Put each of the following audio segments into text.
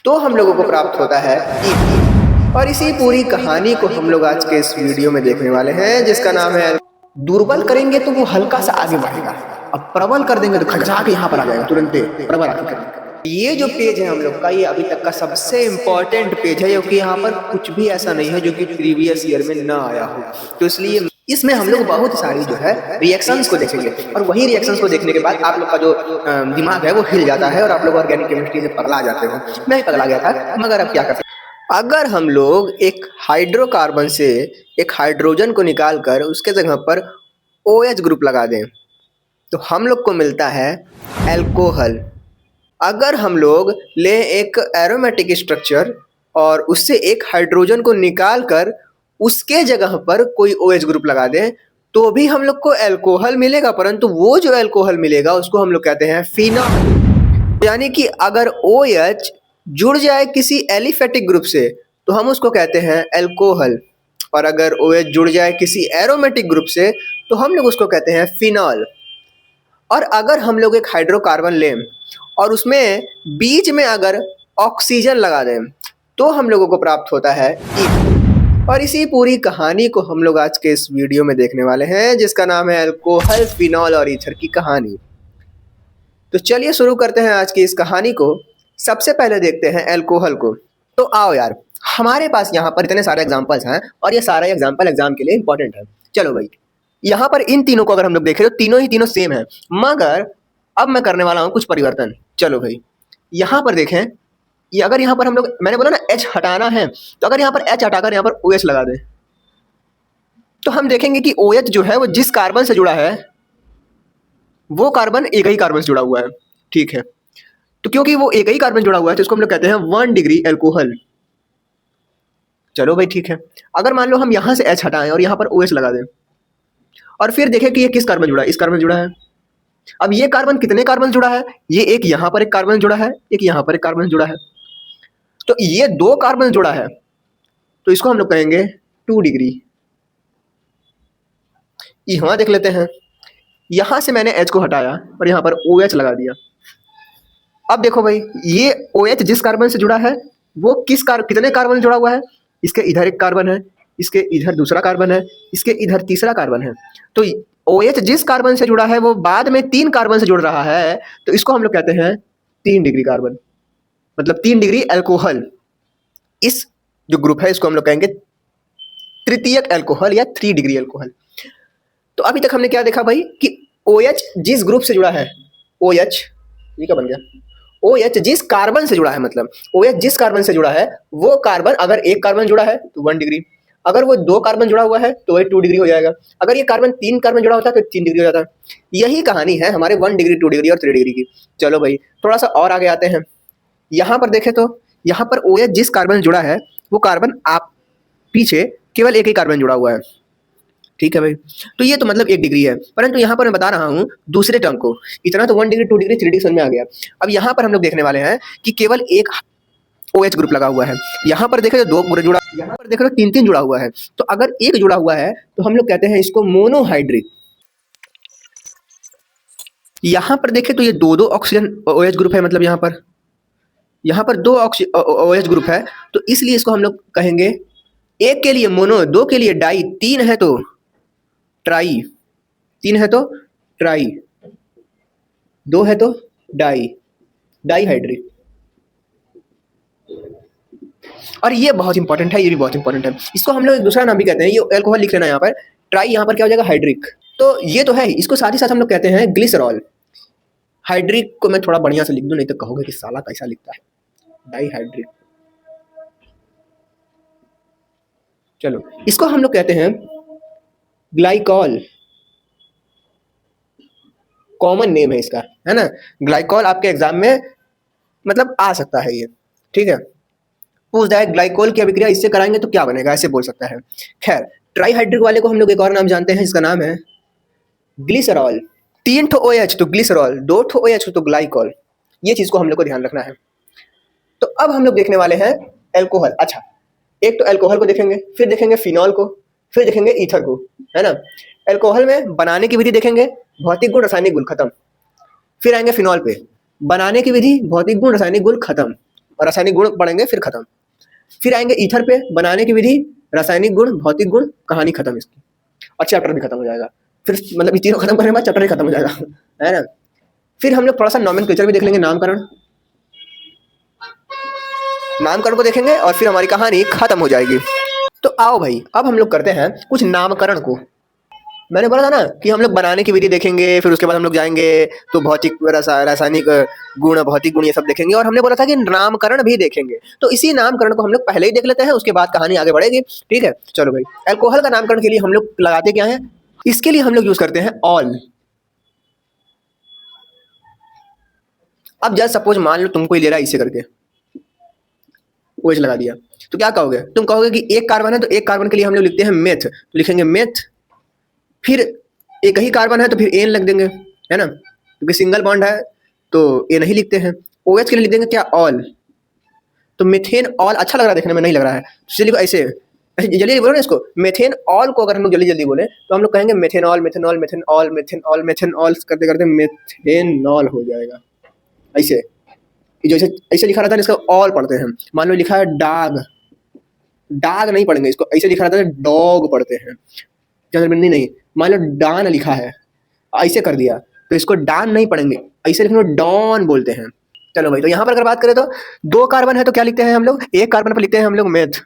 तो हम लोगों को प्राप्त होता है ई। और इसी पूरी कहानी को हम लोग आज के इस वीडियो में देखने वाले हैं, जिसका नाम है दुर्बल करेंगे तो वो हल्का सा आगे बढ़ेगा, अब प्रबल कर देंगे तो खचा के यहाँ पर आ जाएगा तुरंत प्रबल आगे कर। ये जो पेज है हम लोग का, ये अभी तक का सबसे इम्पोर्टेंट पेज है, क्योंकि यहाँ पर कुछ भी ऐसा नहीं है जो कि प्रीवियस ईयर में ना आया हो। तो इसलिए इसमें हम लोग बहुत सारी जो है रिएक्शंस को देखेंगे, और वही रिएक्शंस को देखने के बाद आप लोग का जो दिमाग है वो हिल जाता है और आप लोग ऑर्गेनिक केमिस्ट्री से पगला जाते हो। मैं ही पगला गया था, मगर अब क्या कर सकते। अगर हम लोग एक हाइड्रोकार्बन से एक हाइड्रोजन को निकालकर उसके जगह पर OH ग्रुप लगा दें तो हम लोग को मिलता है एल्कोहल। अगर हम लोग ले एक एरोमेटिक स्ट्रक्चर और उससे एक हाइड्रोजन को निकाल कर उसके जगह पर कोई OH ग्रुप लगा दें तो भी हम लोग को एल्कोहल मिलेगा, परंतु वो जो एल्कोहल मिलेगा उसको हम लोग कहते हैं फिनॉल। यानी कि अगर OH जुड़ जाए किसी एलिफेटिक ग्रुप से तो हम उसको कहते हैं एल्कोहल, और अगर OH जुड़ जाए किसी एरोमेटिक ग्रुप से तो हम लोग उसको कहते हैं फिनॉल। और अगर हम लोग एक हाइड्रोकार्बन लें और उसमें बीच में अगर ऑक्सीजन लगा दें तो हम लोगों को प्राप्त होता है ईथर। और इसी पूरी कहानी को हम लोग आज के इस वीडियो में देखने वाले हैं, जिसका नाम है अल्कोहल, फिनॉल और ईथर की कहानी। तो चलिए शुरू करते हैं आज की इस कहानी को। सबसे पहले देखते हैं अल्कोहल को। तो आओ यार, हमारे पास यहाँ पर इतने सारे एग्जाम्पल्स हैं और ये सारे एग्जाम्पल एग्जाम के लिए इंपॉर्टेंट है। चलो भाई, यहाँ पर इन तीनों को अगर हम लोग देखें तो तीनों ही तीनों सेम है, मगर अब मैं करने वाला हूँ कुछ परिवर्तन। चलो भाई, यहाँ पर देखें, ये अगर यहाँ पर हम लोग, मैंने बोला ना H हटाना है, तो अगर यहाँ पर H हटाकर यहाँ पर OH लगा दें तो हम देखेंगे कि OH जो है वो जिस कार्बन से जुड़ा है वो कार्बन एक ही कार्बन से जुड़ा हुआ है। ठीक है, तो क्योंकि वो एक ही कार्बन जुड़ा हुआ है तो इसको हम लोग कहते हैं 1 डिग्री एल्कोहल। चलो भाई ठीक है, अगर मान लो हम यहाँ से H हटाएं और यहाँ पर OH लगा दें और फिर देखें कि ये किस कार्बन जुड़ा है, इस कार्बन जुड़ा है। अब ये कार्बन कितने कार्बन जुड़ा है, ये एक यहाँ पर एक कार्बन जुड़ा है, एक यहाँ पर एक कार्बन जुड़ा है, तो ये 2 कार्बन जुड़ा है, तो इसको हम लोग कहेंगे 2 डिग्री। यहाँ देख लेते हैं, यहाँ से मैंने H को हटाया और यहाँ पर OH लगा दिया। अब देखो भाई, ये OH जिस कार्बन से जुड़ा है वो कितने कार्बन जुड़ा हुआ है, इसके इधर एक कार्बन है, इसके इधर दूसरा कार्बन है, इसके इधर तीसरा कार्बन है। तो OH जिस कार्बन से जुड़ा है वो बाद में 3 कार्बन से जुड़ रहा है, तो इसको हम लोग कहते हैं 3 डिग्री कार्बन, मतलब 3 डिग्री अल्कोहल। इस जो ग्रुप है इसको हम लोग कहेंगे तृतीयक अल्कोहल या 3 डिग्री अल्कोहल। तो अभी तक हमने क्या देखा भाई कि OH जिस ग्रुप से जुड़ा है, OH ये क्या बन गया, OH जिस कार्बन से जुड़ा है, मतलब OH जिस कार्बन से जुड़ा है वो कार्बन अगर एक कार्बन जुड़ा है तो 1 डिग्री, अगर वो 2 कार्बन जुड़ा हुआ है तो वही 2 डिग्री हो जाएगा, अगर ये कार्बन 3 कार्बन जुड़ा होता है तो 3 डिग्री हो जाता है। यही कहानी है हमारे 1 डिग्री, 2 डिग्री और 3 डिग्री की। चलो भाई थोड़ा सा और आगे आते हैं। यहाँ पर देखें तो यहाँ पर OH जिस कार्बन जुड़ा है वो कार्बन आप पीछे केवल एक ही कार्बन जुड़ा हुआ है। ठीक है भाई, तो ये तो मतलब 1 डिग्री है, परंतु यहाँ पर मैं बता रहा हूँ दूसरे टर्म को। इतना तो 1 डिग्री, 2 डिग्री, 3 डिग्री समझ में आ गया। अब यहाँ पर हम लोग देखने वाले हैं कि केवल एक OH ग्रुप लगा हुआ है। यहाँ पर देखें तो 2 जुड़ा, यहाँ पर देखें तो 3 जुड़ा हुआ है। तो अगर एक जुड़ा हुआ है तो हम लोग कहते हैं इसको मोनोहाइड्रिक। यहाँ पर देखें तो ये 2 ऑक्सीजन OH ग्रुप है, मतलब यहाँ पर 2 OH ग्रुप है, तो इसलिए इसको हम लोग कहेंगे, एक के लिए मोनो, 2 के लिए डाई, 3 है तो ट्राई, 3 है तो ट्राई, 2 है तो डाईहाइड्रिक। और ये बहुत इंपॉर्टेंट है, ये भी बहुत इंपॉर्टेंट है। इसको हम लोग एक दूसरा नाम भी कहते हैं, ये अल्कोहल लिख लेना यहाँ पर, ट्राई यहाँ पर क्या हो जाएगा, हाइड्रिक। तो ये तो है, इसको साथ ही साथ हम लोग कहते हैं ग्लिसरॉल। हाइड्रिक को मैं थोड़ा बढ़िया से लिख दूं, नहीं तो कहोगे कि साला कैसा लिखता है, डाईहाइड्रिक। चलो इसको हम लोग कहते हैं ग्लाइकॉल। कॉमन नेम है इसका, है ना, ग्लाइकॉल। आपके एग्जाम में मतलब आ सकता है ये, ठीक है, पूछ जाए ग्लाइकोल की अभिक्रिया इससे कराएंगे तो क्या बनेगा, ऐसे बोल सकता है। खैर, ट्राईहाइड्रिक वाले को हम लोग एक और नाम जानते हैं जिसका नाम है ग्लिसरॉल। 3 ठो OH तो ग्लिसरॉल, 2 ठो OH तो ग्लाइकॉल। ये चीज को हम लोग को ध्यान रखना है। तो अब हम लोग देखने वाले हैं एल्कोहल। अच्छा, एक तो एल्कोहल को देखेंगे, फिर देखेंगे फिनॉल को, फिर देखेंगे ईथर को, है ना। एल्कोहल में बनाने की विधि देखेंगे, भौतिक गुण, रासायनिक गुण, खत्म। फिर आएंगे फिनॉल पे, बनाने की विधि, भौतिक गुण, रासायनिक गुण, खत्म। और रासायनिक गुण पढ़ेंगे फिर खत्म। फिर आएंगे ईथर पे, बनाने की विधि, रासायनिक गुण, भौतिक गुण, कहानी खत्म इसकी, और चैप्टर भी खत्म हो जाएगा। फिर मतलब ये तीनों खत्म करने के बाद चैप्टर ही खत्म हो जाएगा, है ना। फिर हम लोग थोड़ा सा नॉमेनक्लेचर भी देख लेंगे, नामकरण, नामकरण को देखेंगे और फिर हमारी कहानी खत्म हो जाएगी। तो आओ भाई, अब हम लोग करते हैं कुछ नामकरण को। मैंने बोला था ना कि हम लोग बनाने की विधि देखेंगे, फिर उसके बाद हम लोग जाएंगे तो भौतिक रासायनिक गुण, भौतिक गुण ये सब देखेंगे, और हमने बोला था कि नामकरण भी देखेंगे। तो इसी नामकरण को हम लोग पहले ही देख लेते हैं, उसके बाद कहानी आगे बढ़ेगी, ठीक है। चलो भाई, अल्कोहल का नामकरण के लिए हम लोग लगाते क्या है, इसके लिए हम लोग यूज करते हैं ऑल। अब जस्ट सपोज मान लो तुमको ही ले रहा है इसे करके, OH लगा दिया, तो क्या कहोगे, तुम कहोगे कि एक कार्बन है तो एक कार्बन के लिए हम लोग लिखते हैं मेथ, तो लिखेंगे मेथ। फिर एक ही कार्बन है तो फिर एन लिख देंगे, है ना, क्योंकि सिंगल बॉन्ड है तो ए नहीं लिखते हैं। OH के लिए लिख देंगे क्या, ऑल। तो मेथेन ऑल अच्छा लग रहा है देखने में, नहीं लग रहा है, चलिए ऐसे जल्दी जल्दी बोलो ना इसको। मेथेन ऑल को अगर हम लोग जल्दी जल्दी बोले तो हम लोग कहेंगे methanol, methanol, methanol, methanol, methanol करते करते मेथेनॉल हो जाएगा। ऐसे जो ऐसे लिखा रहता है इसका ऑल पढ़ते हैं। मान लो लिखा है डाग, डाग नहीं पढ़ेंगे इसको, ऐसे लिखा रहता है डॉग पढ़ते हैं, चंद्रबिंदी नहीं। मान लो डान लिखा है, ऐसे कर दिया तो इसको डान नहीं पढ़ेंगे, ऐसे लिखने को डॉन बोलते हैं। चलो भाई, तो यहाँ पर अगर बात करें तो दो कार्बन है तो क्या लिखते हैं हम लोग, एक कार्बन पर लिखते हैं हम लोग मेथ,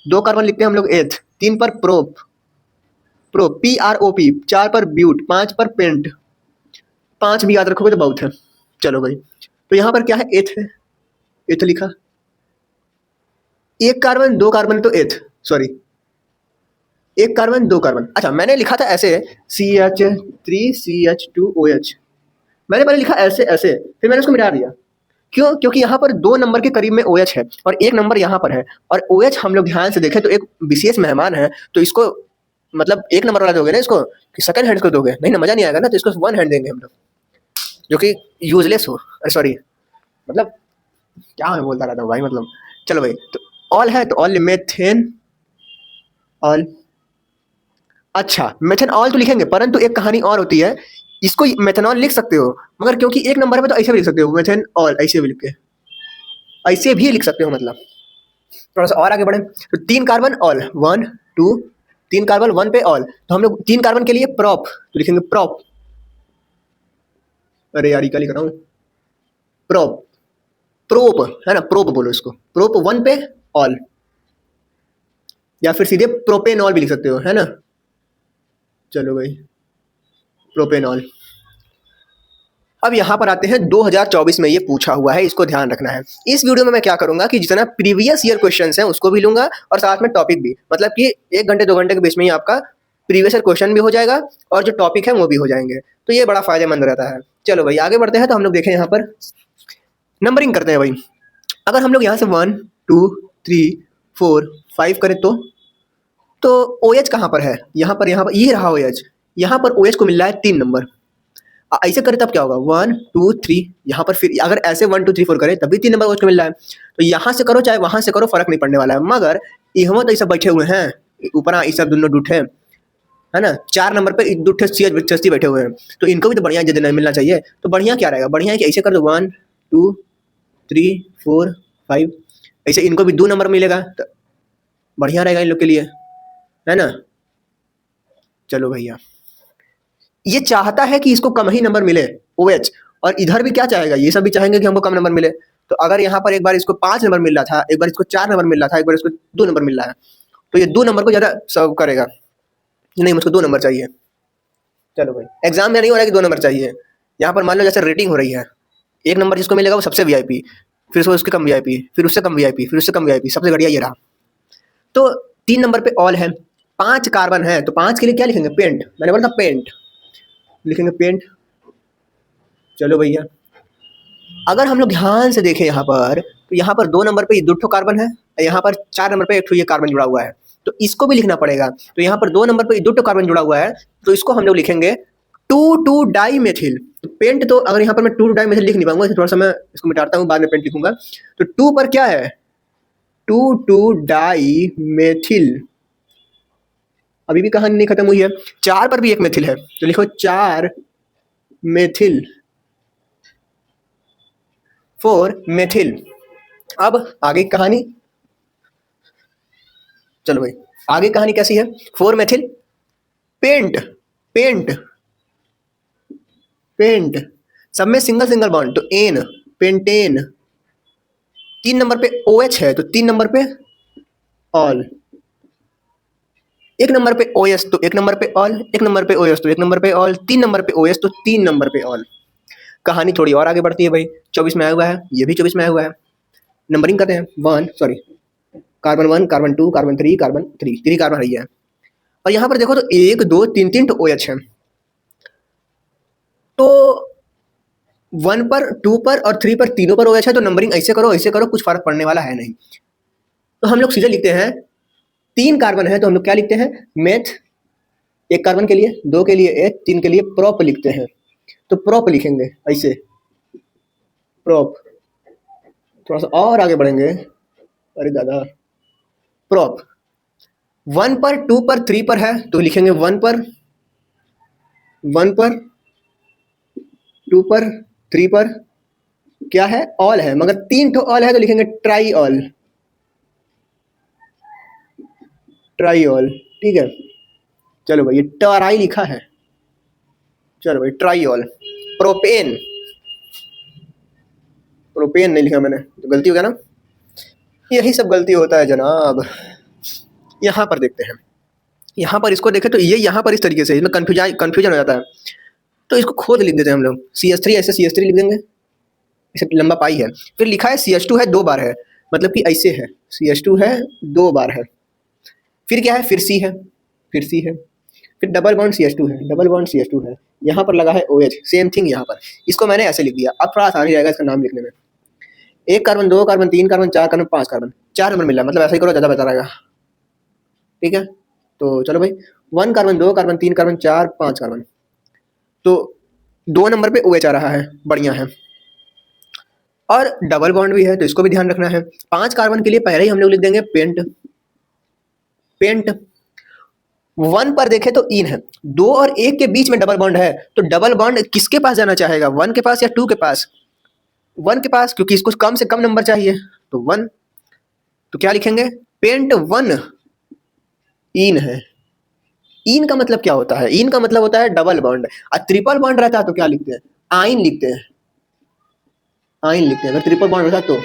दो कार्बन लिखते हैं हम लोग एथ, तीन पर प्रोप, प्रोप PROP, चार पर ब्यूट, पांच पर पेंट, पांच भी याद रखोगे तो बहुत है। चलो भाई, तो यहाँ पर क्या है, एथ है, एथ लिखा, एक कार्बन दो कार्बन तो एथ, सॉरी एक कार्बन दो कार्बन। अच्छा मैंने लिखा था ऐसे CH3CH2OH, मैंने पहले लिखा ऐसे ऐसे, फिर मैंने उसको मिटा दिया। क्यों, क्योंकि यहाँ पर 2 नंबर के करीब में OH है और 1 नंबर यहाँ पर है, और OH हम लोग ध्यान से देखें तो एक विशेष मेहमान है, तो इसको मतलब 1 नंबर वाला दोगे ना इसको, कि सेकंड हैंड को दोगे, नहीं ना, मजा नहीं आएगा ना, तो इसको 1 हैंड देंगे हम लोग, जो कि यूजलेस हो, सॉरी मतलब क्या मैं बोलता रहता हूँ भाई, मतलब चलो भाई, तो ऑल है तो ऑल मेथेन ऑल। अच्छा मेथेनॉल तो लिखेंगे, परंतु एक कहानी और होती है, इसको मेथेनॉल लिख सकते हो, मगर क्योंकि एक नंबर में तो ऐसे भी लिख सकते हो मेथेनॉल, ऐसे भी लिख के, ऐसे भी लिख सकते हो। मतलब थोड़ा सा और आगे बढ़े तो 3 कार्बन ऑल, 1 2, 3 कार्बन 1 पे ऑल, तो हम लोग 3 कार्बन के लिए प्रॉप, तो लिखेंगे प्रॉप, अरे यार क्या लिख रहा हूँ, प्रॉप, प्रोप है ना, प्रोप बोलो इसको, प्रोप 1 पे ऑल, या फिर सीधे प्रोपेनॉल भी लिख सकते हो, है ना। चलो भाई, प्रोपेनॉल। अब यहाँ पर आते हैं 2024 में ये पूछा हुआ है, इसको ध्यान रखना है। इस वीडियो में मैं क्या करूंगा कि जितना प्रीवियस ईयर क्वेश्चंस हैं उसको भी लूंगा और साथ में टॉपिक भी, मतलब कि 1 घंटे 2 घंटे के बीच में ही आपका प्रीवियस ईयर क्वेश्चन भी हो जाएगा और जो टॉपिक है वो भी हो जाएंगे, तो ये बड़ा फायदेमंद रहता है। चलो भाई आगे बढ़ते हैं, तो हम लोग देखें यहाँ पर नंबरिंग करते हैं भाई। अगर हम लोग यहाँ से 1 2 3 4 5 करें तो OH कहाँ पर है, यहाँ पर ये रहा OH, यहाँ पर OH को मिल रहा है 3 नंबर। ऐसे करें तब क्या होगा, 1 2 3, यहाँ पर फिर अगर ऐसे 1 2 3 4 करें तब भी 3 नंबर OH को मिल रहा है, तो यहाँ से करो चाहे वहाँ से करो फर्क नहीं पड़ने वाला है। मगर यहाँ तो ये सब बैठे हुए हैं ऊपर, ये सब दोनों डूठे है ना, 4 नंबर पे डूठे चस्ती बैठे हुए हैं, तो इनको भी तो बढ़िया जल्दी मिलना चाहिए। तो बढ़िया क्या रहेगा, बढ़िया है कि ऐसे कर दो 1 2 3 4 5, ऐसे इनको भी 2 नंबर मिलेगा, तो बढ़िया रहेगा इन लोग के लिए, है ना। चलो भैया, ये चाहता है कि इसको कम ही नंबर मिले OH, और इधर भी क्या चाहेगा, ये सब भी चाहेंगे कि हमको कम नंबर मिले। तो अगर यहाँ पर एक बार इसको 5 नंबर मिल रहा था, एक बार इसको 4 नंबर मिल रहा था, एक बार इसको 2 नंबर मिल रहा है, तो ये 2 नंबर को ज़्यादा सर्व करेगा, नहीं मुझको 2 नंबर चाहिए। चलो भाई, एग्जाम में नहीं हो रहा है कि 2 नंबर चाहिए, यहाँ पर मान लो जैसे रेटिंग हो रही है, 1 नंबर जिसको मिलेगा वो सबसे VIP, फिर उसके कम VIP, फिर उससे कम VIP, फिर उससे कम VIP, सबसे बढ़िया ये रहा। तो 3 नंबर पे ऑल है, 5 कार्बन है, तो 5 के लिए क्या लिखेंगे, पेंट, मैंने बोला था पेंट, लिखेंगे पेंट। चलो भैया, अगर हम लोग ध्यान से देखें यहाँ पर, तो यहाँ पर 2 नंबर पे 2 कार्बन है, यहाँ पर 4 नंबर पे 1 ये कार्बन जुड़ा हुआ है, तो इसको भी लिखना पड़ेगा। तो यहाँ पर 2 नंबर पे 2 कार्बन जुड़ा हुआ है, तो इसको हम लोग लिखेंगे 2 डाईमेथिल। पेंट तो अगर यहाँ पर मैं 2 डाईमेथिल लिख नहीं पाऊंगा, थोड़ा सा मैं इसको मिटाता हूँ, बाद में पेंट लिखूंगा। तो 2 पर क्या है, 2 डाईमेथिल, अभी भी कहानी नहीं खत्म हुई है। 4 पर भी एक मेथिल है, तो लिखो 4 मेथिल, 4 मेथिल। अब आगे की कहानी, चलो भाई आगे कहानी कैसी है। 4 मेथिल पेंट, पेंट पेंट सब में सिंगल सिंगल बॉन्ड, तो एन, पेंटेन। 3 नंबर पे OH है तो 3 नंबर पे ऑल, 1 नंबर पे OS तो 1 नंबर पे ऑल, 1 नंबर पे OS तो 1 नंबर पे ऑल, 3 नंबर पे OS तो 3 नंबर पे ऑल। कहानी थोड़ी और आगे बढ़ती है भाई। 24 में आया हुआ है, ये भी 24 में आया हुआ है। नंबरिंग करते हैं, carbon 1, carbon 2, carbon 3, carbon 3 carbon है। और यहाँ पर देखो तो 1 2 3 3 तो OH है। तो 1 पर, 2 पर और 3 पर तीनों पर OH है, तो नंबरिंग ऐसे करो, कुछ फर्क पड़ने वाला है नहीं। तो हम लोग सीधे लिखते हैं, 3 कार्बन है तो हम लोग क्या लिखते हैं, मेथ। 1 कार्बन के लिए, 2 के लिए एथ, 3 के लिए प्रोप लिखते हैं। तो प्रोप लिखेंगे ऐसे, प्रोप। थोड़ा सा और आगे बढ़ेंगे, अरे दादा, प्रोप 1 पर, 2 पर, 3 पर है तो लिखेंगे 1 पर, 1 पर, 2 पर, 3 पर क्या है, ऑल है, मगर 3 तो ऑल है तो लिखेंगे ट्राई ऑल, ट्राई ऑल। ठीक है, चलो भाई ये ट्राई लिखा है, चलो भाई ट्राई ऑल। प्रोपेन, प्रोपेन नहीं लिखा मैंने तो गलती हो गया ना, यही सब गलती होता है जनाब। यहाँ पर देखते हैं, यहाँ पर इसको देखें तो ये यहाँ पर इस तरीके से इसमें कन्फ्यूजन हो जाता है, तो इसको खुद लिख देते हैं हम लोग, CH3 ऐसे CH3 लिख देंगे, इसे लंबा पाई है। फिर लिखा है CH2 है 2 बार है, मतलब कि ऐसे है, CH2 है 2 बार है। फिर क्या है, फिर C है, फिर C है, फिर डबल बॉन्ड CH2 है, डबल बॉन्ड CH2 है, यहाँ पर लगा है OH, सेम थिंग यहाँ पर। इसको मैंने ऐसे लिख दिया, अब थोड़ा आसान जाएगा इसका नाम लिखने में। 1 carbon, 2 carbon, 3 carbon, 4 carbon, 5 carbon, 4 number मिल रहा है, मतलब ऐसा ही करो ज़्यादा बेहतर रहेगा। ठीक है, तो चलो भाई 1 कार्बन, 2 कार्बन, 3 कार्बन, 4 5 कार्बन, तो 2 नंबर पे OH आ रहा है, बढ़िया है। और डबल बॉन्ड भी है तो इसको भी ध्यान रखना है। 5 कार्बन के लिए पहले ही हम लोग लिख देंगे पेंट, पेंट। 1 पर देखें तो इन है, 2 और 1 के बीच में डबल बॉन्ड है, तो डबल बॉन्ड किसके पास जाना चाहेगा, 1 के पास या 2 के पास, 1 के पास, क्योंकि इसको कम से कम नंबर चाहिए, तो 1। तो क्या लिखेंगे, पेंट 1 इन है। इन का मतलब क्या होता है, इन का मतलब होता है डबल बॉन्ड। और ट्रिपल बॉन्ड रहता है तो क्या लिखते हैं, आइन लिखते हैं, आइन लिखते हैं अगर ट्रिपल बॉन्ड रहता तो।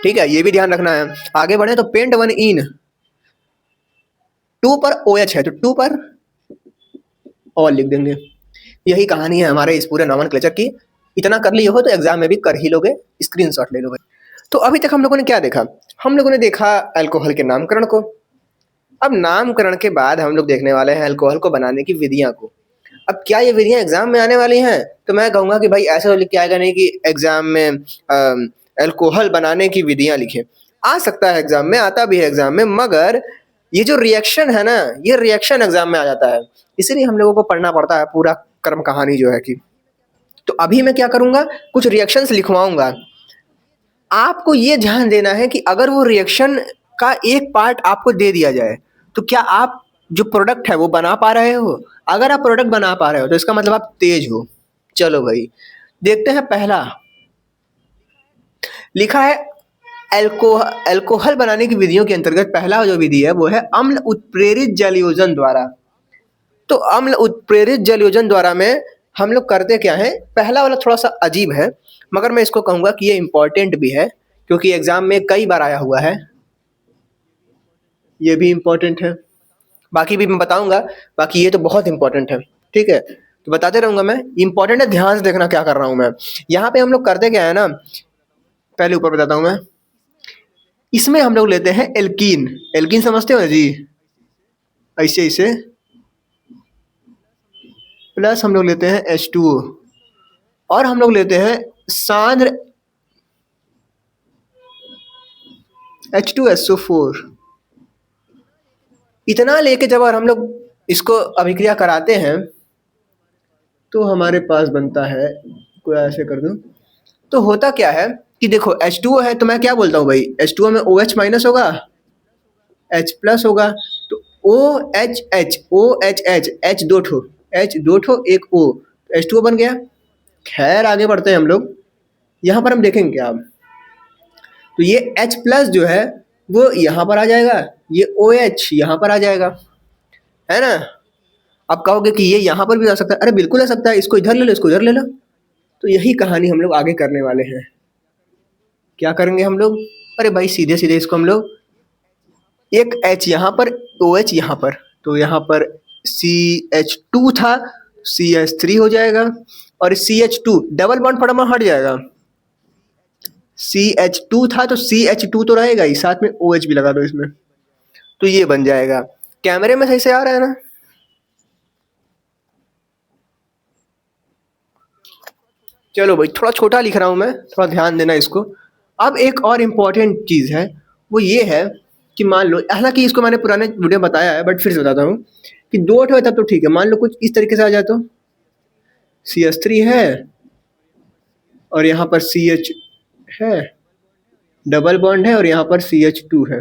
ठीक है, ये भी ध्यान रखना है। आगे बढ़े तो पेंट 1 इन, 2 पर OH है तो 2 पर ऑल लिख देंगे। यही कहानी है हमारे इस पूरे नॉमेनक्लेचर की। इतना कर लिए हो तो एग्जाम में भी कर ही लोगे, स्क्रीनशॉट ले लो भाई। तो अभी तक हम लोगों ने क्या देखा, हम लोगों ने देखा अल्कोहल के नामकरण को। अब नामकरण के बाद हम लोग देखने वाले हैं अल्कोहल को बनाने की विधियां को। अब क्या ये विधियां एग्जाम में आने वाली हैं, तो मैं कहूंगा कि भाई ऐसा तो लिख के आएगा नहीं कि एग्जाम में अल्कोहल बनाने की विधियां लिखे। आ सकता है एग्जाम में, आता भी है एग्जाम में, मगर ये जो रिएक्शन है ना, ये रिएक्शन एग्जाम में आ जाता है, इसीलिए हम लोगों को पढ़ना पड़ता है पूरा कर्म कहानी जो है कि। तो अभी मैं क्या करूंगा, कुछ रिएक्शंस लिखवाऊंगा। आपको ये ध्यान देना है कि अगर वो रिएक्शन का एक पार्ट आपको दे दिया जाए तो क्या आप जो प्रोडक्ट है वो बना पा रहे हो। अगर आप प्रोडक्ट बना पा रहे हो तो इसका मतलब आप तेज हो। चलो भाई देखते हैं, पहला लिखा है अल्कोहल बनाने की विधियों के अंतर्गत पहला जो विधि है वो है अम्ल उत्प्रेरित जलयोजन द्वारा। तो अम्ल उत्प्रेरित जलयोजन द्वारा में हम लोग करते क्या है, पहला वाला थोड़ा सा अजीब है, मगर मैं इसको कहूंगा कि ये इंपॉर्टेंट भी है, क्योंकि एग्जाम में कई बार आया हुआ है। ये भी इंपॉर्टेंट है, बाकी भी मैं बताऊंगा, बाकी ये तो बहुत इंपॉर्टेंट है। ठीक है, तो बताते रहूंगा मैं, इंपॉर्टेंट है, ध्यान से देखना क्या कर रहा हूं मैं। यहाँ पे हम लोग करते क्या है ना, पहले ऊपर बताता हूँ मैं। इसमें हम लोग लेते हैं एल्कीन, एल्कीन समझते हो ना जी, ऐसे ऐसे, प्लस हम लोग लेते हैं H2O, और हम लोग लेते हैं सांद्र H2SO4। इतना लेके जब और हम लोग इसको अभिक्रिया कराते हैं तो हमारे पास बनता है, कोई ऐसे कर दूं तो होता क्या है कि देखो H2O है तो मैं क्या बोलता हूँ भाई, H2O में OH माइनस होगा, H प्लस होगा, तो OH H 2 ठो, H 2 ठो, एक O, H2O बन गया। खैर आगे बढ़ते हैं हम लोग, यहाँ पर हम देखेंगे क्या, तो ये H प्लस जो है वो यहाँ पर आ जाएगा, ये OH यहाँ पर आ जाएगा, है ना। अब कहोगे कि ये यहाँ पर भी आ सकता है, अरे बिल्कुल आ सकता है, इसको इधर ले लो, इसको इधर ले लो। तो यही कहानी हम लोग आगे करने वाले हैं। क्या करेंगे हम लोग, अरे भाई सीधे सीधे इसको हम लोग, एक H यहाँ पर, OH यहाँ पर, तो यहाँ पर CH2 था, CH3 हो जाएगा, और CH2 डबल बॉन्ड फटाफट हट जाएगा। CH2 था तो CH2 तो रहेगा ही, साथ में OH भी लगा दो इसमें, तो ये बन जाएगा। कैमरे में सही से आ रहा है ना। चलो भाई, थोड़ा छोटा लिख रहा हूँ मैं, थोड़ा ध्यान देना इसको। अब एक और इम्पोर्टेंट चीज़ है, वो ये है कि मान लो, हालांकि इसको मैंने पुराने वीडियो में बताया है, बट फिर से बताता हूँ कि दो ठो है तब तो ठीक है। मान लो कुछ इस तरीके से आ जाए तो CH3 है और यहाँ पर CH है, डबल बॉन्ड है, और यहाँ पर CH2 है।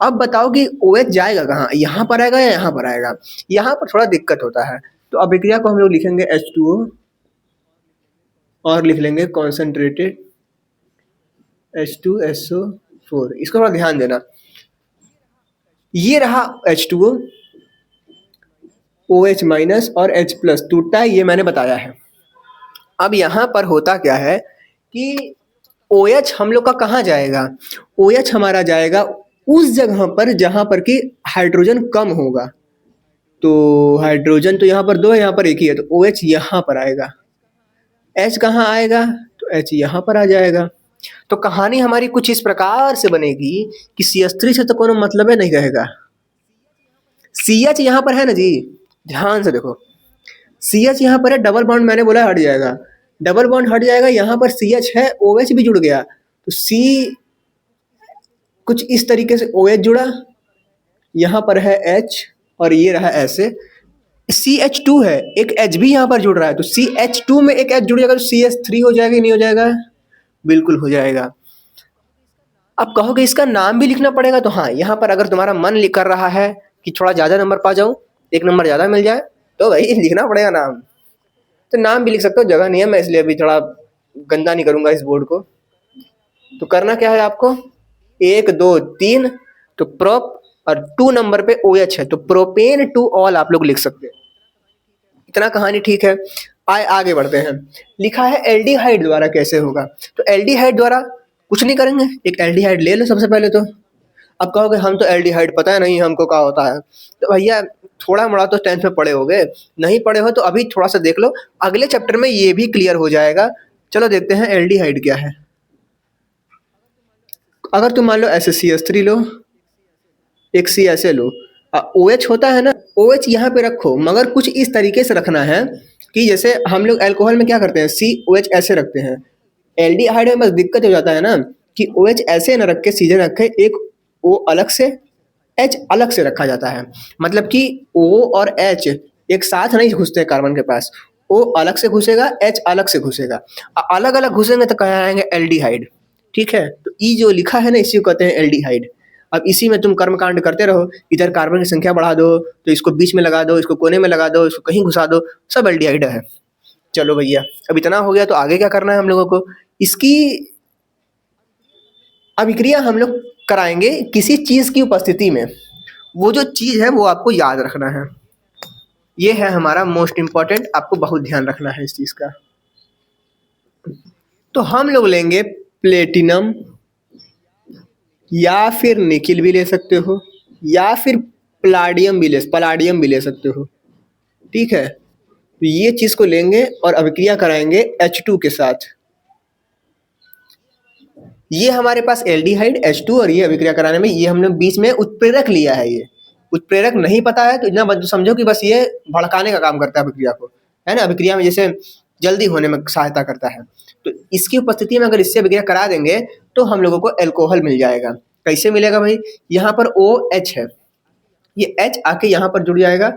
अब बताओ कि OH जाएगा कहाँ, यहाँ पर आएगा या यहाँ पर आएगा। यहाँ पर थोड़ा दिक्कत होता है, तो अभिक्रिया को हम लोग लिखेंगे H2O और लिख लेंगे कॉन्सेंट्रेटेड H2SO4। इसको थोड़ा ध्यान देना। ये रहा H2O, OH माइनस और H प्लस टूटता है, ये मैंने बताया है। अब यहाँ पर होता क्या है कि OH हम लोग का कहाँ जाएगा, OH हमारा जाएगा उस जगह पर जहाँ पर कि हाइड्रोजन कम होगा। तो हाइड्रोजन तो यहाँ पर दो है, यहाँ पर एक ही है, तो OH यहाँ पर आएगा। H कहाँ आएगा, तो H यहाँ पर आ जाएगा। तो कहानी हमारी कुछ इस प्रकार से बनेगी कि CH3 से तो कोनो मतलब है नहीं रहेगा। CH यहाँ पर है ना जी, ध्यान से देखो, CH यहाँ पर है, डबल बॉन्ड मैंने बोला हट जाएगा, डबल बॉन्ड हट जाएगा, यहाँ पर CH है, OH भी जुड़ गया, तो C कुछ इस तरीके से OH जुड़ा, यहाँ पर है H और ये रहा ऐसे। CH2 है, एक H भी यहाँ पर जुड़ रहा है, तो CH2 में एक H जुड़ जाएगा तो CH3 हो जाएगा, नहीं हो जाएगा, बिल्कुल हो जाएगा। अब कहोगे इसका नाम भी लिखना पड़ेगा, तो हाँ, यहाँ पर अगर तुम्हारा मन कर रहा है कि थोड़ा ज़्यादा नंबर पा जाऊँ, एक नंबर ज़्यादा मिल जाए, तो भाई लिखना पड़ेगा नाम। तो नाम भी लिख सकते हो, जगह नहीं है, मैं इसलिए अभी थोड़ा गंदा नहीं करूँगा इस बोर्ड को। तो करना क्या है आपको, 1 2 3, तो प्रोप और 2 नंबर पे OH है, तो प्रोपेन टू ऑल आप लोग लिख सकते हैं। इतना कहानी ठीक है। आगे बढ़ते हैं। लिखा है एल्डिहाइड द्वारा कैसे होगा, तो एल्डिहाइड द्वारा कुछ नहीं करेंगे, एक एल्डिहाइड ले लो सबसे पहले। तो अब कहोगे हम तो एल्डिहाइड पता है नहीं हमको क्या होता है, तो भैया थोड़ा मोड़ा तो 10th में पढ़े होगे, नहीं पढ़े हो तो अभी थोड़ा सा देख लो, अगले चैप्टर में ये भी क्लियर हो जाएगा। चलो देखते हैं एल्डिहाइड क्या है। अगर तुम मान लो ऐसे CH3 लो, एक C ऐसे लो, OH होता है ना, OH यहाँ पे रखो, मगर कुछ इस तरीके से रखना है कि जैसे हम लोग अल्कोहल में क्या करते हैं, COH ऐसे रखते हैं। एल्डिहाइड में बस दिक्कत हो जाता है ना कि OH ऐसे न रख के सीधे रखे, एक O अलग से H अलग से रखा जाता है। मतलब कि O और H एक साथ नहीं घुसते कार्बन के पास, O अलग से घुसेगा, H अलग से घुसेगा, अलग अलग घुसेंगे तो कहे आएंगे एल्डिहाइड। ठीक है, तो ई जो लिखा है ना, इसी को कहते हैं एल्डिहाइड। अब इसी में तुम कर्मकांड करते रहो, इधर कार्बन की संख्या बढ़ा दो, तो इसको बीच में लगा दो, इसको कोने में लगा दो, इसको कहीं घुसा दो, सब एल्डिहाइड है। चलो भैया, अब इतना हो गया, तो आगे क्या करना है हम लोगों को, इसकी अभिक्रिया हम लोग कराएंगे किसी चीज की उपस्थिति में। वो जो चीज है वो आपको याद रखना है, ये है हमारा मोस्ट इम्पॉर्टेंट, आपको बहुत ध्यान रखना है इस चीज का। तो हम लोग लेंगे प्लेटिनम, या फिर निकिल भी ले सकते हो, या फिर पलाडियम भी ले सकते हो। ठीक है, तो ये चीज को लेंगे और अभिक्रिया कराएंगे H2 के साथ। ये हमारे पास एल्डिहाइड H2, और ये अभिक्रिया कराने में ये हमने बीच में उत्प्रेरक लिया है। ये उत्प्रेरक नहीं पता है तो इतना समझो कि बस ये भड़काने का काम करता है अभिक्रिया को, है ना। अभिक्रिया में जैसे जल्दी होने में सहायता करता है, तो इसकी उपस्थिति में अगर इससे अभिक्रिया करा देंगे तो हम लोगों को एल्कोहल मिल जाएगा। कैसे मिलेगा भाई, यहाँ पर OH है, ये H आके यहाँ पर जुड़ जाएगा,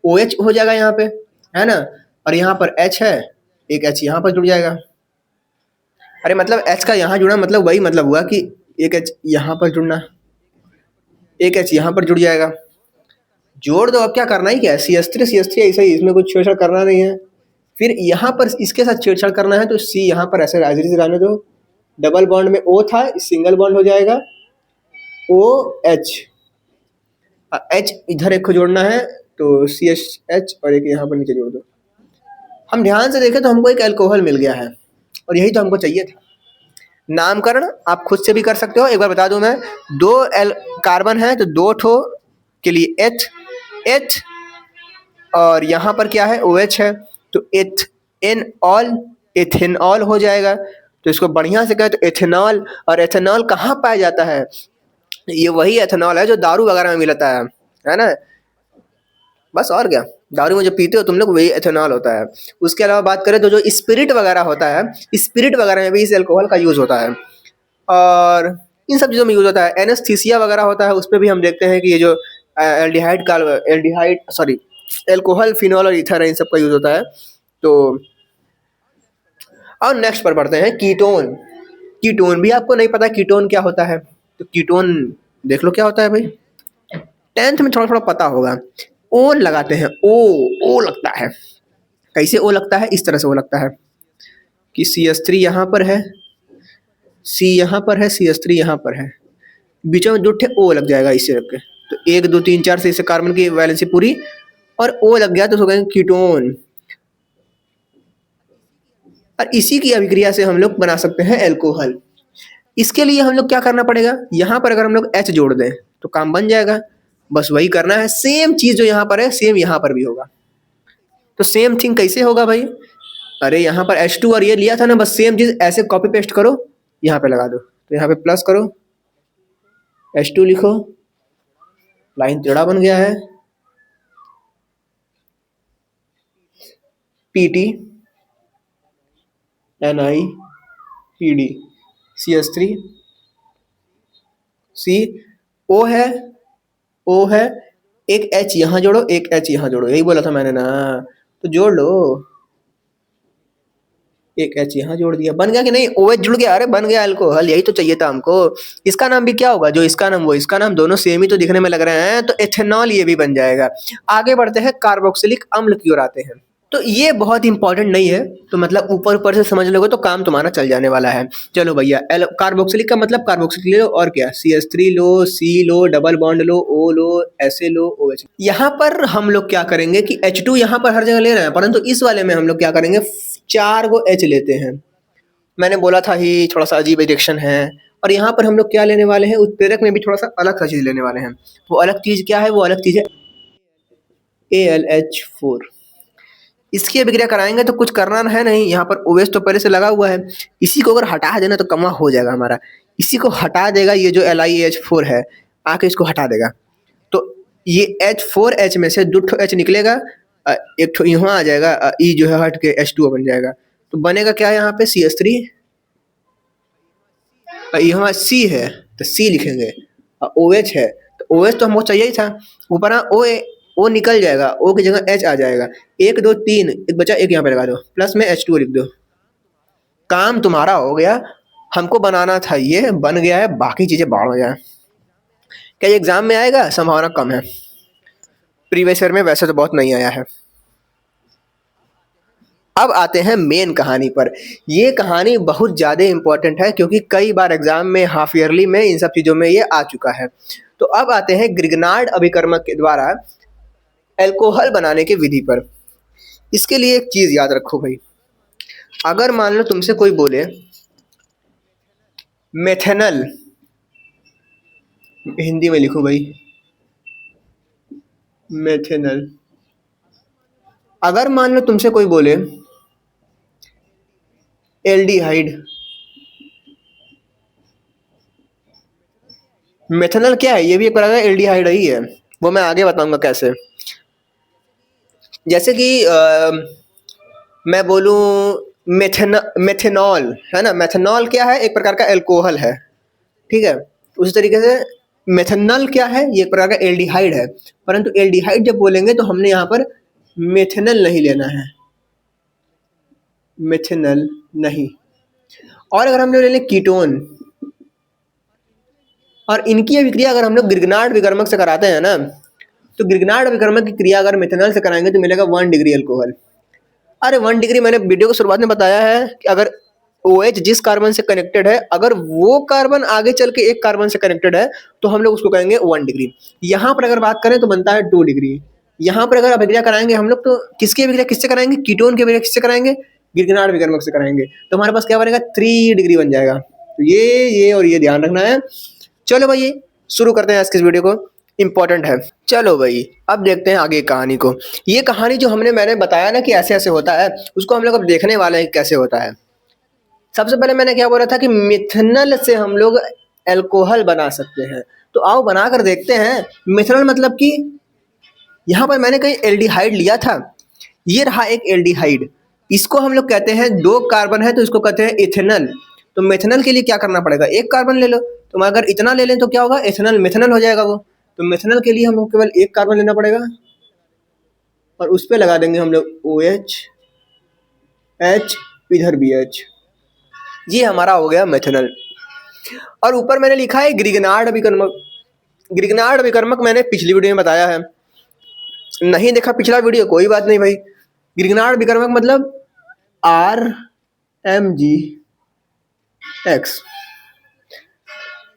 OH हो जाएगा यहाँ पे, है ना, और यहाँ पर H है, एक H यहाँ पर जुड़ जाएगा। अरे मतलब H का यहाँ जुड़ना मतलब वही मतलब हुआ कि एक H यहाँ पर जुड़ना, एक H यहाँ पर जुड़ जाएगा, जोड़ दो। अब क्या करना ही क्या है, CH3 ऐसा ही, इसमें कुछ छेड़छाड़ करना नहीं है। फिर यहाँ पर इसके साथ छेड़छाड़ करना है, तो C यहाँ पर ऐसे रहने दो, डबल बॉन्ड में O था, सिंगल बॉन्ड हो जाएगा OH। H इधर एक को जोड़ना है तो CH और एक यहाँ पर नीचे जोड़ दो। हम ध्यान से देखें तो हमको एक अल्कोहल मिल गया है और यही तो हमको चाहिए था। नामकरण आप खुद से भी कर सकते हो, एक बार बता दूं मैं। दो कार्बन है तो दो ठो के लिए H और यहाँ पर क्या है OH है तो एथेनॉल हो जाएगा। तो इसको बढ़िया से कहें तो एथेनॉल। और एथेनॉल कहाँ पाया जाता है? ये वही एथेनॉल है जो दारू वगैरह में मिलता है ना। बस और क्या, दारू में जो पीते हो तुम लोग वही एथेनॉल होता है। उसके अलावा बात करें तो जो स्पिरिट वगैरह होता है, स्पिरिट वगैरह में भी इस अल्कोहल का यूज़ होता है और इन सब चीज़ों में यूज़ होता है। एनेस्थीसिया वगैरह होता है, उसमें भी हम देखते हैं कि ये जो एल्कोहल, फिनॉल और ईथर है, इन सब का यूज़ होता है। तो और नेक्स्ट पर बढ़ते हैं कीटोन। कीटोन भी आपको नहीं पता कीटोन क्या होता है, तो कीटोन देख लो क्या होता है भाई, 10th में थोड़ा थोड़ा पता होगा। ओ लगाते हैं, ओ लगता है। कैसे ओ लगता है? इस तरह से ओ लगता है कि CH3 यहाँ पर है, C यहाँ पर है, CH3 यहाँ पर है, बीच में 2 ठे ओ लग जाएगा इससे रख के। तो 1 2 3 4 से इससे कार्बन की वैलेंसी पूरी और ओ लग गया तो उसको कहेंगे कीटोन। और इसी की अभिक्रिया से हम लोग बना सकते हैं एल्कोहल। इसके लिए हम लोग क्या करना पड़ेगा, यहाँ पर अगर हम लोग H जोड़ दें तो काम बन जाएगा। बस वही करना है, सेम चीज जो यहाँ पर है सेम यहाँ पर भी होगा। तो सेम थिंग कैसे होगा भाई? अरे यहाँ पर H2 और ये लिया था ना, बस सेम चीज ऐसे कॉपी पेस्ट करो, यहाँ पे लगा दो। तो यहाँ पे प्लस करो, H2 लिखो, लाइन टेढ़ा बन गया है, PT NiPD CH3 C O है, एक H यहाँ जोड़ो, एक H यहाँ जोड़ो, यही बोला था मैंने ना। तो जोड़ लो, एक H यहाँ जोड़ दिया, बन गया कि नहीं? OH जुड़ गया, अरे बन गया अल्कोहल, यही तो चाहिए था हमको। इसका नाम भी क्या होगा? जो इसका नाम वो इसका नाम, दोनों सेम ही तो दिखने में लग रहे हैं, तो एथेनॉल ये भी बन जाएगा। आगे बढ़ते हैं, कार्बोक्सिलिक अम्ल की ओर आते हैं। तो ये बहुत इंपॉर्टेंट नहीं है, तो मतलब ऊपर ऊपर से समझ लोगे तो काम तुम्हारा चल जाने वाला है। चलो भैया, कार्बोक्सिलिक का मतलब कार्बोक्सिलिक ले लो और क्या, CH3 लो, C लो, डबल बॉन्ड लो, O लो, SA लो, OH। यहाँ पर हम लोग क्या करेंगे कि H2 यहाँ पर हर जगह ले रहे हैं, परंतु इस वाले में हम लोग क्या करेंगे, 4 गो H लेते हैं। मैंने बोला था ही थोड़ा सा अजीब रिएक्शन है। और यहाँ पर हम लोग क्या लेने वाले हैं, उत्प्रेरक में भी थोड़ा सा अलग सा चीज लेने वाले हैं। वो अलग चीज क्या है? वो अलग चीज है ALH4। इसकी अभिक्रिया कराएंगे तो कुछ करना है नहीं, यहाँ पर OH तो पहले से लगा हुआ है, इसी को अगर हटा देना तो कमा हो जाएगा हमारा। इसी को हटा देगा, ये जो LiH4 है आके इसको हटा देगा, तो ये H4H में से 2 ठो H निकलेगा, एक ठो यहाँ आ जाएगा, E जो है हट के H2O बन जाएगा। तो बनेगा क्या यहाँ पे, CH3, यहाँ C है तो C लिखेंगे, OH है तो OH तो हमको चाहिए ही था, ऊपर O निकल जाएगा, O की जगह H आ जाएगा, 1 2 3 एक बचा, एक यहाँ पे लगा दो, प्लस में H2 लिख दो, काम तुम्हारा हो गया। हमको बनाना था, ये बन गया है, बाकी चीजें बाढ़ हो जाए। क्या ये एग्जाम में आएगा? संभावना कम है, प्रीवियस ईयर में वैसे तो बहुत नहीं आया है। अब आते हैं मेन कहानी पर। ये कहानी बहुत ज़्यादा इम्पोर्टेंट है क्योंकि कई बार एग्जाम में, हाफ ईयरली में, इन सब चीज़ों में ये आ चुका है। तो अब आते हैं ग्रिग्नार्ड अभिकर्मक के द्वारा अल्कोहल बनाने की विधि पर। इसके लिए एक चीज़ याद रखो भाई, अगर मान लो तुमसे कोई बोले मेथेनल, हिंदी में लिखो भाई मेथेनल, अगर मान लो तुमसे कोई बोले एल्डिहाइड, मेथेनल क्या है? ये भी एक प्रकार का एल्डिहाइड ही है, वो मैं आगे बताऊंगा कैसे। जैसे कि मैं बोलूँ मेथेनॉल है ना, मेथेनॉल क्या है? एक प्रकार का एल्कोहल है, ठीक है। उसी तरीके से मेथेनॉल क्या है? ये एक प्रकार का एल्डिहाइड है, परंतु एल्डिहाइड जब बोलेंगे तो हमने यहाँ पर मेथेनल नहीं लेना है, मेथेनल नहीं। और अगर हम लोग ले लें कीटोन, और इनकी अभिक्रिया अगर हम लोग ग्रिग्नार्ड विकर्मक से कराते हैं ना, तो ग्रिग्नार्ड विकर्मक की क्रिया अगर मेथेनॉल से कराएंगे तो मिलेगा 1 डिग्री अल्कोहल। अरे 1 डिग्री मैंने वीडियो की शुरुआत में बताया है कि अगर OH जिस कार्बन से कनेक्टेड है, अगर वो कार्बन आगे चल के एक कार्बन से कनेक्टेड है तो हम लोग उसको कहेंगे 1 डिग्री। यहाँ पर अगर बात करें तो बनता है 2 डिग्री। यहाँ पर अगर अभिक्रिया कराएंगे हम लोग तो किसकी अभिक्रिया किससे कराएंगे? कीटोन की अभिक्रिया किससे कराएंगे? गिरगिनार्ड विकर्मक से कराएंगे। तो हमारे पास क्या बनेगा? 3 डिग्री बन जाएगा। तो ये और ये ध्यान रखना है। चलो भाई शुरू करते हैं आज की इस वीडियो को, इंपॉर्टेंट है। चलो भाई अब देखते हैं आगे कहानी को। ये कहानी जो मैंने बताया ना कि ऐसे ऐसे होता है, उसको हम लोग अब देखने वाले हैं कैसे होता है। सबसे पहले मैंने क्या बोला था कि मिथनल से हम लोग एल्कोहल बना सकते हैं, तो आओ बना कर देखते हैं। मिथनल मतलब कि यहाँ पर मैंने कहीं एल्डिहाइड लिया था, ये रहा एक एल्डिहाइड, इसको हम लोग कहते हैं 2 कार्बन है तो इसको कहते हैं इथेनल। तो मिथनल के लिए क्या करना पड़ेगा? 1 कार्बन ले लो। तो अगर इतना ले लें तो क्या होगा? इथेनल मिथनल हो जाएगा वो। तो मिथनल के लिए हमको केवल 1 कार्बन लेना पड़ेगा और उस पर लगा देंगे हम लोग OH, H, इधर भी H। ये हमारा हो गया मिथनल। और ऊपर मैंने लिखा है ग्रिगनार्ड अभिकर्मक। ग्रिगनार्ड अभिकर्मक मैंने पिछली वीडियो में बताया है, नहीं देखा पिछला वीडियो कोई बात नहीं भाई। ग्रिगनार्ड अभिकर्मक मतलब RMgX।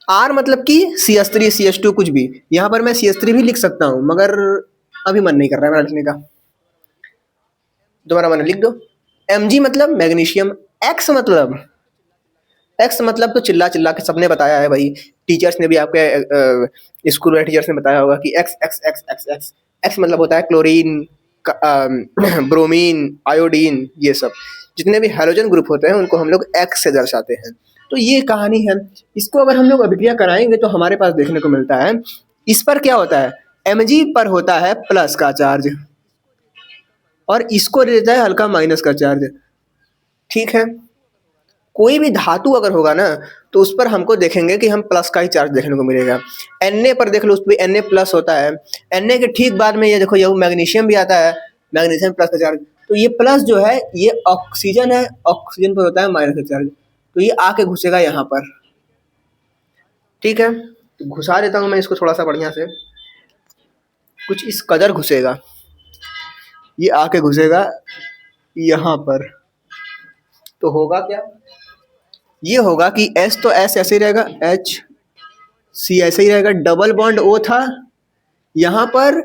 R मतलब कि CH3 CH2 कुछ भी, यहाँ पर मैं CH3 भी लिख सकता हूँ मगर अभी मन नहीं कर रहा है मेरा लिखने का, दोबारा मन लिख दो। Mg मतलब मैग्नीशियम। X मतलब तो चिल्ला चिल्ला के सबने बताया है भाई, टीचर्स ने भी आपके स्कूल में टीचर्स ने बताया होगा कि X X X X X X मतलब होता है क्लोरीन, ब्रोमीन, आयोडीन, ये सब जितने भी हैलोजन ग्रुप होते हैं उनको हम लोग X से दर्शाते हैं। तो ये कहानी है। इसको अगर हम लोग अभिक्रिया कराएंगे तो हमारे पास देखने को मिलता है, इस पर क्या होता है? Mg पर होता है प्लस का चार्ज और इसको दे देता है हल्का माइनस का चार्ज। ठीक है, कोई भी धातु अगर होगा ना तो उस पर हमको देखेंगे कि हम प्लस का ही चार्ज देखने को मिलेगा। Na पर देख लो, उस पर Na प्लस होता है। Na के ठीक बाद में ये देखो ये मैग्नीशियम भी आता है, मैग्नीशियम प्लस का चार्ज। तो ये प्लस जो है ये ऑक्सीजन है, ऑक्सीजन पर होता है माइनस का चार्ज, तो ये आके घुसेगा यहाँ पर। ठीक है, तो घुसा देता हूँ मैं इसको थोड़ा सा बढ़िया से, कुछ इस कदर घुसेगा, ये आके घुसेगा यहाँ पर। तो होगा क्या? ये होगा कि S तो S ऐसे ही रहेगा, H C ऐसे ही रहेगा, डबल बॉन्ड O था यहाँ पर,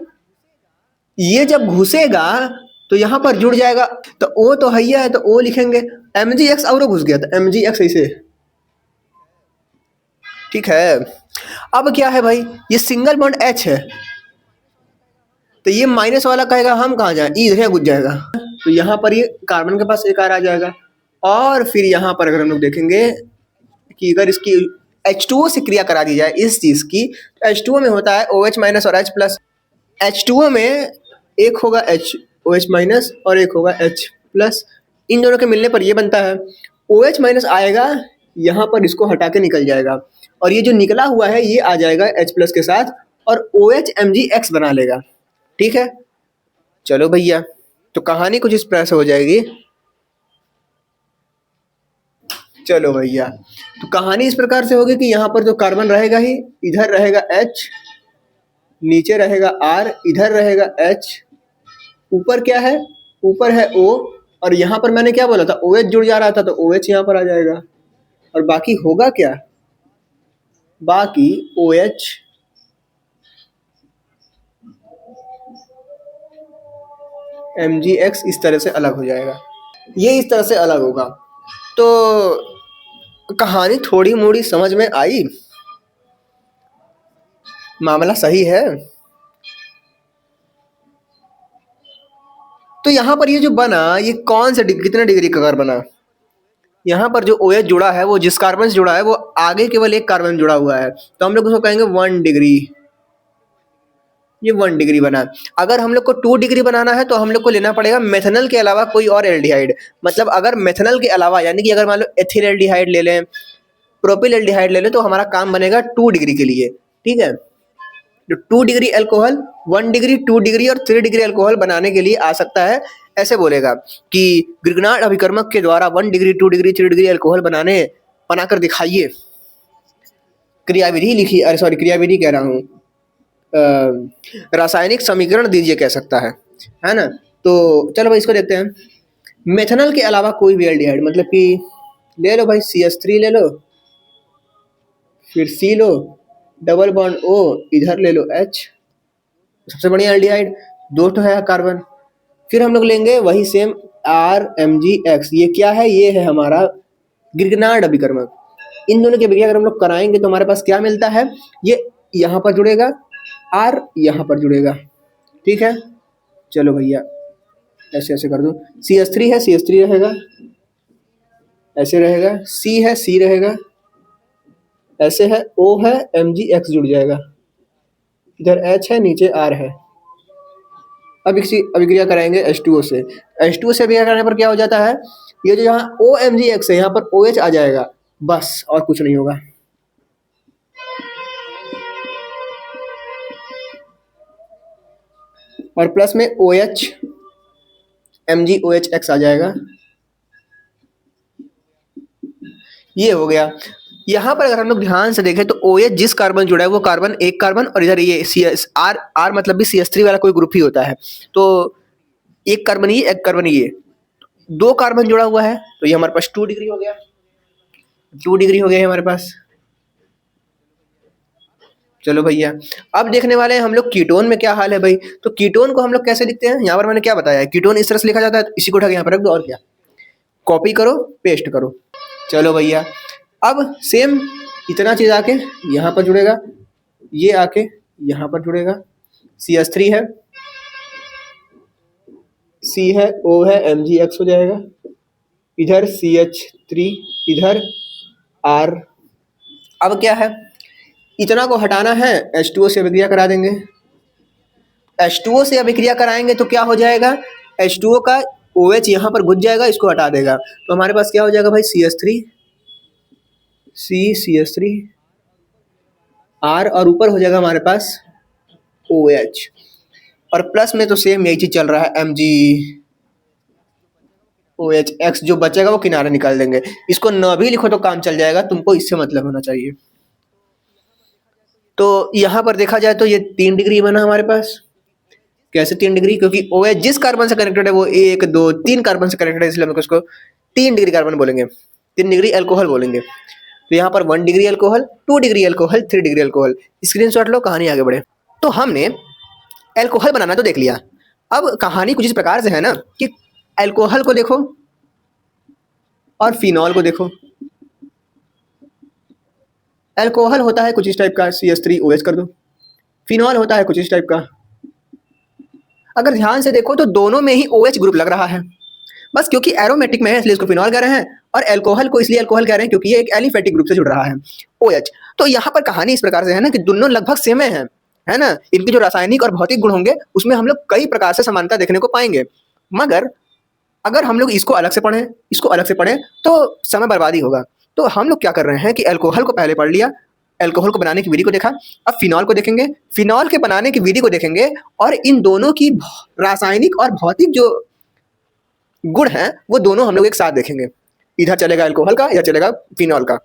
ये जब घुसेगा तो यहाँ पर जुड़ जाएगा। तो O तो है तो O लिखेंगे, MgX और घुस गया था, MgX ऐसे। ठीक है, अब क्या है भाई, ये सिंगल बॉन्ड H है तो ये माइनस वाला कहेगा हम कहाँ जाए, इधर घुस जाएगा। तो यहाँ पर ये कार्बन के पास एक R आ जाएगा। और फिर यहाँ पर अगर हम लोग देखेंगे कि अगर इसकी H2O से क्रिया करा दी जाए इस चीज की, तो H2O में होता है OH माइनस और H प्लस। H2O में एक होगा OH माइनस और एक होगा H प्लस, इन दोनों के मिलने पर ये बनता है। OH माइनस आएगा यहाँ पर, इसको हटा के निकल जाएगा और ये जो निकला हुआ है ये आ जाएगा H प्लस के साथ और OH MgX बना लेगा। ठीक है, चलो भैया, तो कहानी कुछ इस प्रकार से हो जाएगी। चलो भैया, तो कहानी इस प्रकार से होगी कि यहाँ पर जो कार्बन रहेगा ही, इधर रहेगा H, नीचे रहेगा R, इधर रहेगा H, ऊपर क्या है? ऊपर है O, और यहाँ पर मैंने क्या बोला था? OH जुड़ जा रहा था तो OH यहाँ पर आ जाएगा और बाकी होगा क्या? बाकी OH MgX इस तरह से अलग हो जाएगा, ये इस तरह से अलग होगा। तो कहानी थोड़ी मोड़ी समझ में आई, मामला सही है। तो यहाँ पर ये जो बना, ये कौन से कितने डिग्री का कार्बन बना? यहाँ पर जो OH जुड़ा है वो जिस कार्बन से जुड़ा है वो आगे केवल एक कार्बन जुड़ा हुआ है, तो हम लोग उसको कहेंगे 1 डिग्री। ये 1 डिग्री बना। अगर हम लोग को 2 डिग्री बनाना है तो हम लोग को लेना पड़ेगा मेथनल के अलावा कोई और एल्डिहाइड। मतलब अगर मेथनल के अलावा, यानी कि अगर मान लो एथिल एल्डिहाइड ले लें, प्रोपिल एल्डिहाइड ले लें, तो हमारा काम बनेगा 2 डिग्री के लिए। ठीक है, तो 2 डिग्री अल्कोहल, 1 डिग्री, 2 डिग्री और 3 डिग्री अल्कोहल बनाने के लिए आ सकता है। ऐसे बोलेगा कि ग्रिगनार्ड अभिकर्मक के द्वारा 1 डिग्री, 2 डिग्री, 3 डिग्री अल्कोहल बनाकर दिखाइए। क्रियाविधि लिखिए, अरे सॉरी क्रियाविधि कह रहा हूँ, रासायनिक समीकरण दीजिए कह सकता है ना। तो चलो भाई इसको देखते हैं। मेथनल के अलावा कोई भी एल्डिहाइड, मतलब कि ले लो भाई, CH3 ले लो, फिर C लो, डबल बॉन्ड O, इधर ले लो H, सबसे बढ़िया एल्डिहाइड, दो तो है कार्बन। फिर हम लोग लेंगे वही सेम RMgX, ये क्या है, ये है हमारा ग्रिग्नार्ड अभिकर्मक। इन दोनों की अभिक्रिया अगर हम लोग कराएंगे तो हमारे पास क्या मिलता है, ये यहाँ पर जुड़ेगा, R यहाँ पर जुड़ेगा, ठीक है। चलो भैया ऐसे ऐसे कर दो, CH3 है, CH3 रहेगा, ऐसे रहेगा, C है, C रहेगा, ऐसे है, O है, MgX जुड़ जाएगा, इधर H है, नीचे R है। अब इसी अभिक्रिया कराएंगे H2O से। H2O से अभिक्रिया करने पर क्या हो जाता है, ये जो यहाँ OMgX है यहाँ पर OH आ जाएगा, बस और कुछ नहीं होगा। और प्लस में OH MgOHX आ जाएगा, ये हो गया। यहाँ पर अगर हम लोग ध्यान से देखें तो OH जिस कार्बन जुड़ा है वो कार्बन, एक कार्बन, और इधर ये R मतलब भी CH3 वाला कोई ग्रुप ही होता है, तो एक कार्बन ये, एक कार्बन ये, दो कार्बन जुड़ा हुआ है, तो ये हमारे पास 2 डिग्री हो गया, 2 डिग्री हो गया हमारे पास। चलो भैया अब देखने वाले हैं हम लोग कीटोन में क्या हाल है भाई। तो कीटोन को हम लोग कैसे लिखते हैं, यहाँ पर मैंने क्या बताया है, कीटोन इस तरह से लिखा जाता है, तो इसी को उठा के यहाँ पर रख दो, और क्या, कॉपी करो, पेस्ट करो। चलो भैया अब सेम इतना चीज आके यहाँ पर जुड़ेगा, ये आके यहाँ पर जुड़ेगा, CH3 है, C है, O है, MgX हो जाएगा, इधर CH3, इधर R। अब क्या है, इतना को हटाना है, H2O से अभिक्रिया करा देंगे। H2O से अभिक्रिया कराएंगे तो क्या हो जाएगा, H2O का OH यहाँ पर घुस जाएगा, इसको हटा देगा, तो हमारे पास क्या हो जाएगा भाई, CH3, CH3 R, और ऊपर हो जाएगा हमारे पास OH, और प्लस में तो सेम यही चीज चल रहा है, MgOHX, जो बचेगा वो किनारे निकाल देंगे। इसको न भी लिखो तो काम चल जाएगा, तुमको इससे मतलब होना चाहिए। तो यहाँ पर देखा जाए तो ये 3 डिग्री बना हमारे पास। कैसे 3 डिग्री, क्योंकि OH जिस कार्बन से कनेक्टेड है वो 1 2 3 कार्बन से कनेक्टेड है, इसलिए हम लोग उसको 3 डिग्री कार्बन बोलेंगे, 3 डिग्री अल्कोहल बोलेंगे। तो यहाँ पर 1 degree alcohol, 2 degree alcohol, 3 degree alcohol. Screenshot लो, कहानी आगे बढ़े। तो हमने अल्कोहल बनाना तो देख लिया, अब कहानी कुछ इस प्रकार से है ना कि अल्कोहल को देखो और फिनॉल को देखो। अल्कोहल होता है कुछ इस टाइप का, CH3OH कर दो, फिनॉल होता है कुछ इस टाइप का। अगर ध्यान से देखो तो दोनों में ही OH ग्रुप लग रहा है, बस क्योंकि एरोमेटिक में है इसलिए इसको फिनॉल कह रहे हैं, और अल्कोहल को इसलिए अल्कोहल कह रहे हैं क्योंकि ये एक एलिफेटिक ग्रुप से जुड़ रहा है, OH। तो यहाँ पर कहानी इस प्रकार से है ना कि दोनों लगभग सेम है ना, इनके जो रासायनिक और भौतिक गुण होंगे उसमें हम लोग कई प्रकार से समानता देखने को पाएंगे, मगर अगर हम लोग इसको अलग से पढ़ें, इसको अलग से पढ़ें तो समय बर्बादी होगा। तो हम लोग क्या कर रहे हैं कि अल्कोहल को पहले पढ़ लिया, अल्कोहल को बनाने की विधि को देखा, अब फिनॉल को देखेंगे, फिनॉल के बनाने की विधि को देखेंगे, और इन दोनों की रासायनिक और भौतिक जो गुण हैं वो दोनों हम लोग एक साथ देखेंगे। इधर चलेगा अल्कोहल का, इधर चलेगा फिनॉल का,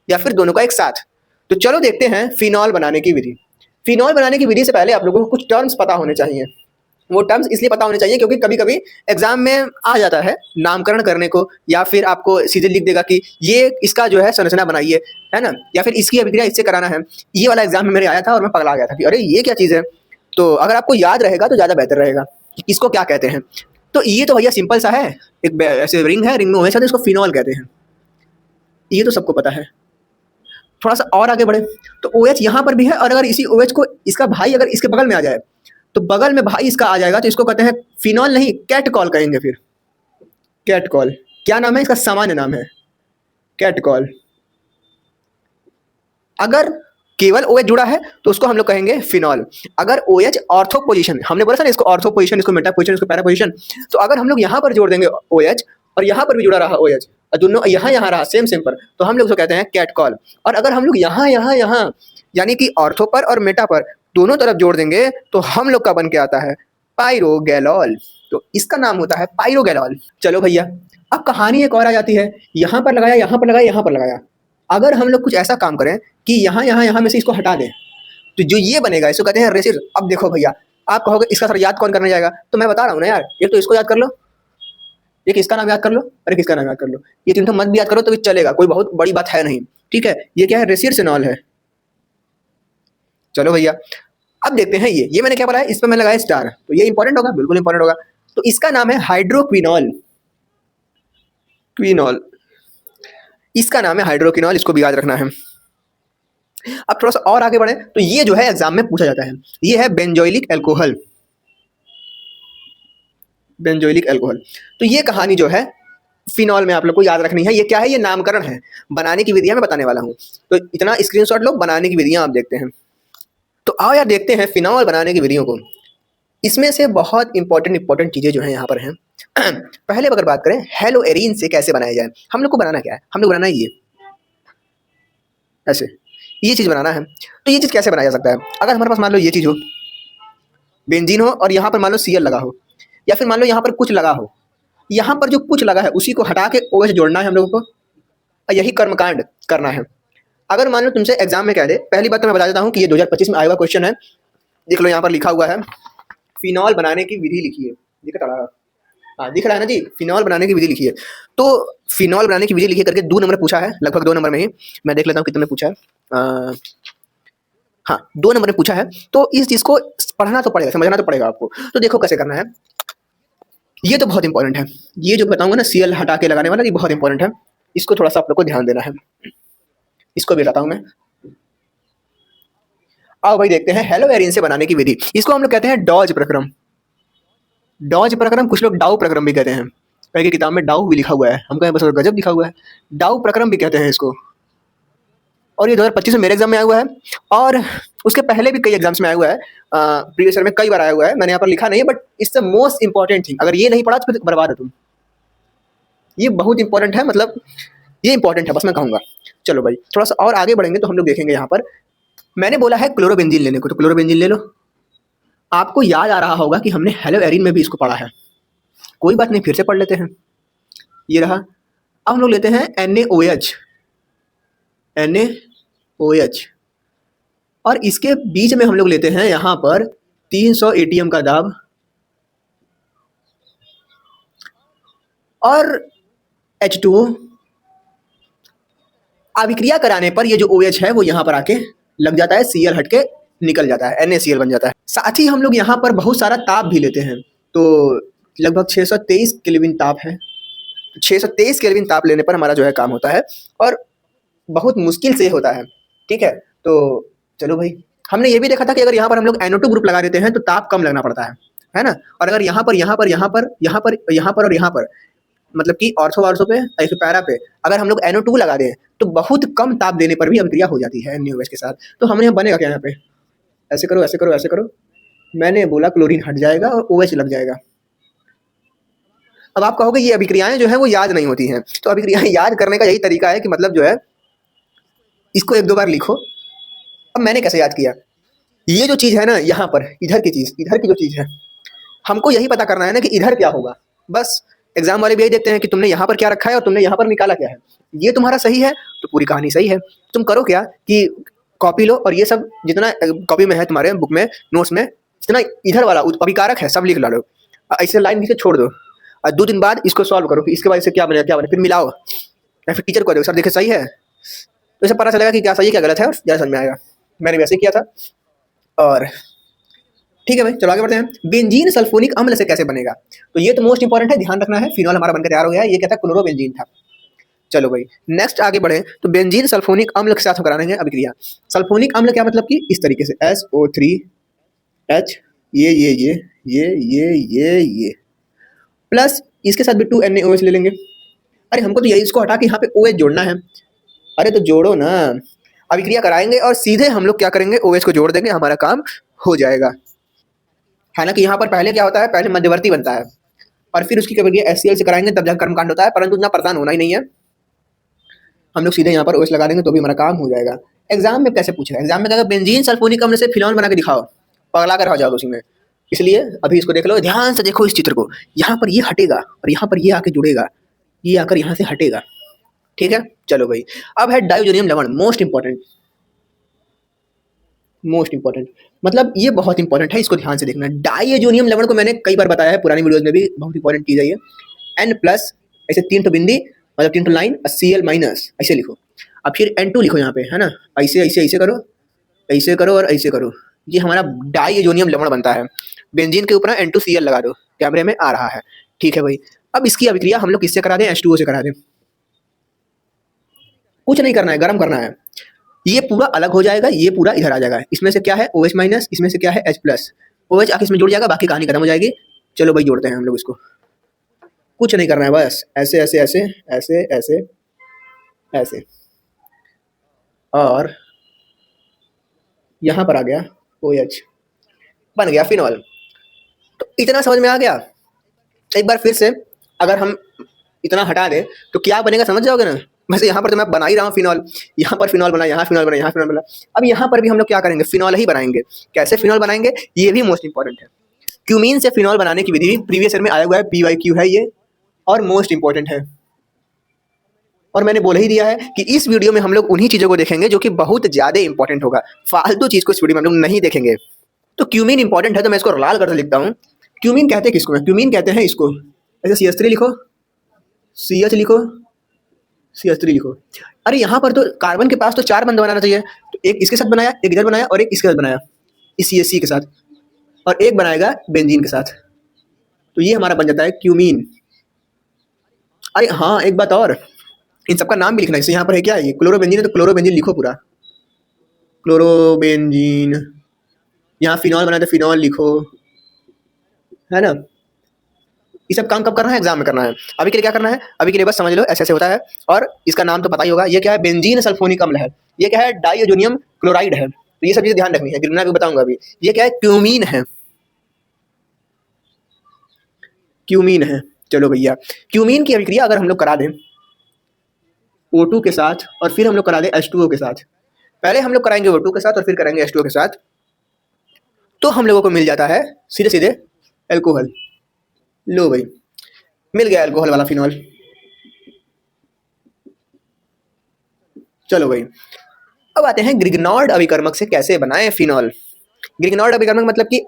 या फिर दोनों का एक साथ। तो चलो देखते हैं फिनॉल बनाने की विधि। फिनॉल बनाने की विधि से पहले आप लोगों को कुछ टर्म्स पता होने चाहिए। वो टर्म्स इसलिए पता होने चाहिए क्योंकि कभी कभी एग्जाम में आ जाता है नामकरण करने को, या फिर आपको सीधे लिख देगा कि ये इसका जो है संरचना बनाइए, है ना, या फिर इसकी अभिक्रिया इससे कराना है। ये वाला एग्जाम में मेरे आया था और मैं पगला गया था कि अरे ये क्या चीज़ है। तो अगर आपको याद रहेगा तो ज़्यादा बेहतर रहेगा कि इसको क्या कहते हैं। तो ये तो भैया सिंपल सा है, एक ऐसे रिंग है, रिंग में हमेशा इसको फिनॉल कहते हैं, ये तो सबको पता है। थोड़ा सा और आगे बढ़े तो OH यहाँ पर भी है, और अगर इसी OH को इसका भाई अगर इसके बगल में आ जाए तो बगल में भाई इसका आ जाएगा, तो इसको कहते हैं फिनॉल नहीं कैटकॉल कहेंगे। फिर कैटकॉल क्या नाम है इसका, सामान्य नाम है कैटकॉल। अगर केवल OH जुड़ा है तो उसको हम लोग कहेंगे फिनॉल। अगर OH ऑर्थो पोजीशन, हमने बोला था ना इसको ऑर्थो पोजीशन, इसको मेटा पोजीशन, इसको पैरा पोजीशन, तो अगर हम लोग यहाँ पर जोड़ देंगे OH और यहाँ पर भी जुड़ा रहा OH और दोनों यहाँ यहाँ रहा सेम सेम पर, तो हम लोग उसको कहते हैं कैटकॉल। और अगर हम लोग यहाँ यहाँ यहाँ यानी कि ऑर्थो पर और मेटा पर दोनों तरफ जोड़ देंगे तो हम लोग का बन के आता है पाइरोगैलॉल। तो इसका नाम होता है पाइरोगैलॉल। चलो भैया अब कहानी एक और आ जाती है, यहाँ पर लगाया, यहाँ पर लगाया, यहाँ पर लगाया। अगर हम लोग कुछ ऐसा काम करें कि यहाँ यहाँ यहाँ में से इसको हटा दें तो जो ये बनेगा इसको कहते हैं रेसिड्यू। अब देखो भैया आप कहोगे इसका सर याद कौन करने जाएगा, तो मैं बता रहा हूँ ना यार, एक तो इसको याद कर लो, एक इसका नाम याद कर लो और एक इसका नाम याद कर लो, ये तीनों मत भी याद करो तो भी चलेगा, कोई बहुत बड़ी बात है नहीं, ठीक है। ये क्या है, रेसिरसिनॉल है। चलो भैया, अब देखते हैं ये मैंने क्या पढ़ा है, इस पर मैं लगाया स्टार, तो ये इंपॉर्टेंट होगा, बिल्कुल इंपॉर्टेंट होगा। तो इसका नाम है हाइड्रोक्विनॉल, क्विनॉल, इसका नाम है हाइड्रोक्विनॉल, इसको भी याद रखना है। अब थोड़ा सा और आगे बढ़े तो ये जो है एग्जाम में पूछा जाता है, ये है बेंजोइलिक अल्कोहल, बेंजोइलिक अल्कोहल। तो ये कहानी जो है फिनॉल में आप लोग को याद रखनी है। ये क्या है, ये नामकरण है, बनाने की विधियां मैं बताने वाला हूँ। तो इतना स्क्रीनशॉट लो, बनाने की विधियां आप देखते हैं। तो आओ यार देखते हैं फिनॉल बनाने की विधियों को। इसमें से बहुत इंपॉर्टेंट चीजें जो है यहाँ पर हैं। पहले अगर बात करें हेलोएरीन से कैसे बनाया जाए, हम लोग को बनाना क्या है, हम लोग बनाना है ये ऐसे, ये चीज बनाना है। तो ये चीज कैसे बनाया जा सकता है, अगर हमारे पास मान लो ये चीज हो, बेंजीन हो, और यहाँ पर मान लो Cl लगा हो, या फिर मान लो यहाँ पर कुछ लगा हो, यहाँ पर जो कुछ लगा है उसी को हटा के OH जोड़ना है हम लोगों को, और यही कर्मकांड करना है। अगर मान लो तुमसे एग्जाम में कह दे, पहली बात तो मैं बता देता हूँ कि ये 2025 में आया हुआ क्वेश्चन है, देख लो यहाँ पर लिखा हुआ है फिनॉल बनाने की विधि लिखी है, दिख रहा है, हाँ दिख रहा है ना जी, फिनॉल बनाने की विधि लिखी है। तो फिनॉल बनाने की विधि लिखी करके 2 नंबर पूछा है, लगभग 2 नंबर में ही, मैं देख लेता हूँ कितने में पूछा है, हाँ 2 नंबर में पूछा है। तो इस चीज को पढ़ना तो पड़ेगा, समझना तो पड़ेगा आपको। तो देखो कैसे करना है, ये तो बहुत इंपॉर्टेंट है, ये जो बताऊंगा ना Cl हटा के लगाने वाला, ये बहुत इंपॉर्टेंट है, इसको थोड़ा सा आप लोग को ध्यान देना है, इसको भी बताता हूँ मैं। आओ भाई देखते हैं हेलोएरीन से बनाने की विधि, इसको हम लोग कहते हैं डॉज प्रक्रम, डॉज प्रक्रम, कुछ लोग डाउ प्रक्रम भी कहते हैं, कई की किताब में डाउ भी लिखा हुआ है, हमको बस गजब लिखा हुआ है, डाउ प्रक्रम भी कहते हैं इसको। और ये 2025 में मेरे एग्जाम में आया हुआ है, और उसके पहले भी कई एग्जाम्स में आया हुआ है, प्रीवियस ईयर में कई बार आया हुआ है, मैंने यहाँ पर लिखा नहीं है, but it's the most important thing. अगर ये नहीं पढ़ा तो फिर बर्बाद है तुम, ये बहुत इंपॉर्टेंट है, मतलब ये इंपॉर्टेंट है, बस मैं कहूँगा। चलो भाई थोड़ा सा और आगे बढ़ेंगे तो हम लोग देखेंगे यहाँ पर, मैंने बोला है क्लोरोबेंजीन लेने को, तो क्लोरोबेंजीन ले लो। आपको याद आ रहा होगा कि हमने हेलोएरीन में भी इसको पढ़ा है, कोई बात नहीं फिर से पढ़ लेते हैं। ये रहा, अब हम लोग लेते हैं NaOH, NaOH, और इसके बीच में हम लोग लेते हैं यहाँ पर 300 ATM का दाब, और H2O। अभिक्रिया कराने पर ये जो OH है वो यहाँ पर आके लग जाता है, Cl हट के निकल जाता है, NaCl बन जाता है। साथ ही हम लोग यहाँ पर बहुत सारा ताप भी लेते हैं, तो लगभग 623 केल्विन ताप है, 623 केल्विन ताप लेने पर हमारा जो है काम होता है, और बहुत मुश्किल से होता है, ठीक है। तो चलो भाई, हमने ये भी देखा था कि अगर यहाँ पर हम लोग NO2 ग्रुप लगा देते हैं तो ताप कम लगना पड़ता है ना। और अगर यहाँ पर और यहाँ पर मतलब कि ऑर्थो पे या फिर पैरा पे अगर हम लोग NO2 लगा दें तो बहुत कम ताप देने पर भी अभिक्रिया हो जाती है NaOH के साथ। तो हमने बनेगा क्या यहाँ पे, ऐसे करो ऐसे करो ऐसे करो, मैंने बोला क्लोरीन हट जाएगा और OH लग जाएगा। अब आप कहोगे ये अभिक्रियाएं जो है वो याद नहीं होती हैं, तो अभिक्रियाएं याद करने का यही तरीका है कि मतलब जो है इसको 1-2 बार लिखो। अब मैंने कैसे याद किया, ये जो चीज़ है ना यहाँ पर, इधर की जो चीज़ है, हमको यही पता करना है ना कि इधर क्या होगा। बस एग्जाम वाले भी यही देखते हैं कि तुमने यहाँ पर क्या रखा है और तुमने यहाँ पर निकाला क्या है। ये तुम्हारा सही है तो पूरी कहानी सही है। तुम करो क्या कि कॉपी लो और ये सब जितना कॉपी में है तुम्हारे बुक में नोट्स में, जितना इधर वाला अभिकारक है सब लिख लो, ऐसे लाइन नीचे छोड़ दो, और 2 दिन बाद इसको सॉल्व करो कि इसके बाद से क्या बने, फिर मिलाओ, या फिर टीचर को दो, सर देखे सही है, तो इसे पता चलेगा कि क्या सही है क्या गलत है, और ज़्यादा समझ में आएगा। मैंने वैसे ही किया था। और ठीक है भाई चलो आगे बढ़ते हैं, बेंजीन सल्फोनिक अम्ल से कैसे बनेगा। तो ये तो मोस्ट इंपॉर्टेंट है, ध्यान रखना है। फिनॉल हमारा बनकर तैयार हो गया है, ये क्या था, क्लोरोबेंजीन था। चलो भाई नेक्स्ट आगे बढ़े, तो बेंजीन सल्फोनिक अम्ल के साथ कराएंगे अभिक्रिया। सल्फोनिक अम्ल क्या मतलब कि इस तरीके से SO3H, ये प्लस इसके साथ भी 2 NaOH ले लेंगे। अरे हमको तो यही इसको हटा के यहाँ पे OH जोड़ना है, अरे तो जोड़ो ना, अभिक्रिया कराएंगे और सीधे हम लोग क्या करेंगे, OH को जोड़ देंगे, हमारा काम हो जाएगा। हालांकि यहाँ पर पहले क्या होता है, पहले मध्यवर्ती बनता है और फिर उसकी अभिक्रिया HCl से कराएंगे तब जाकर कर्मकांड होता है, परंतु इतना परेशान होना ही नहीं है, हम लोग सीधे यहाँ पर OH लगा देंगे तो भी हमारा काम हो जाएगा। एग्जाम में कैसे पूछ रहा है, एग्जाम में कहेगा बेंजीन सल्फोनिक अम्ल से फिनॉल बना के दिखाओ, पगला कर हो जाओगे उसी में। इसलिए अभी इसको देख लो, ध्यान से देखो इस चित्र को, यहाँ पर ये हटेगा और यहाँ पर ये आके जुड़ेगा, ये आकर यहाँ से हटेगा, ठीक है। चलो भाई अब है डायोजोनियम लवण, मोस्ट इंपॉर्टेंट, मतलब ये बहुत इंपॉर्टेंट है, इसको ध्यान से देखना। डायोजोनियम लवण को मैंने कई बार बताया है पुरानी वीडियोस में भी, बहुत इंपॉर्टेंट चीज है ये। N प्लस, ऐसे 3 तो बिंदी मतलब 3 तो लाइन, Cl माइनस ऐसे लिखो। अब फिर N2 लिखो यहाँ पे, है ना, ऐसे ऐसे ऐसे करो, ऐसे करो और ऐसे करो, ये हमारा डाइएजोनियम लवण बनता है। बेंजीन के ऊपर N2Cl लगा दो, कैमरे में आ रहा है, ठीक है भाई। अब इसकी अभिक्रिया हम लोग किससे करा दें, H2O से करा दें। कुछ नहीं करना है, गर्म करना है, ये पूरा अलग हो जाएगा, ये पूरा इधर आ जाएगा। इसमें से क्या है OH माइनस, इसमें से क्या है H प्लस, OH आके इसमें जुड़ जाएगा, बाकी कहानी खत्म हो जाएगी। चलो भाई जोड़ते हैं हम लोग इसको, कुछ नहीं करना है, बस ऐसे ऐसे ऐसे ऐसे ऐसे ऐसे, और यहाँ पर आ गया OH, बन गया फिनॉल। तो इतना समझ में आ गया। एक बार फिर से अगर हम इतना हटा दें तो क्या बनेगा समझ जाओगे ना। वैसे यहाँ पर तो मैं बना ही रहा हूँ फिनॉल, यहाँ पर फिनॉल बना, यहाँ फिनॉल बना, यहाँ फिनॉल बना। अब यहाँ पर भी हम लोग क्या करेंगे, फिनॉल ही बनाएंगे। कैसे फिनॉल बनाएंगे ये भी मोस्ट इंपॉर्टेंट है। क्यूमीन से फिनॉल बनाने की विधि प्रीवियस ईयर में आया हुआ है, PYQ है ये, और मोस्ट इंपॉर्टेंट है। और मैंने बोल ही दिया है कि इस वीडियो में हम लोग उन्हीं चीज़ों को देखेंगे जो कि बहुत ज़्यादा इंपॉर्टेंट होगा, फालतू चीज़ को इस वीडियो में हम लोग नहीं देखेंगे। तो क्यूमीन इंपॉर्टेंट है तो मैं इसको लाल करके लिखता हूँ। क्यूमीन कहते हैं किसको, क्यूमीन कहते हैं इसको, ऐसे CH3 लिखो, CH लिखो, CH3 लिखो। अरे यहाँ पर तो कार्बन के पास तो 4 बंद बनाना चाहिए, तो एक इसके साथ बनाया, एक इधर बनाया और एक इसके साथ बनाया, इस CH3 के साथ, और एक बनाएगा बेंजीन के साथ, तो ये हमारा बन जाता है क्यूमीन। अरे हाँ एक बात और, इन सबका नाम भी लिखना है। जैसे यहाँ पर है क्या, ये क्लोरोबेंजीन है तो क्लोरोबेंजीन लिखो पूरा, क्लोरोबेंजीन। यहाँ फिनॉल बनाया तो फिनॉल लिखो, है ना। ये सब काम कब करना है, एग्जाम में करना है। अभी के लिए क्या करना है, अभी के लिए बस समझ लो ऐसे ऐसे होता है। और इसका नाम तो पता ही होगा, ये क्या है, बेंजीन सल्फोनिक अम्ल है। ये क्या है, डाइअजोनियम क्लोराइड है। तो ये सब चीजें ध्यान रखनी है, गिरना भी बताऊंगा अभी। ये क्या है, क्यूमीन है, क्यूमीन है। चलो भैया, क्यूमीन की अभिक्रिया अगर हम लोग करा दें O2 के साथ और फिर हम लोग करा दें H2O के साथ, पहले हम लोग कराएंगे O2 के साथ और फिर करेंगे H2O के साथ, तो हम लोगों को मिल जाता है सीधे सीधे एल्कोहल। लो भाई, मिल गया एल्कोहल वाला फिनॉल। चलो भाई, अब आते हैं ग्रिग्नॉर्ड अभिकर्मक से कैसे बनाएं फिनॉल। ग्रिग्नॉर्ड अभिकर्मक मतलब कि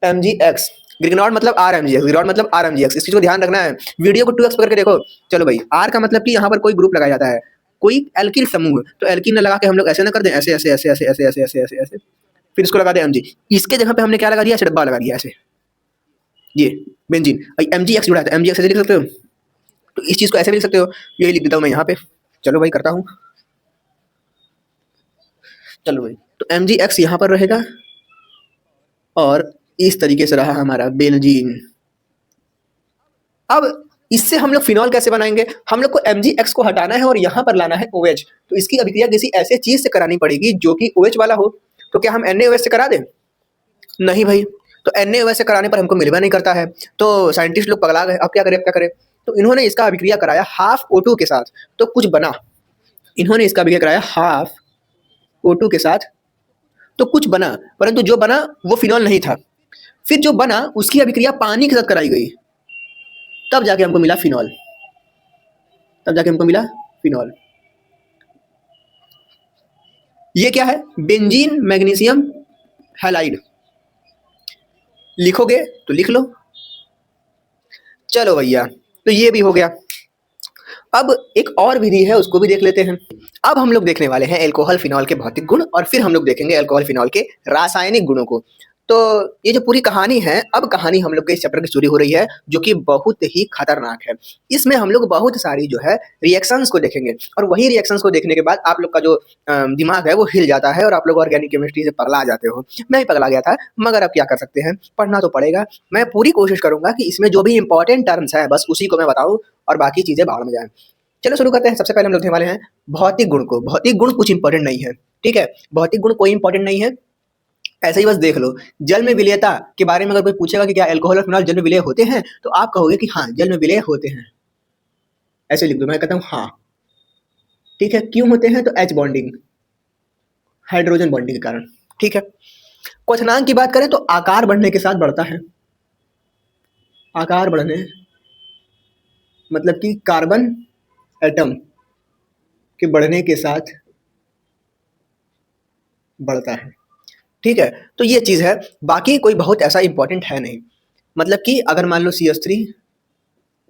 RMgX, ग्रिग्नॉर्ड मतलब RMgX, ग्रिग्नॉर्ड मतलब RMgX। इस चीज को ध्यान रखना है, वीडियो को 2x पकड़ के देखो। चलो भाई, R का मतलब कि यहाँ पर कोई ग्रुप लगाया जाता है, कोई एल्किल समूह, तो एल्किल न लगा के हम लोग ऐसे ना कर दें, ऐसे ऐसे ऐसे ऐसे ऐसे ऐसे ऐसे ऐसे ऐसे, फिर इसको लगा दें Mg। इसके जगह पे हमने क्या लगा दिया, ऐसे डब्बा लगा दिया ऐसे, ये बेंजीन। MgX जुड़ा है तो MgX ऐसे लिख सकते हो, तो इस चीज को ऐसे भी लिख सकते हो, यही लिख देता हूँ मैं यहाँ पे। चलो भाई करता हूँ, चलो भाई, तो MgX यहाँ पर रहेगा और इस तरीके से रहा हमारा बेंजीन। अब इससे हम लोग फिनॉल कैसे बनाएंगे, हम लोग को MgX को हटाना है और यहाँ पर लाना है OH। तो इसकी अभिक्रिया किसी ऐसे चीज से करानी पड़ेगी जो कि OH वाला हो। तो क्या हम NaOH से करा दें, नहीं भाई, तो NaOH से कराने पर हमको मिलवा नहीं करता है, तो साइंटिस्ट लोग पगला गए। अब क्या करें, क्या करें, तो इन्होंने इसका अभिक्रिया कराया हाफ O2 के साथ, तो कुछ बना। इन्होंने इसका अभिक्रिया कराया हाफ O2 के साथ, तो कुछ बना, परंतु जो बना वो फिनॉल नहीं था। फिर जो बना उसकी अभिक्रिया पानी के साथ कराई गई, तब जाके हमको मिला फिनॉल, तब जाके हमको मिला फिनॉल। ये क्या है, बेंजीन मैग्नीशियम हैलाइड, लिखोगे तो लिख लो। चलो भैया, तो ये भी हो गया। अब एक और विधि है, उसको भी देख लेते हैं। अब हम लोग देखने वाले हैं एल्कोहल फिनॉल के भौतिक गुण, और फिर हम लोग देखेंगे एल्कोहल फिनॉल के रासायनिक गुणों को। तो ये जो पूरी कहानी है, अब कहानी हम लोग के इस चैप्टर की शुरू हो रही है, जो कि बहुत ही खतरनाक है। इसमें हम लोग बहुत सारी जो है रिएक्शंस को देखेंगे, और वही रिएक्शंस को देखने के बाद आप लोग का जो दिमाग है वो हिल जाता है, और आप लोग ऑर्गेनिक केमिस्ट्री से पगला जाते हो। मैं भी पगला गया था, मगर अब क्या कर सकते हैं, पढ़ना तो पड़ेगा। मैं पूरी कोशिश करूंगा कि इसमें जो भी इंपॉर्टेंट टर्म्स है बस उसी को मैं बताऊं, और बाकी चीजें बाहर में जाए। चलो शुरू करते हैं। सबसे पहले हम लोग देखने वाले हैं भौतिक गुण को। भौतिक गुण कुछ इंपॉर्टेंट नहीं है, ठीक है, भौतिक गुण कोई इंपॉर्टेंट नहीं है, ऐसे ही बस देख लो। जल में विलेयता के बारे में अगर कोई पूछेगा कि क्या अल्कोहल और फिनॉल जल में विलेय होते हैं, तो आप कहोगे कि हाँ जल में विलेय होते हैं, ऐसे लिख दो। मैं कहता हूँ हाँ, ठीक है। क्यों होते हैं, तो H बॉन्डिंग, हाइड्रोजन बॉन्डिंग के कारण, ठीक है। क्वथनांक की बात करें तो आकार बढ़ने के साथ बढ़ता है, आकार बढ़ने मतलब कि कार्बन एटम के बढ़ने के साथ बढ़ता है, ठीक है। तो ये चीज़ है, बाकी कोई बहुत ऐसा इंपॉर्टेंट है नहीं। मतलब कि अगर मान लो CH3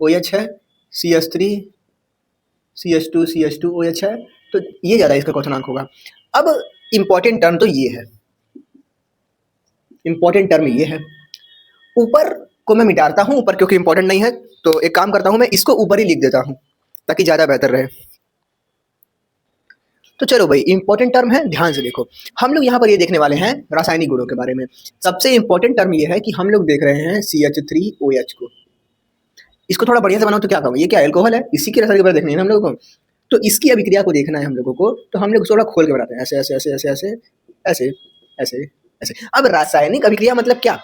OH है, CH3 CH2 CH2 OH है, तो ये ज़्यादा इसका क्वेश्चनांक होगा। अब इम्पॉर्टेंट टर्म तो ये है, इम्पॉर्टेंट टर्म ये है। ऊपर को मैं मिटाता हूँ, ऊपर क्योंकि इंपॉर्टेंट नहीं है, तो एक काम करता हूँ मैं इसको ऊपर ही लिख देता हूँ ताकि ज़्यादा बेहतर रहे। तो चलो भाई, इंपॉर्टेंट टर्म है, ध्यान से देखो। हम लोग यहाँ पर ये देखने वाले हैं रासायनिक गुणों के बारे में। सबसे इंपॉर्टेंट टर्म ये है कि हम लोग देख रहे हैं CH3OH को। इसको थोड़ा बढ़िया से बनाओ तो क्या कहूँ, ये क्या अल्कोहल है, इसी के रासायनिक बारे देखनी है हम लोगों को। तो इसकी अभिक्रिया को देखना है हम लोगों को, तो हम लोग थोड़ा खोल के बनाते हैं, ऐसे ऐसे ऐसे ऐसे ऐसे ऐसे ऐसे ऐसे। अब रासायनिक अभिक्रिया मतलब क्या,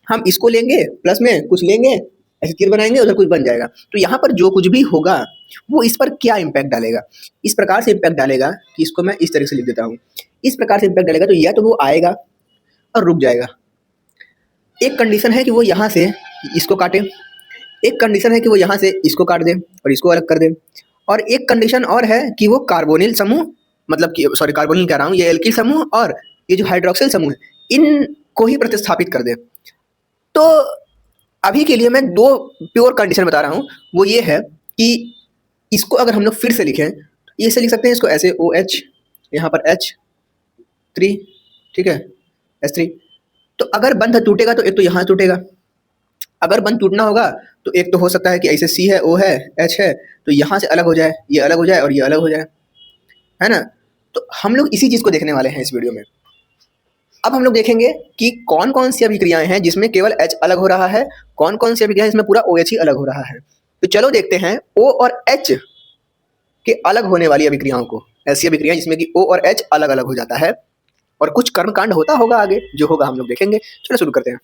हम इसको लेंगे प्लस में कुछ लेंगे, ऐसे तीर बनाएंगे, उधर कुछ बन जाएगा। तो यहाँ पर जो कुछ भी होगा वो इस पर क्या इम्पैक्ट डालेगा, इस प्रकार से इम्पैक्ट डालेगा कि इसको मैं इस तरह से लिख देता हूँ। इस प्रकार से इम्पैक्ट डालेगा तो या तो वो आएगा और रुक जाएगा। एक कंडीशन है कि वो यहाँ से इसको काटे, एक कंडीशन है कि वो यहाँ से इसको काट दे और इसको अलग कर दे, और एक कंडीशन और है कि वो कार्बोनिल समूह, मतलब कि सॉरी कार्बोनिल कह रहा हूँ, ये एल्किल समूह और ये जो हाइड्रोक्सिल समूह है इनको ही प्रतिस्थापित कर दे। तो अभी के लिए मैं दो प्योर कंडीशन बता रहा हूँ, वो ये है कि इसको अगर हम लोग फिर से लिखें तो ये से लिख सकते हैं इसको ऐसे OH, यहाँ पर H3, ठीक है, H3। तो अगर बंध टूटेगा तो एक तो यहाँ टूटेगा, अगर बंध टूटना होगा तो एक तो हो सकता है कि ऐसे C है, O है, H है, तो यहाँ से अलग हो जाए, ये अलग हो जाए और ये अलग हो जाए, है ना। तो हम लोग इसी चीज़ को देखने वाले हैं इस वीडियो में। अब हम लोग देखेंगे कि कौन कौन सी अभिक्रियाएं हैं जिसमें केवल H अलग हो रहा है, कौन कौन सी अभिक्रियाएं जिसमें पूरा OH ही अलग हो रहा है। तो चलो देखते हैं O और H के अलग होने वाली अभिक्रियाओं को, ऐसी अभिक्रियाएं जिसमें कि O और H अलग अलग हो जाता है, और कुछ कर्मकांड होता होगा आगे, जो होगा हम लोग देखेंगे। चलो शुरू करते हैं।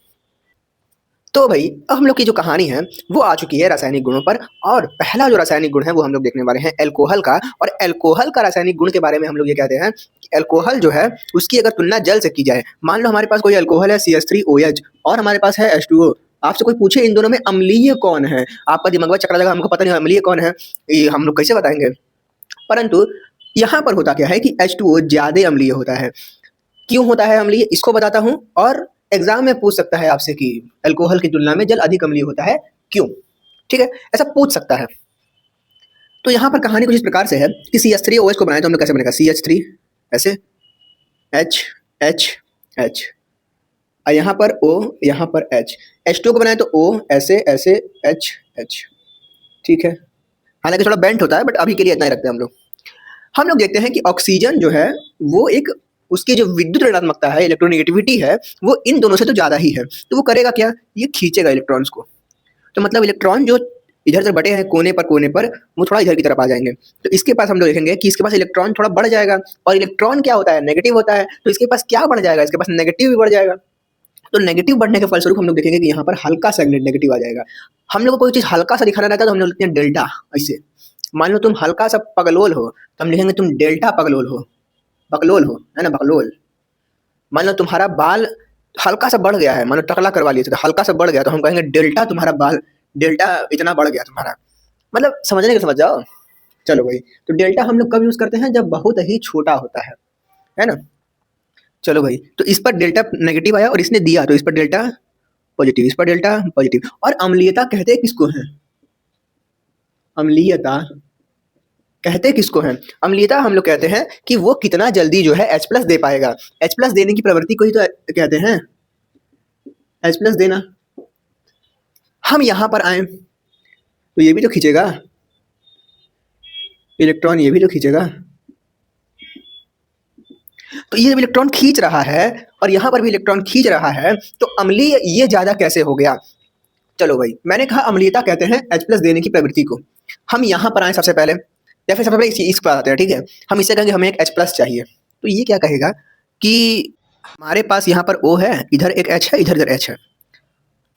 तो भाई अब हम लोग की जो कहानी है वो आ चुकी है रासायनिक गुणों पर, और पहला जो रासायनिक गुण है वो हम लोग देखने वाले हैं अल्कोहल का। और अल्कोहल का रासायनिक गुण के बारे में हम लोग ये कहते हैं कि अल्कोहल जो है उसकी अगर तुलना जल से की जाए, मान लो हमारे पास कोई अल्कोहल है CH3OH और हमारे पास है H2O, आपसे कोई पूछे इन दोनों में अम्लीय कौन है, आपका दिमाग चकरा जाएगा, हमको पता नहीं अम्लीय कौन है, ये हम लोग कैसे बताएंगे। परंतु यहाँ पर होता क्या है कि H2O ज्यादा अम्लीय होता है। क्यों होता है अम्लीय, इसको बताता हूँ। और एग्जाम में पूछ सकता है आपसे कि अल्कोहल की तुलना में जल अधिक अम्लीय होता है क्यों, ठीक है, ऐसा पूछ सकता है। तो यहाँ पर कहानी कुछ इस प्रकार से है कि CH3OH को बनाए तो हम लोग कैसे बनेगा, CH3 ऐसे, H H H, और यहाँ पर O, यहाँ पर H। H2O को बनाए तो O ऐसे ऐसे H H, ठीक है। हालांकि थोड़ा बेंट होता है बट अभी के लिए इतना ही रखते हैं हम लोग। हम लोग देखते हैं कि ऑक्सीजन जो है वो एक, उसकी जो विद्युत ऋणात्मकता है, इलेक्ट्रोनेगेटिविटी है, वो इन दोनों से तो ज़्यादा ही है। तो वो करेगा क्या, ये खींचेगा इलेक्ट्रॉन्स को। तो मतलब इलेक्ट्रॉन जो इधर से बटे हैं कोने पर वो थोड़ा इधर की तरफ आ जाएंगे। तो इसके पास हम लोग देखेंगे कि इसके पास इलेक्ट्रॉन थोड़ा बढ़ जाएगा, और इलेक्ट्रॉन क्या होता है, नेगेटिव होता है, तो इसके पास क्या बढ़ जाएगा, इसके पास नेगेटिव भी बढ़ जाएगा। तो नेगेटिव बढ़ने के फलस्वरूप हम लोग देखेंगे कि यहाँ पर हल्का सा नेगेटिव आ जाएगा। हम लोग को कोई चीज़ हल्का सा दिखाना रहता है तो हम लोग लिखते हैं डेल्टा। ऐसे मान लो तुम हल्का सा पगलोल हो तो हम लिखेंगे तुम डेल्टा पगलोल हो, बकलोल हो, है ना, बकलोल। मान लो तुम्हारा बाल हल्का सा बढ़ गया है, मान लो टकला करवा लिए तो हल्का सा बढ़ गया, तो हम कहेंगे डेल्टा तुम्हारा बाल, डेल्टा इतना बढ़ गया तुम्हारा, मतलब समझने के समझ जाओ। चलो भाई, तो डेल्टा हम लोग कब यूज करते हैं, जब बहुत ही छोटा होता है ना। चलो भाई, तो इस पर डेल्टा नेगेटिव आया और इसने दिया तो इस पर डेल्टा पॉजिटिव, इस पर डेल्टा पॉजिटिव। और अम्लीयता कहते हैं किसको है, अम्लीयता कहते किसको है, अम्लीयता हम लोग कहते हैं कि वो कितना जल्दी जो है H+ दे पाएगा। H+ देने की प्रवृत्ति को ही तो कहते हैं H+ देना। हम यहाँ पर आए तो ये भी तो खींचेगा इलेक्ट्रॉन, ये भी तो खींचेगा। तो ये जब इलेक्ट्रॉन खींच रहा है और यहाँ पर भी इलेक्ट्रॉन खींच रहा है, तो अम्लीय ये ज्यादा कैसे हो गया। चलो भाई, मैंने कहा अम्लीयता कहते हैं H+ देने की प्रवृत्ति को। हम यहाँ पर आए सबसे पहले, या फिर सबसे पहले इस पर आते हैं, ठीक है। हम इससे कहेंगे हमें एक H+ चाहिए, तो ये क्या कहेगा कि हमारे पास यहाँ पर O है, इधर एक H है, इधर H है।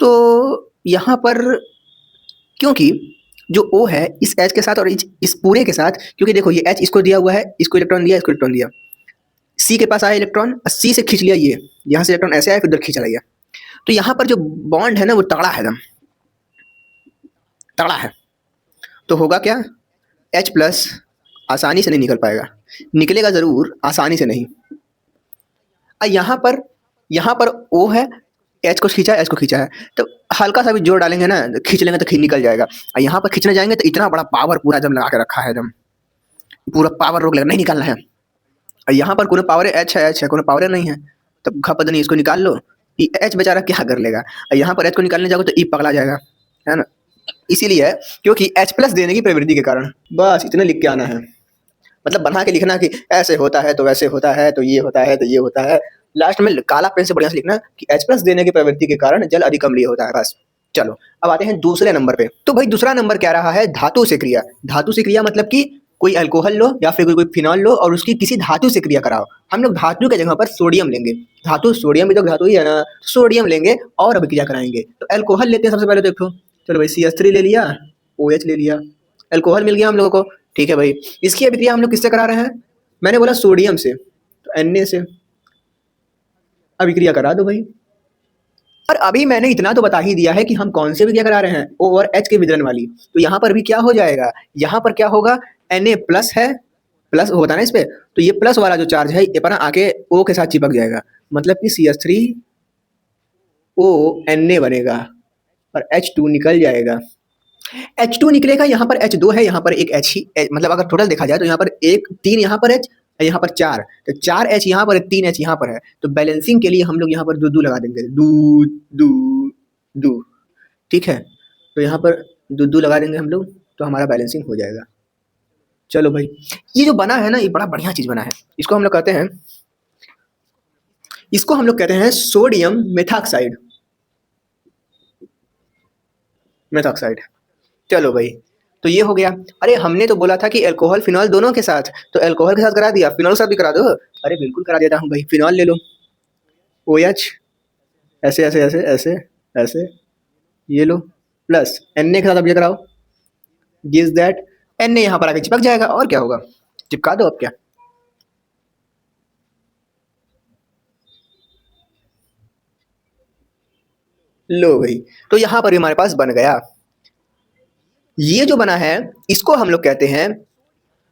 तो यहाँ पर क्योंकि जो O है इस H के साथ और इस पूरे के साथ, क्योंकि देखो ये H इसको दिया हुआ है, इसको इलेक्ट्रॉन दिया, इसको इलेक्ट्रॉन दिया, C के पास आया इलेक्ट्रॉन, C से खींच लिया, ये यहाँ से इलेक्ट्रॉन ऐसे आया फिर उधर खींचा गया। तो यहाँ पर जो बॉन्ड है ना वो तगड़ा है, एकदम तगड़ा है। तो होगा क्या, H+ आसानी से नहीं निकल पाएगा, निकलेगा जरूर, आसानी से नहीं। यहाँ पर O है, एच को खींचा है, एच को खींचा है, तो हल्का सा भी जोर डालेंगे ना, खींच लेंगे तो निकल जाएगा। और यहाँ पर खींचने जाएंगे तो इतना बड़ा पावर पूरा एकदम लगा के रखा है, एकदम पूरा पावर रोक लेगा, नहीं निकालना है। और यहाँ पर कोनो पावर एच है, एच है, कोनो पावर नहीं है, तो खपत नहीं, इसको निकाल लो। एच बेचारा क्या कर लेगा, और यहाँ पर एच को निकालने जाओगे तो ई पगला जाएगा, है ना। इसीलिए क्योंकि एच प्लस देने की प्रवृत्ति के कारण, बस इतना लिख के आना है। मतलब बना के लिखना कि ऐसे होता है तो वैसे होता है, तो ये होता है तो ये होता है। लास्ट में काला पेन से बढ़िया से लिखना कि एच प्लस देने की प्रवृत्ति के कारण जल अधिक अम्लीय होता है, बस। चलो अब आते हैं दूसरे नंबर पे। तो भाई दूसरा नंबर क्या रहा है, धातु से क्रिया। धातु से क्रिया मतलब कि कोई अल्कोहल लो या फिर कोई फिनॉल लो और उसकी किसी धातु से क्रिया कराओ। हम लोग धातु के जगह पर सोडियम लेंगे, धातु सोडियम भी तो धातु ही है ना, सोडियम लेंगे और अभिक्रिया कराएंगे। तो अल्कोहल लेते हैं सबसे पहले, देखो चलो भाई CH3 ले लिया, OH ले लिया, अल्कोहल मिल गया हम लोगों को, ठीक है भाई। इसकी अभिक्रिया हम लोग किससे करा रहे हैं, मैंने बोला सोडियम से, तो Na से अभिक्रिया करा दो भाई। और अभी मैंने इतना तो बता ही दिया है कि हम कौन से अभिक्रिया करा रहे हैं, O और H के वितरण वाली। तो यहाँ पर भी क्या हो जाएगा, यहाँ पर क्या होगा, Na प्लस है, प्लस होता है ना इस पे, तो ये प्लस वाला जो चार्ज है ये पर आके O के साथ चिपक जाएगा, मतलब कि CH3O Na बनेगा और H2 निकल जाएगा। H2 निकलेगा, यहाँ पर H2 है, यहाँ पर एक H ही, मतलब अगर टोटल देखा जाए तो यहाँ पर एक 3 यहाँ पर H, यहाँ पर 4, तो 4 H यहाँ पर है, 3 H यहाँ पर है। तो बैलेंसिंग के लिए हम लोग यहाँ पर दो लगा देंगे, दू दू दू, ठीक है। तो यहाँ पर दो लगा देंगे हम लोग, तो हमारा बैलेंसिंग हो जाएगा। चलो भाई, ये जो बना है ना, ये बड़ा बढ़िया चीज बना है। इसको हम लोग कहते हैं, इसको हम लोग कहते हैं सोडियम मेथॉक्साइड, मेथॉक्साइड। चलो भाई, तो ये हो गया। अरे हमने तो बोला था कि अल्कोहल फिनॉल दोनों के साथ, तो अल्कोहल के साथ करा दिया, फिनॉल के साथ भी करा दो। अरे बिल्कुल करा देता हूँ भाई, फिनॉल ले लो, OH ऐसे ऐसे ऐसे ऐसे ऐसे, ये लो, प्लस Na के साथ अब ये कराओ, गिव्स दैट Na यहाँ पर आके चिपक जाएगा, और क्या होगा, चिपका दो अब क्या। लो भाई, तो यहाँ पर भी हमारे पास बन गया। ये जो बना है इसको हम लोग कहते हैं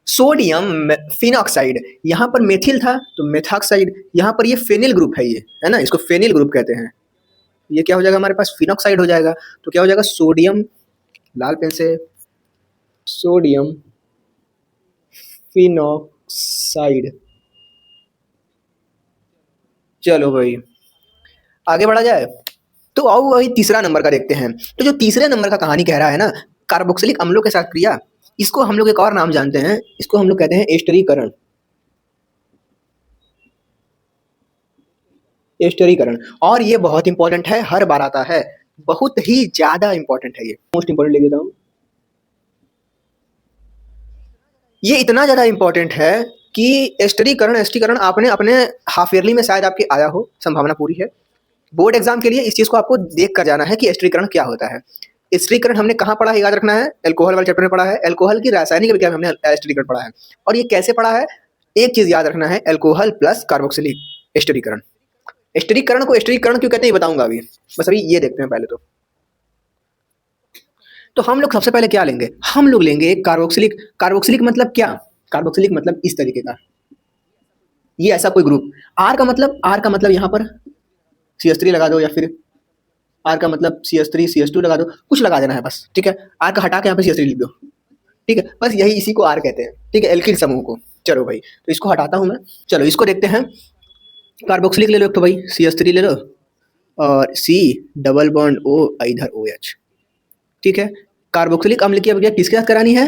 सोडियम फिनॉक्साइड। यहाँ पर मेथिल था तो मेथॉक्साइड, यहाँ पर ये फेनिल ग्रुप है, ये है ना, इसको फेनिल ग्रुप कहते हैं। ये क्या हो जाएगा हमारे पास, फिनॉक्साइड हो जाएगा। तो क्या हो जाएगा, सोडियम, लाल पेन से, सोडियम फिनॉक्साइड। चलो भाई आगे बढ़ा जाए। तो आओ वही तीसरा नंबर का देखते हैं। तो जो तीसरे नंबर का कहानी कह रहा है ना, कार्बोक्सिलिक अम्लों के साथ क्रिया, इसको हम लोग एक और नाम जानते हैं, इसको हम लोग कहते हैं एस्टरीकरण। एस्टरीकरण, और ये बहुत इंपॉर्टेंट है, हर बार आता है, बहुत ही ज्यादा इंपॉर्टेंट है, ये मोस्ट इंपॉर्टेंट लिख देता हूं। ये इतना ज्यादा इंपॉर्टेंट है कि एस्टरीकरण, एस्टरीकरण आपने अपने हाफ ईयरली में शायद आपके आया हो, संभावना पूरी है। बोर्ड एग्जाम के लिए इस चीज को आपको देख कर जाना है कि एस्टरीकरण क्या होता है। एस्टरीकरण हमने कहाँ पढ़ा है, याद रखना है, अल्कोहल वाले चैप्टर में पढ़ा है, अल्कोहल की रासायनिक विज्ञान में हमने एस्टरीकरण पढ़ा है। और ये कैसे पढ़ा है, एक चीज याद रखना है, अल्कोहल प्लस कार्बोक्सिलिक एस्टरीकरण। एस्टरीकरण को एस्टरीकरण क्यों कहते हैं ये बताऊंगा अभी, बस अभी ये देखते हैं पहले। तो हम लोग सबसे पहले क्या लेंगे, हम लोग लेंगे कार्बोक्सिलिक। कार्बोक्सिलिक मतलब क्या, कार्बोक्सिलिक मतलब इस तरीके का, ये ऐसा कोई ग्रुप। आर का मतलब, आर का मतलब यहाँ पर CH3 लगा दो, या फिर आर का मतलब CH3 CH2 लगा दो, कुछ लगा देना है बस, ठीक है। आर का हटा के यहाँ पे CH3 लिख दो, ठीक है, बस यही, इसी को आर कहते हैं, ठीक है, एल्किल समूह को। चलो भाई, तो इसको हटाता हूँ मैं। चलो इसको देखते हैं, कार्बोक्सिलिक ले लो एक तो भाई, CH3 ले लो, और C डबल बॉन्ड O इधर OH, ठीक है। कार्बोक्सिलिक अम्ल की अभिक्रिया किसके साथ करानी है,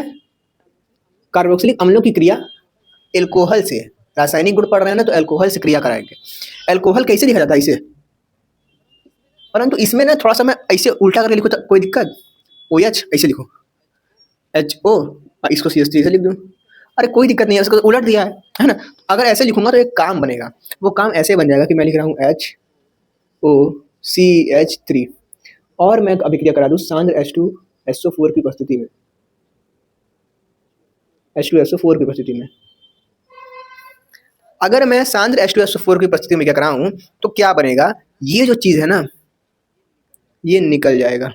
कार्बोक्सिलिक अम्लों की क्रिया एल्कोहल से, रासायनिक गुण पढ़ रहे हैं ना, तो एल्कोहल से क्रिया कराएंगे। एल्कोहल कैसे लिखा जाता है इसे, परंतु इसमें ना थोड़ा सा मैं ऐसे उल्टा करके लिखूँ तो कोई दिक्कत, OH ऐसे लिखो, HO, इसको CH3 से लिख दूँ, अरे कोई दिक्कत नहीं है, उसको तो उलट दिया है ना। अगर ऐसे लिखूंगा तो एक काम बनेगा, वो काम ऐसे बन जाएगा कि मैं लिख रहा हूँ HOCH3 और मैं अभिक्रिया करा दूँ सांद्र H2SO4 की उपस्थिति में, H2SO4 की उपस्थिति में। अगर मैं सांद्र H2SO4 की उपस्थिति में क्या कराऊं तो क्या बनेगा, ये जो चीज है ना ये निकल जाएगा,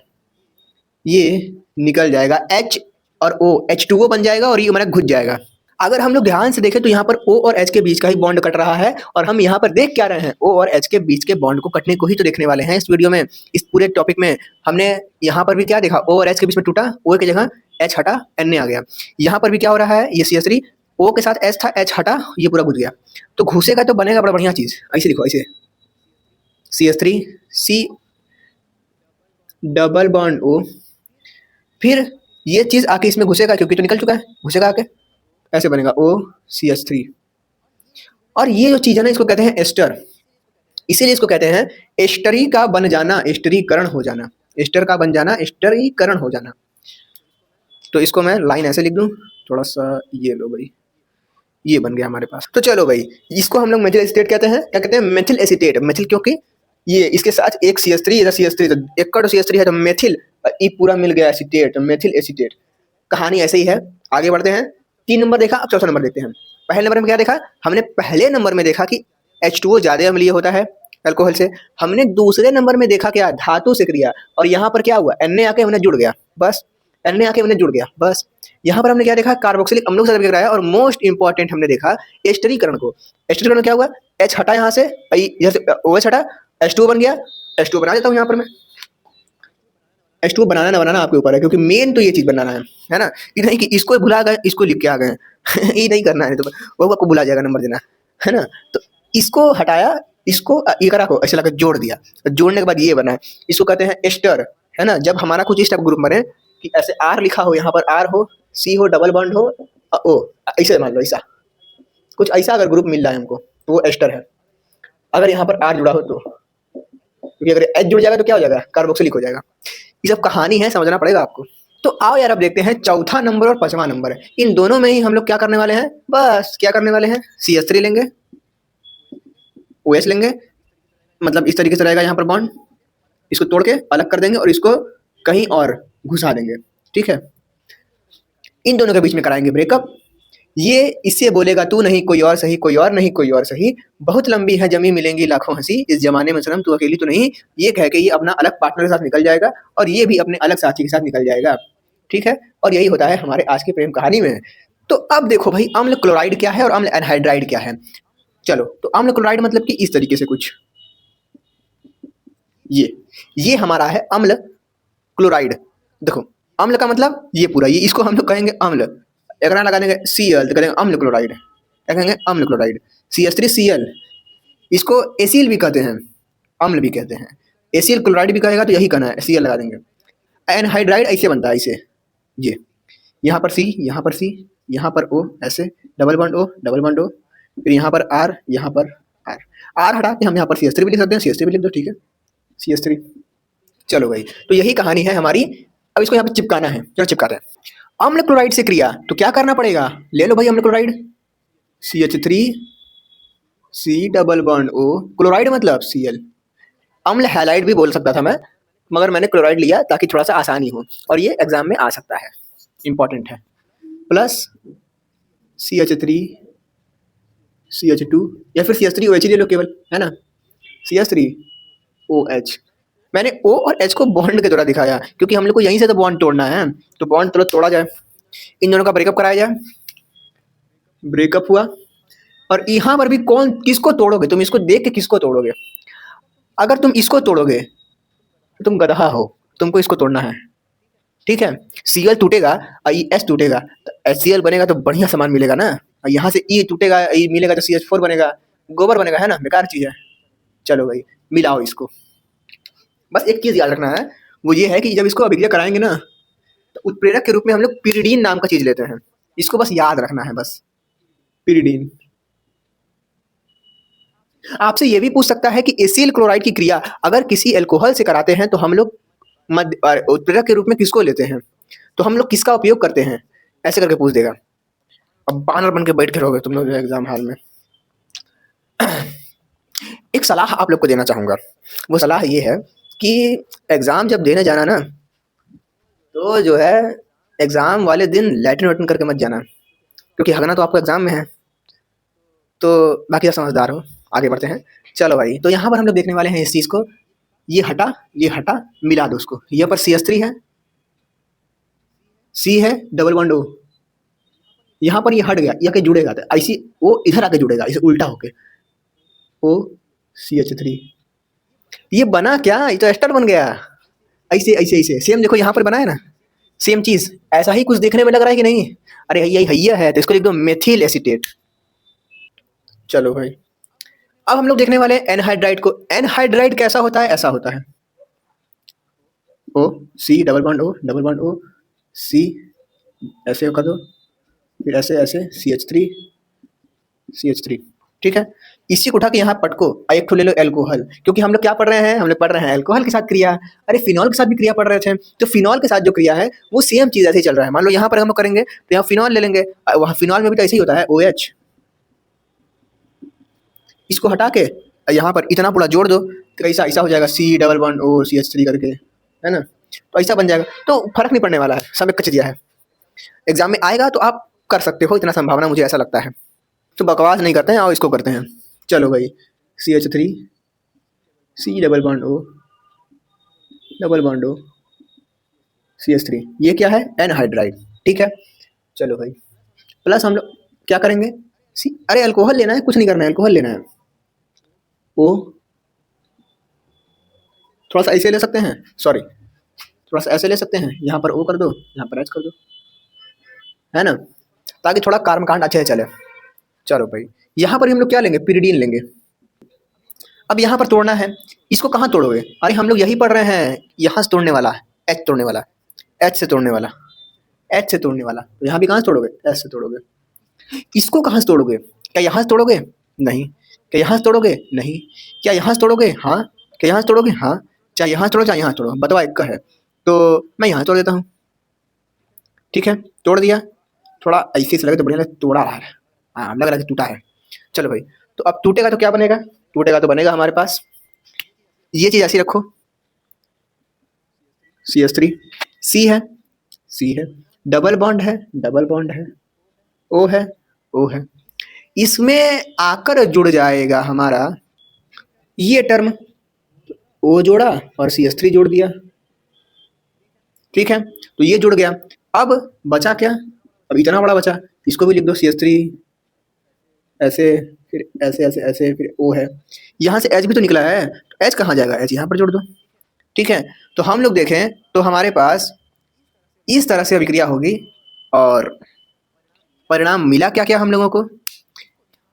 ये निकल जाएगा, H और O H2O बन जाएगा और ये हमारा घुस जाएगा। अगर हम लोग ध्यान से देखें तो यहाँ पर O और H के बीच का ही बॉन्ड कट रहा है, और हम यहाँ पर देख क्या रहे हैं, O और H के बीच के बॉन्ड को कटने को ही तो देखने वाले हैं इस वीडियो में। इस पूरे टॉपिक में हमने यहाँ पर भी क्या देखा, O और H के बीच में टूटा, O की जगह H हटा, Na आ गया। यहाँ पर भी क्या हो रहा है, ये CH3 O के साथ H था, H हटा, ये पूरा घुस गया। तो घुसेगा तो बनेगा बड़ा बढ़िया चीज। ऐसे लिखो, ऐसे CH3 C double bond O, फिर ये चीज आके इसमें घुसेगा क्योंकि तो निकल चुका है, घुसेगा आके, ऐसे बनेगा OCH3। और ये जो चीज है ना, इसको कहते हैं एस्टर। इसीलिए इसको कहते हैं एस्टरी का बन जाना, एस्टरीकरण हो जाना, एस्टर का बन जाना, एस्टरीकरण हो जाना। तो इसको मैं लाइन ऐसे लिख दूं, थोड़ा सा, ये लो भाई, ये बन गया हमारे पास। तो चलो भाई, इसको हम लोग मेथिल एसीटेट कहते हैं। क्या कहते हैं, मेथिल एसीटेट। मेथिल क्योंकि ये इसके साथ एक CH3, इधर CH3, तो एक का CH3 है तो मेथिल, ये पूरा मिल गया एसीटेट, मेथिल एसीटेट। कहानी ऐसे ही है। आगे बढ़ते हैं। 3 नंबर देखा, अब चौथा नंबर देखते हैं। पहले नंबर में क्या देखा हमने, पहले नंबर में देखा कि H2O ज्यादा अम्लीय होता है अल्कोहल से। हमने दूसरे नंबर में देखा क्या, धातु से क्रिया, और यहाँ पर क्या हुआ, Na आके हमने जुड़ गया, बस Na आके हमने जुड़ गया, बस। यहाँ पर हमने क्या देखा, कार्बोक्सिलिक अम्लों से गिर रहा है, और मोस्ट इंपॉर्टेंट हमने देखा एस्टरीकरण को। एस्टरीकरण क्या हुआ, H हटा, यहाँ से OH हटा, H2O बन गया। H2O बना देता हूँ यहाँ पर मैं। H2O बनाना ना बनाना आपके ऊपर है, क्योंकि मेन तो ये चीज बनाना है ना। ये नहीं कि इसको भुला गए, इसको लिख के आ गए ये नहीं करना है, तो वो आपको भुला जाएगा नंबर देना, है ना। तो इसको हटाया, इसको ये करा को ऐसे लगा जोड़ दिया, जोड़ने के बाद ये बना है, इसको कहते हैं एस्टर, है ना। जब हमारा कुछ इस टाइप ग्रुप बने कि ऐसे R लिखा हो, यहाँ पर R हो, C हो, डबल बॉन्ड हो, O, ऐसे मान लो, ऐसा कुछ ऐसा अगर ग्रुप मिल रहा है हमको तो वो एस्टर है। अगर यहाँ पर R जुड़ा हो तो, क्योंकि अगर H जुड़ जाएगा तो क्या हो जाएगा, कार्बोक्सिलिक हो जाएगा। ये सब कहानी है, समझना पड़ेगा आपको। तो आओ यार, अब देखते हैं चौथा नंबर और पांचवा नंबर। इन दोनों में ही हम लोग क्या करने वाले हैं, बस क्या करने वाले हैं, CH3 लेंगे, OH लेंगे, मतलब इस तरीके से रहेगा यहाँ पर बॉन्ड, इसको तोड़ के अलग कर देंगे और इसको कहीं और घुसा देंगे, ठीक है। इन दोनों के बीच में कराएंगे ब्रेकअप। ये इससे बोलेगा तू नहीं कोई और सही, कोई और नहीं कोई और सही, बहुत लंबी है जमी मिलेंगी लाखों हंसी, इस जमाने में सनम तू अकेली तो नहीं। ये कह के ये अपना अलग पार्टनर के साथ निकल जाएगा, और ये भी अपने अलग साथी के साथ निकल जाएगा, ठीक है। और यही होता है हमारे आज की प्रेम कहानी में। तो अब देखो भाई, अम्ल क्लोराइड क्या है और अम्ल एनहाइड्राइड क्या है। चलो, तो अम्ल क्लोराइड मतलब कि इस तरीके से कुछ, ये हमारा है अम्ल क्लोराइड। देखो, अम्ल का मतलब ये पूरा, ये इसको हम लोग कहेंगे अम्ल। एक लगा देंगे Cl तो कहेंगे अम्ल क्लोराइड, क्या कहेंगे, अम्ल क्लोराइड। CH3Cl, इसको एसिल भी कहते हैं, अम्ल भी कहते हैं। एसिल क्लोराइड भी कहेगा तो यही कहना है, Cl लगा देंगे। एनहाइड्राइड ऐसे बनता है, ऐसे, ये यहाँ पर C, यहाँ पर C, यहाँ पर O, ऐसे double bond O, double bond O, फिर यहाँ पर R, यहाँ पर R। R हटा के हम यहाँ पर CH3 भी लिख सकते हैं, CH3 भी लिख दो, ठीक है, CH3। चलो भाई, तो यही कहानी है हमारी। अब इसको यहाँ पे चिपकाना है, चलो चिपकाते हैं। अम्ल क्लोराइड से क्रिया, तो क्या करना पड़ेगा, ले लो भाई अम्ल chloride, CH3 C double bond O, chloride मतलब Cl। अम्ल हैलाइड भी बोल सकता था मैं, मगर मैंने क्लोराइड लिया ताकि थोड़ा सा आसानी हो, और ये एग्जाम में आ सकता है, इंपॉर्टेंट है। प्लस CH3 CH2, या फिर CH3OH ले लो केवल, है ना, CH3OH। मैंने O और H को बॉन्ड के द्वारा दिखाया, क्योंकि हम लोग को यहीं से तो बॉन्ड तोड़ना है, तो बॉन्ड तोड़ा जाए, इन दोनों का ब्रेकअप कराया जाए। ब्रेकअप हुआ, और यहाँ पर भी कौन किसको तोड़ोगे, तुम इसको देख के किसको तोड़ोगे। अगर तुम इसको तोड़ोगे तो तुम गधा हो, तुमको इसको तोड़ना है, ठीक है। Cl टूटेगा, H टूटेगा, तो HCl बनेगा, तो बढ़िया सामान मिलेगा ना। यहाँ से E टूटेगा, E मिलेगा तो CH4 बनेगा, गोबर बनेगा, है ना, बेकार चीज है। चलो भाई, मिलाओ इसको। बस एक चीज याद रखना है, वो ये है कि जब इसको अभिक्रिया कराएंगे ना, तो उत्प्रेरक के रूप में हम लोग पिरिडीन नाम का चीज लेते हैं, इसको बस याद रखना है, बस पिरिडीन। आपसे ये भी पूछ सकता है कि एसिल क्लोराइड की क्रिया अगर किसी अल्कोहल से कराते हैं तो हम लोग उत्प्रेरक के रूप में किसको लेते हैं, तो हम लोग किसका उपयोग करते हैं, ऐसे करके पूछ देगा। अब बानर बन के बैठ के रहोगे तुम लोग एग्जाम हॉल में। एक सलाह आप लोग को देना चाहूंगा, वो सलाह ये है कि एग्जाम जब देने जाना ना, तो जो है एग्जाम वाले दिन लैट्रिन वैट्रिन करके मत जाना, क्योंकि हगना तो आपको एग्जाम में है। तो बाकी आप समझदार हो, आगे बढ़ते हैं। चलो भाई, तो यहाँ पर हम लोग देखने वाले हैं इस चीज़ को, ये हटा, मिला दो उसको। यहाँ पर CH3 है, C है, डबल बॉन्ड O, यहाँ पर ये हट गया, ये आके जुड़ेगा तो ऐसी वो इधर आके जुड़ेगा, इसे उल्टा होके OCH3। ये बना क्या, ये तो एस्टर बन गया। ऐसे ऐसे ऐसे सेम देखो यहाँ पर बना है ना, सेम चीज ऐसा ही कुछ देखने में लग रहा है कि नहीं। अरे यही हैया है, तो इसको लिख दो मेथिल एसीटेट। चलो भाई, अब हम लोग देखने वाले हैं एनहाइड्राइड को। एनहाइड्राइड कैसा होता है, ऐसा होता है OC double bond O C, ऐसे कर दो, फिर ऐसे ऐसे CH3 ठीक है। इसी को उठा के यहाँ पटको, एक ठो ले लो एल्कोहल, क्योंकि हम लोग क्या पढ़ रहे हैं, हम लोग पढ़ रहे हैं एल्कोहल के साथ क्रिया। अरे फिनॉल के साथ भी क्रिया पढ़ रहे थे, तो फिनॉल के साथ जो क्रिया है वो सेम चीज ऐसे ही चल रहा है। मान लो यहाँ पर हम लोग करेंगे तो यहाँ फिनॉल ले लेंगे, वहाँ फिनॉल में भी तो ऐसे ही होता है OH। इसको हटा के यहाँ पर इतना पूरा जोड़ दो तो ऐसा ऐसा हो जाएगा C डबल बॉन्ड OCH3 करके, है ना। तो ऐसा बन जाएगा, तो फर्क नहीं पड़ने वाला है, सब एक कच दिया है। एग्जाम में आएगा तो आप कर सकते हो, इतना संभावना मुझे ऐसा लगता है। तो बकवास नहीं करते हैं और इसको करते हैं। चलो भाई, CH3 C double bond O CH3, ये क्या है, एनहाइड्राइड, ठीक है। चलो भाई, प्लस हम लोग क्या करेंगे, अरे अल्कोहल लेना है, कुछ नहीं करना है, अल्कोहल लेना है। O थोड़ा सा ऐसे ले सकते हैं, सॉरी थोड़ा सा ऐसे ले सकते हैं, यहाँ पर O कर दो, यहाँ पर H कर दो, है ना, ताकि थोड़ा कर्मकांड अच्छे से चले। चलो भाई, यहाँ पर हम लोग क्या लेंगे, पिरिडीन लेंगे। अब यहाँ पर तोड़ना है, इसको कहाँ तोड़ोगे, अरे हम लोग यही पढ़ रहे हैं, यहाँ से तोड़ने वाला, H तोड़ने वाला, H से तोड़ने वाला, H से तोड़ने वाला। तो यहाँ भी कहाँ से तोड़ोगे, H से तोड़ोगे। इसको कहाँ से तोड़ोगे, क्या यहाँ से तोड़ोगे, नहीं। क्या यहाँ से तोड़ोगे, नहीं। क्या यहाँ से तोड़ोगे, हाँ। क्या यहाँ से तोड़ोगे, हाँ। चाहे यहाँ से तोड़ो चाहे यहाँ से तोड़ो, बताओ एक का है, तो मैं यहाँ तोड़ देता हूँ, ठीक है। तोड़ दिया, थोड़ा ऐसे से लगे तो बढ़िया लगे, तोड़ा रहा है, हाँ लग रहा है टूटा है। चलो भाई, तो अब टूटेगा तो क्या बनेगा, टूटेगा तो बनेगा हमारे पास ये चीज ऐसी रखो, CH3 C है, डबल बॉन्ड है, O है, इसमें आकर जुड़ जाएगा हमारा ये टर्म, O जोड़ा और CH3 जोड़ दिया, ठीक है। तो ये जुड़ गया। अब बचा क्या, अब इतना बड़ा बचा, इसको भी लिख दो CH3 ऐसे, फिर ऐसे ऐसे ऐसे, फिर O है, यहाँ से H भी तो निकला है, तो H कहाँ जाएगा, H यहाँ पर जोड़ दो, ठीक है। तो हम लोग देखें तो हमारे पास इस तरह से अभिक्रिया होगी और परिणाम मिला क्या क्या हम लोगों को।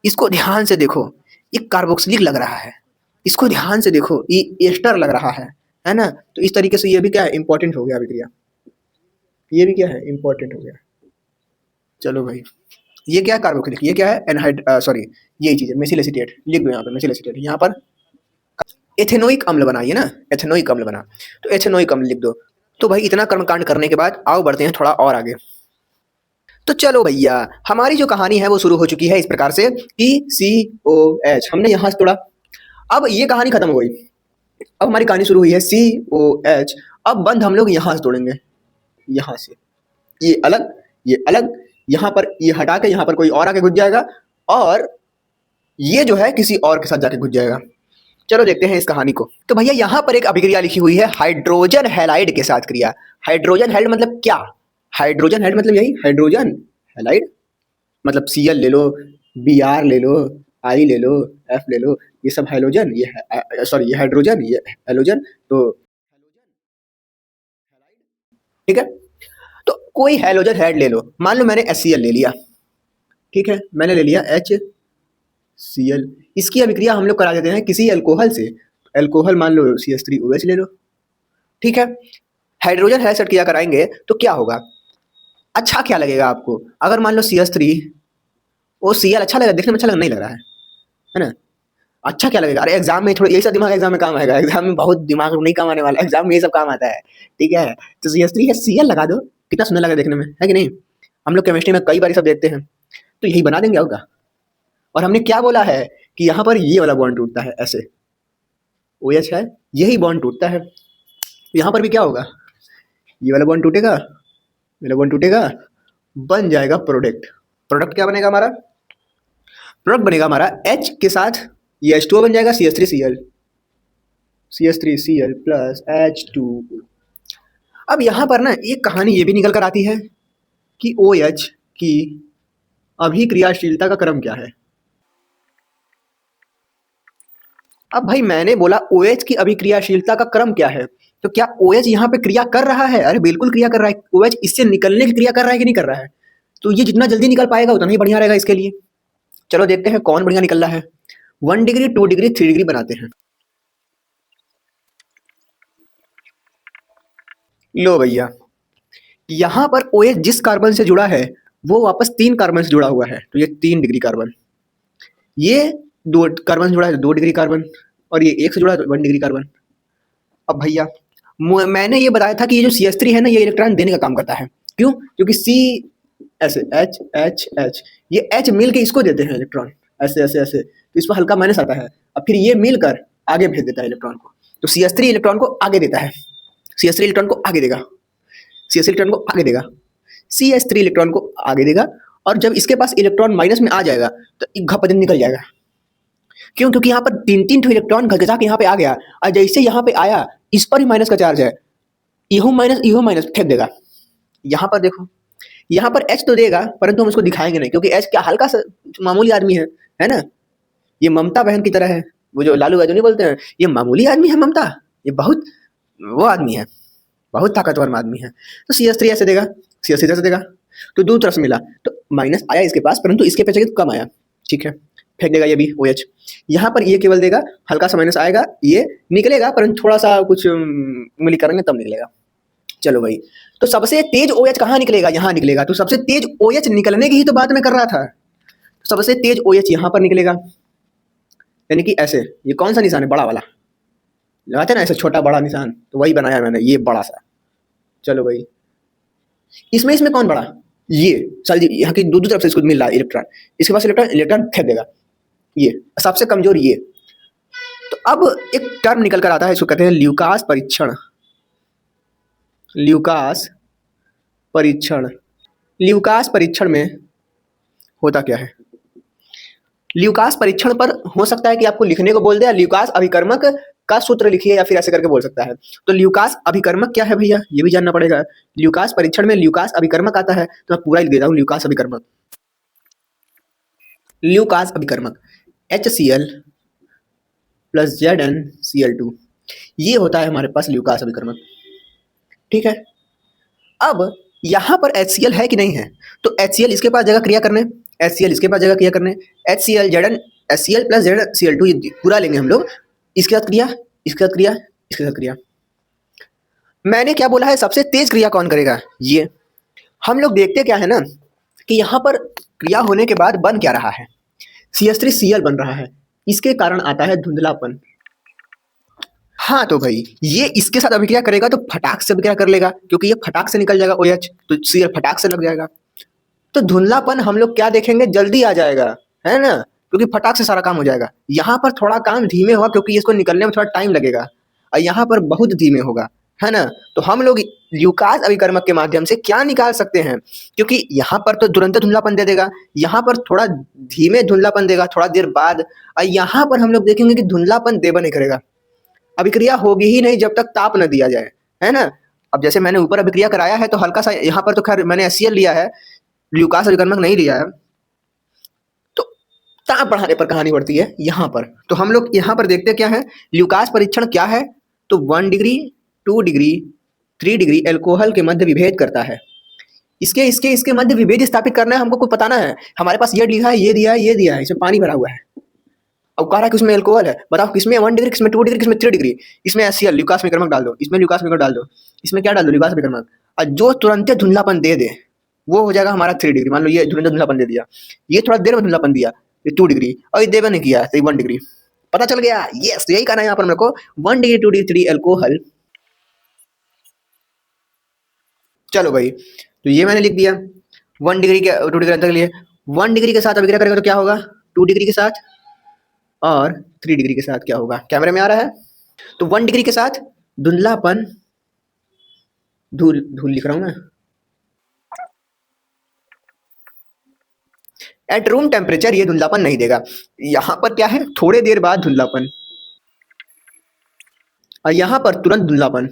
इसको ध्यान से देखो, ये कार्बोक्सिलिक लग रहा है, इसको ध्यान से देखो ये एस्टर लग रहा है ना। तो इस तरीके से ये भी क्या है, इंपॉर्टेंट हो गया अभिक्रिया, ये भी क्या है, इंपॉर्टेंट हो गया। चलो भाई, ये क्या है, कार्बोक्सिलिक, ये क्या है, एनहाइड सॉरी यही चीज है, मेथिल एसीटेट, लिख दो यहाँ पर मेथिल एसीटेट। यहाँ पर एथेनोइक अम्ल बनाइए ना, एथेनोइक अम्ल बना, तो एथेनोइक अम्ल लिख दो। तो भाई इतना कर्मकांड करने के बाद आओ बढ़ते हैं थोड़ा और आगे। तो चलो भैया, हमारी जो कहानी है वो शुरू हो चुकी है इस प्रकार से कि COH हमने यहाँ से तोड़ा, अब ये कहानी खत्म हो गई, अब हमारी कहानी शुरू हुई है COH। अब बंद हम लोग यहाँ से तोड़ेंगे, यहाँ से ये अलग, ये अलग, यहाँ पर ये हटा के यहाँ पर कोई और आके घुस जाएगा, और ये जो है किसी और के साथ जाके घुस जाएगा। चलो देखते हैं इस कहानी को। तो भैया यहाँ पर एक अभिक्रिया लिखी हुई है हाइड्रोजन हैलाइड के साथ क्रिया। हाइड्रोजन हैलाइड मतलब क्या, हाइड्रोजन हैलाइड मतलब यही हाइड्रोजन हैलाइड, मतलब Cl ले लो, Br ले लो, I ले लो, F ले लो, ये सब हैलोजन, ये सॉरी ये हाइड्रोजन, ये हैलोजन, तो ठीक है। तो कोई हैलोजन हैड ले लो, मान लो मैंने HCl ले लिया, ठीक है, मैंने ले लिया HCl, इसकी अभिक्रिया हम लोग करा देते हैं किसी अल्कोहल से, अल्कोहल मान लो CH3OH ले लो, ठीक है। हाइड्रोजन हैलाइड सेट किया कराएंगे तो क्या होगा, अच्छा क्या लगेगा आपको, अगर मान लो CH3 वो Cl अच्छा लगेगा, देखने में अच्छा लग नहीं लग रहा है ना, अच्छा क्या लगेगा। अरे एग्जाम में थोड़ा यही सब दिमाग एग्जाम में काम आएगा, एग्जाम में बहुत दिमाग नहीं काम आने वाला, एग्जाम में ये सब काम आता है, ठीक है। तो CH3 है, Cl लगा दो, कितना सुंदर लगा देखने में, है कि नहीं। हम लोग केमिस्ट्री में कई बार सब देखते हैं, तो यही बना देंगे होगा। और हमने क्या बोला है कि यहाँ पर ये वाला बॉन्ड टूटता है, ऐसे OH है, यही बॉन्ड टूटता है, तो यहाँ पर भी क्या होगा, ये वाला बॉन्ड टूटेगा, ये वाला बॉन्ड टूटेगा, बन जाएगा प्रोडक्ट। प्रोडक्ट क्या बनेगा हमारा, प्रोडक्ट बनेगा हमारा H के साथ ये H2O बन जाएगा, CH3Cl प्लस H2O। अब यहाँ पर ना एक कहानी ये भी निकल कर आती है कि OH की अभिक्रियाशीलता का क्रम क्या है? अब भाई मैंने बोला OH की अभिक्रियाशीलता का क्रम क्या है, तो क्या OH यहाँ पे क्रिया कर रहा है? अरे बिल्कुल क्रिया कर रहा है। OH इससे निकलने की क्रिया कर रहा है कि नहीं कर रहा है? तो ये जितना जल्दी निकल पाएगा उतना ही बढ़िया रहेगा इसके लिए। चलो देखते हैं कौन बढ़िया निकल रहा है। 1 डिग्री, 2 डिग्री, 3 डिग्री बनाते हैं। लो भैया, यहाँ पर OH जिस कार्बन से जुड़ा है वो वापस 3 कार्बन से जुड़ा हुआ है, तो ये 3 डिग्री कार्बन। ये 2 कार्बन से जुड़ा है, 2 डिग्री कार्बन। और ये 1 से जुड़ा है, तो 1 डिग्री कार्बन। अब भैया मैंने ये बताया था कि ये जो CH3 है ना, ये इलेक्ट्रॉन देने का काम करता है। क्यों? क्योंकि C ऐसे H H H, ये H मिल के इसको देते हैं इलेक्ट्रॉन, ऐसे ऐसे ऐसे, तो इस पर हल्का माइनस आता है। अब फिर ये मिलकर आगे भेज देता है इलेक्ट्रॉन को, तो CH3 इलेक्ट्रॉन को आगे देता है। CH3 इलेक्ट्रॉन को आगे देगा, CH3 इलेक्ट्रॉन को आगे देगा, CH3 इलेक्ट्रॉन को आगे देगा। और जब इसके पास इलेक्ट्रॉन माइनस में आ जाएगा तो घपदन निकल जाएगा। क्यों? क्योंकि यहाँ पर 3 इलेक्ट्रॉन घसघसा के यहाँ पे आ गया, और जैसे यहाँ पे आया इस पर ही माइनस का चार्ज है, इहो माइनस फेंक देगा। यहाँ पर देखो, यहाँ पर H तो देगा, परंतु हम उसको दिखाएंगे नहीं, क्योंकि H क्या हल्का सा मामूली आदमी है ना। ये ममता बहन की तरह है, वो जो लालू यादव नहीं बोलते हैं, ये मामूली आदमी है ममता, ये बहुत वो आदमी है, बहुत ताकतवर आदमी है। तो CH3 ऐसे देगा, CH3 ऐसे देगा, तो दो तरफ से मिला, तो माइनस आया इसके पास, परंतु इसके पे तो कम आया। ठीक है, फेंक देगा ये भी OH। यहाँ पर ये केवल देगा, हल्का सा माइनस आएगा, ये निकलेगा, परंतु थोड़ा सा कुछ मिली करेंगे तब निकलेगा। चलो भाई, तो सबसे तेज OH कहाँ निकलेगा? यहाँ निकलेगा। तो सबसे तेज OH निकलने की ही तो बात मैं कर रहा था। सबसे तेज OH यहाँ पर निकलेगा, यानी कि ऐसे। ये कौन सा निशान है? बड़ा वाला लगाते ना, ऐसे छोटा बड़ा निशान, तो वही बनाया मैंने, ये बड़ा सा। चलो भाई, इसमें कौन बड़ा? ये चल जी, यहाँ की दो तरफ से इसको मिल रहा है इलेक्ट्रॉन, इसके पास इलेक्ट्रॉन फेंक देगा, ये सबसे कमजोर ये। तो अब एक टर्म निकल कर आता है, इसको कहते हैं ल्यूकास परीक्षण। ल्यूकास परीक्षण, ल्यूकास परीक्षण में होता क्या है? ल्यूकास परीक्षण पर हो सकता है कि आपको लिखने को बोल दे, ल्यूकास अभिकर्मक का सूत्र लिखिए, या फिर ऐसे करके बोल सकता है। तो ल्यूकास अभिकर्मक क्या है भैया, ये भी जानना पड़ेगा। ल्यूकास परीक्षण में ल्यूकास अभिकर्मक आता है, तो मैं पूरा लिख देता हूँ ल्यूकास अभिकर्मक। ल्यूकास अभिकर्मक HCl प्लस ZnCl2, ये होता है हमारे पास ल्यूकास अभिकर्मक। ठीक है, अब यहाँ पर HCl है कि नहीं है? तो HCl इसके पास जगह क्रिया करने, HCl इसके पास जगह क्रिया करने, HCl HCl प्लस ZnCl2 पूरा लेंगे हम लोग। इसके साथ क्रिया, इसके साथ क्रिया, इसके साथ क्रिया। मैंने क्या बोला है, सबसे तेज क्रिया कौन करेगा? ये। हम लोग देखते क्या है ना कि यहाँ पर क्रिया होने के बाद बन क्या रहा है? CH3Cl बन रहा है, इसके कारण आता है धुंधलापन। हाँ तो भाई, ये इसके साथ अभिक्रिया करेगा तो फटाक से अभिक्रिया कर लेगा, क्योंकि ये फटाक से निकल जाएगा OH, तो Cl फटाक से लग जाएगा। तो धुंधलापन हम लोग क्या देखेंगे, जल्दी आ जाएगा, है ना, क्योंकि फटाक से सारा काम हो जाएगा। यहाँ पर थोड़ा काम धीमे होगा, क्योंकि इसको निकलने में थोड़ा टाइम लगेगा, और यहाँ पर बहुत धीमे होगा, है ना। तो हम लोग ल्यूकास अभिकर्मक के माध्यम से क्या निकाल सकते हैं, क्योंकि यहाँ पर तो तुरंत धुंधलापन दे देगा, यहाँ पर थोड़ा धीमे धुंधलापन देगा थोड़ा देर बाद, और यहाँ पर हम लोग देखेंगे कि धुंधलापन देबा नहीं करेगा। अभिक्रिया होगी ही नहीं जब तक ताप न दिया जाए, है ना। अब जैसे मैंने ऊपर अभिक्रिया कराया है, तो हल्का सा यहाँ पर तो खैर मैंने HCl लिया है, ल्यूकास अभिकर्मक नहीं लिया है, तो ताप बढ़ाने पर कहानी बढ़ती है यहाँ पर। तो हम लोग यहाँ पर देखते क्या है, ल्यूकास परीक्षण क्या है, तो 1 डिग्री, 2 डिग्री, 3 डिग्री एल्कोहल के मध्य विभेद करता है। इसके मध्य विभेद स्थापित करना है, हमको कुछ बताना है। हमारे पास ये लिखा है, ये दिया है, ये दिया है, इसमें पानी भरा हुआ है, अब कह रहा है कि उसमें एल्कोहल है। बताओ किसमें 1 डिग्री, किसमें 2 डिग्री, किसमें 3 डिग्री? इसमें HCl ल्यूकास अभिकर्मक डाल दो, इसमें ल्यूकास अभिकर्मक डाल दो, इसमें क्या डाल दो, ल्यूकास अभिकर्मक, और जो तुरंत धुंधलापन दे दे वो हो जाएगा हमारा 3 डिग्री। मान लो ये तुरंत धुंधलापन दे दिया, ये थोड़ा देर में धुंधलापन दिया, ये 2 डिग्री, और ये देवा नहीं किया तो 1 डिग्री। पता चल गया, यस, यही कहना है यहाँ पर मेरे को, 1 डिग्री, 2 डिग्री, 3 एल्कोहल। चलो भाई, तो ये मैंने लिख दिया 1 डिग्री के 2 डिग्री अंतर के लिए। 1 डिग्री के साथ अभिक्रिया करेगा तो क्या होगा, 2 डिग्री के साथ, और 3 डिग्री के साथ क्या होगा, कैमरे में आ रहा है। तो 1 डिग्री के साथ धुंधलापन, धूल धूल लिख रहा हूं मैं, एट रूम टेम्परेचर ये धुंधलापन नहीं देगा। यहां पर क्या है, थोड़े देर बाद धुंधलापन, और यहां पर तुरंत धुंधलापन।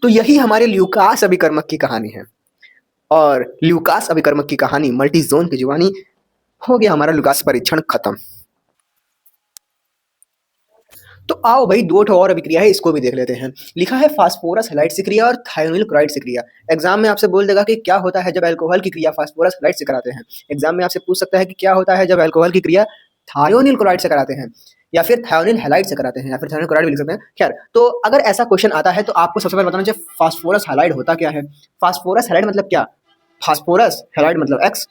तो यही हमारे ल्यूकास अभिकर्मक की कहानी है। और ल्यूकास अभिकर्मक की कहानी मल्टी जोन की जुबानी। हो गया हमारा ल्यूकास परीक्षण खत्म। तो आओ भाई, दो ठो और अभिक्रिया है, इसको भी देख लेते हैं। लिखा है फास्फोरस हैलाइड से क्रिया और थायोनिल क्लोराइड से क्रिया। एग्जाम में आपसे बोल देगा कि क्या होता है जब अल्कोहल की क्रिया फास्फोरस हैलाइड से कराते हैं। एग्जाम में आपसे पूछ सकता है कि क्या होता है जब अल्कोहल की क्रिया थायोनिल क्लोराइड से कराते हैं, या फिर थायोनिल हैलाइड से कराते हैं, या फिर थायोनिल क्लोराइड भी लिख सकते हैं। खैर, तो अगर ऐसा क्वेश्चन आता है तो आपको सबसे पहले बताना चाहिए फास्फोरस हैलाइड होता क्या है। फास्फोरस हैलाइड मतलब क्या? फास्फोरस हैलाइड मतलब एक्स,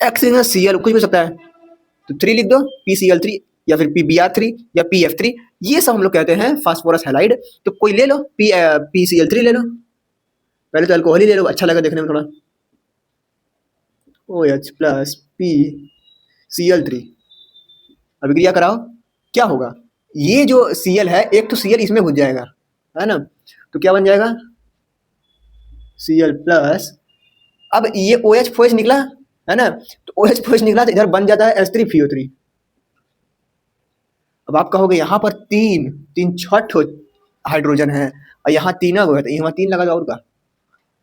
एक्स Cl कुछ भी हो सकता है, तो 3 लिख दो, PCl3 या फिर PBr3 या PF3, ये सब हम लोग कहते हैं फास्फोरस हैलाइड। तो कोई ले लो, PCl3 ले लो, पहले तो अल्कोहल ही ले लो, अच्छा लगा देखने में थोड़ा। OH प्लस PCl3 अभिक्रिया कराओ, क्या होगा? ये जो Cl है, एक तो Cl इसमें घुस जाएगा, है ना, तो क्या बन जाएगा? Cl प्लस, अब ये OH फोएच निकला, है ना, तो OH फोएच निकला तो इधर बन जाता है H3PO3। अब आप कहोगे यहाँ पर तीन तीन छठ हाइड्रोजन है और यहाँ तीन है, तो यहाँ 3 लगा दो और का,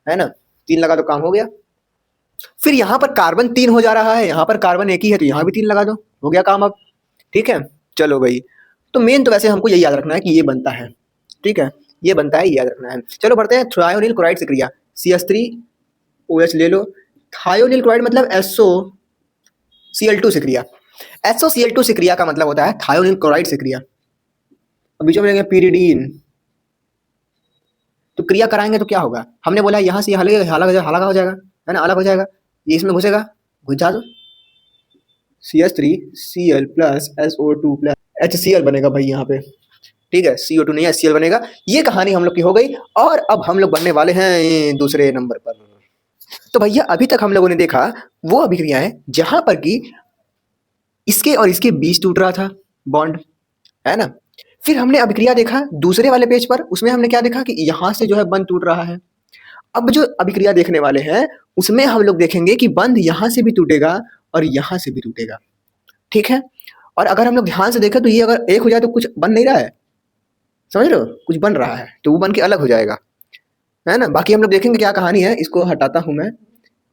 है ना, 3 लगा दो काम हो गया। फिर यहाँ पर कार्बन 3 हो जा रहा है, यहाँ पर कार्बन एक ही है तो यहाँ भी 3 लगा दो, हो गया काम अब। ठीक है, चलो भाई, तो मेन तो वैसे हमको यही याद रखना है कि ये बनता है, ठीक है, ये बनता है, ये याद रखना है। चलो बढ़ते हैं थायोनिल क्लोराइड से क्रिया। CH3OH ले लो, थायोनिल क्लोराइड मतलब SOCl2 से क्रिया। SOCl2 से क्रिया का मतलब होता है थायोनिल क्लोराइड से क्रिया। अब बीच में लेंगे pyridine, तो क्रिया कराएंगे तो क्या होगा? हमने बोला यहाँ से अलग अलग हो जाएगा, है ना, अलग हो जाएगा, ये इसमें घुसेगा, घुस जा दो, CH3Cl plus SO2 plus HCl बनेगा भाई यहाँ पे, ठीक है, CO2 नहीं HCl बनेगा। ये कहानी हम लोग की हो गई, और अब हम लोग बढ़ने वाले हैं दूसरे नंबर पर। तो भैया अभी तक हम लोगों ने देखा वो अभिक्रिया है जहां पर कि इसके और इसके बीच टूट रहा था बॉन्ड, है ना। फिर हमने अभिक्रिया देखा दूसरे वाले पेज पर, उसमें हमने क्या देखा कि यहाँ से जो है बंध टूट रहा है। अब जो अभिक्रिया देखने वाले हैं उसमें हम लोग देखेंगे कि बंध यहाँ से भी टूटेगा और यहाँ से भी टूटेगा, ठीक है। और अगर हम लोग ध्यान से देखें तो ये अगर एक हो जाए तो कुछ बन नहीं रहा है, समझ रहे हो, कुछ बन रहा है तो वो बन के अलग हो जाएगा, है ना। बाकी हम लोग देखेंगे क्या कहानी है, इसको हटाता हूँ मैं,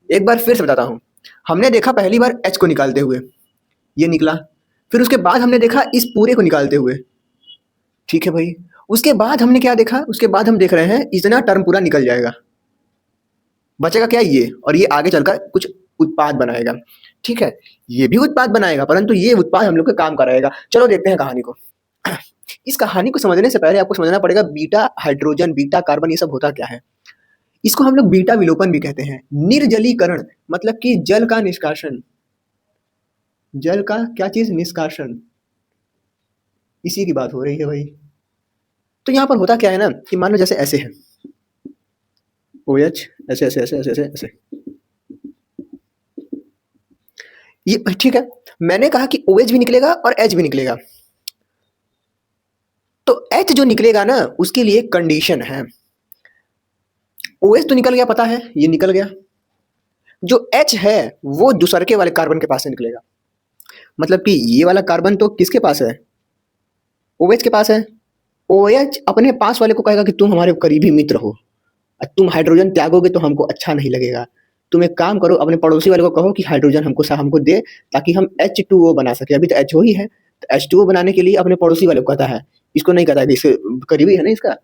एक बार फिर से बताता हूँ। हमने देखा पहली बार H को निकालते हुए, ये निकला, फिर उसके बाद हमने देखा इस पूरे को निकालते हुए, ठीक है भाई। उसके बाद हमने क्या देखा, उसके बाद हम देख रहे हैं इतना टर्म पूरा निकल जाएगा, बचेगा क्या ये, और ये आगे चलकर कुछ उत्पाद बनाएगा, ठीक है, ये भी उत्पाद बनाएगा, परंतु ये उत्पाद हम लोग का काम कराएगा। चलो देखते हैं कहानी को। इस कहानी को समझने से पहले आपको समझना पड़ेगा बीटा हाइड्रोजन, बीटा कार्बन, ये सब होता क्या है। इसको हम लोग बीटा विलोपन भी कहते हैं। निर्जलीकरण मतलब कि जल का निष्कासन, जल का क्या चीज, निष्कासन, इसी की बात हो रही है भाई। तो यहाँ पर होता क्या है ना कि मान लो जैसे ऐसे है OH, ऐसे ऐसे ऐसे ऐसे ऐसे ऐसे, ये ठीक है। मैंने कहा कि OH भी निकलेगा और H भी निकलेगा, तो H जो निकलेगा ना उसके लिए कंडीशन है। OH तो निकल गया, पता है ये निकल गया, जो H है वो दूसरे वाले कार्बन के पास से निकलेगा। मतलब कि ये वाला कार्बन तो किसके पास है, OH के पास है। OH अपने पास वाले को कहेगा कि तुम हमारे करीबी मित्र हो, तुम हाइड्रोजन त्यागोगे तो हमको अच्छा नहीं लगेगा, तुम एक काम करो अपने पड़ोसी वाले को कहो कि हाइड्रोजन हमको दे ताकि हम H2O बना सके। अभी तो H ही है, तो H2O बनाने के लिए अपने पड़ोसी वाले को कहता है, इसको नहीं कहता है कि इसके करीबी है ना इसका,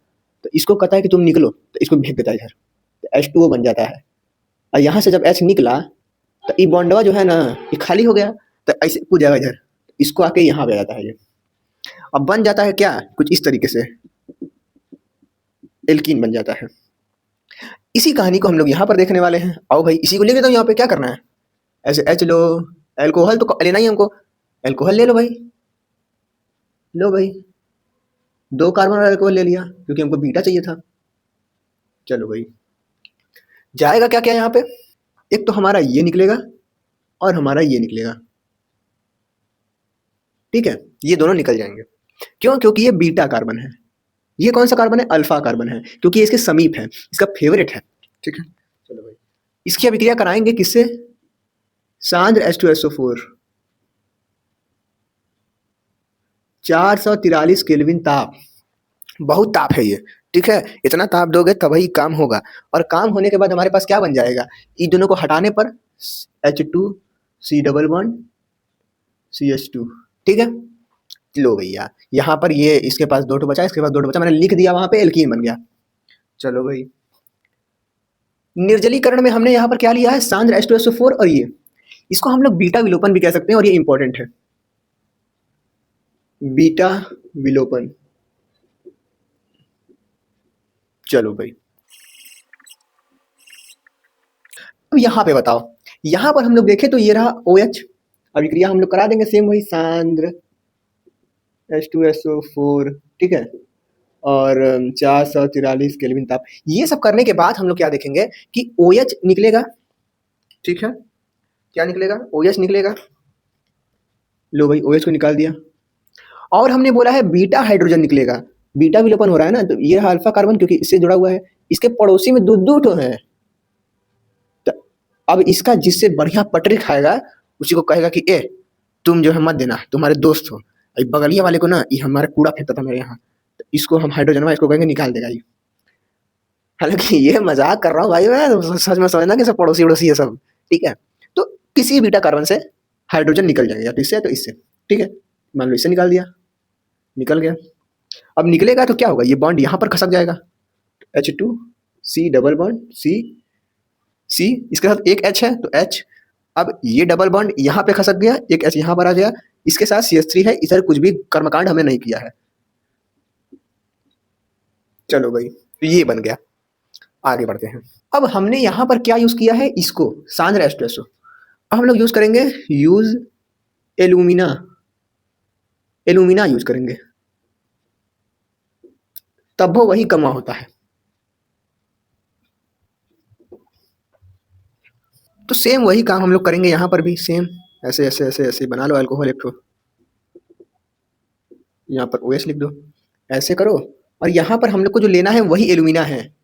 तो इसको कहता है कि तुम निकलो, तो इसको भेज देता है इधर, तो H2O बन जाता है। और यहाँ से जब H निकला तो ये बॉन्डवा जो है ना ये खाली हो गया, तो ऐसे कूद जाएगा इधर, इसको आके यहाँ पे जाता है ये, अब बन जाता है क्या, कुछ इस तरीके से एल्कीन बन जाता है। इसी कहानी को हम लोग यहाँ पर देखने वाले हैं। आओ भाई इसी को ले लेता हूँ, यहाँ पे क्या करना है, ऐसे H लो, अल्कोहल तो लेना ही हमको, अल्कोहल ले लो भाई, लो भाई, 2 कार्बन और अल्कोहल ले लिया क्योंकि हमको बीटा चाहिए था। चलो भाई, जाएगा क्या क्या यहाँ पे, एक तो हमारा ये निकलेगा और हमारा ये निकलेगा, ठीक है, ये दोनों निकल जाएंगे। क्यों, क्योंकि ये बीटा कार्बन है, ये कौन सा कार्बन है, अल्फा कार्बन है, क्योंकि ये इसके समीप है, इसका फेवरेट है, ठीक है। चलो भाई, इसकी अभिक्रिया कराएंगे किससे, सांद्र H2SO4, 443 केल्विन ताप, बहुत ताप है ये, ठीक है, इतना ताप दोगे तभी काम होगा। और काम होने के बाद हमारे पास क्या बन जाएगा, इन दोनों को हटाने पर H2C++CH2। ठीक है, लो भैया, यहाँ पर ये इसके पास दो बचा, इसके पास दो बचा, मैंने लिख दिया, वहां पे एल्कीन बन गया। चलो भाई, निर्जलीकरण में हमने यहाँ पर क्या लिया है, सांद्र H2SO4, और ये इसको हम लोग बीटा विलोपन भी कह सकते हैं, और ये इंपॉर्टेंट है, बीटा विलोपन। चलो भाई, अब यहाँ पे बताओ, यहाँ पर हम लोग देखें तो ये रहा OH, अभिक्रिया हम लोग करा देंगे सेम वही, सांद्र H2SO4, ठीक है, और 443 केल्विन ताप। ये सब करने के बाद हम लोग क्या देखेंगे कि OH निकलेगा, ठीक है, क्या निकलेगा, OH निकलेगा। लो भाई, OH को निकाल दिया, और हमने बोला है बीटा हाइड्रोजन निकलेगा, बीटा विलोपन हो रहा है ना, तो ये अल्फा कार्बन क्योंकि इससे जुड़ा हुआ है, इसके पड़ोसी में दो ठो है, तो अब इसका जिससे बढ़िया पटरी खाएगा उसी को कहेगा कि ए तुम जो है मत देना, तुम्हारे दोस्त हो। बगलिया वाले को ना, ये हमारा कूड़ा फेंकता था मेरे यहाँ, तो इसको हम हाइड्रोजन, इसको कहेंगे निकाल देगा ये। हालांकि ये मजाक कर रहा हूँ भाई मैं, सच में समझना कि सब पड़ोसी उड़ोसी है सब, ठीक है। तो किसी बीटा कार्बन से हाइड्रोजन निकल जाएगा, या तो इससे तो इससे, ठीक है, मान लो इससे निकाल दिया, निकल गया। अब निकलेगा तो क्या होगा, ये बॉन्ड यहाँ पर खसक जाएगा, H2C double bond C, C इसके साथ एक H है तो H, अब ये डबल बॉन्ड यहाँ पे खसक गया, एक H यहाँ पर आ गया, इसके साथ CH3 है, इधर कुछ भी कर्मकांड हमने नहीं किया है। चलो भाई, तो ये बन गया, आगे बढ़ते हैं। अब हमने यहाँ पर क्या यूज किया है, इसको सांद्र H2SO, अब हम लोग यूज करेंगे, यूज एल्यूमिना, एल्यूमिना यूज करेंगे, तब वो वही कमा होता है। तो सेम वही काम हम लोग करेंगे यहाँ पर भी, सेम ऐसे ऐसे ऐसे ऐसे बना लो अल्कोहल एक ठो, यहाँ पर OH लिख दो, ऐसे करो, और यहाँ पर हम लोग को जो लेना है वही एल्यूमिना है,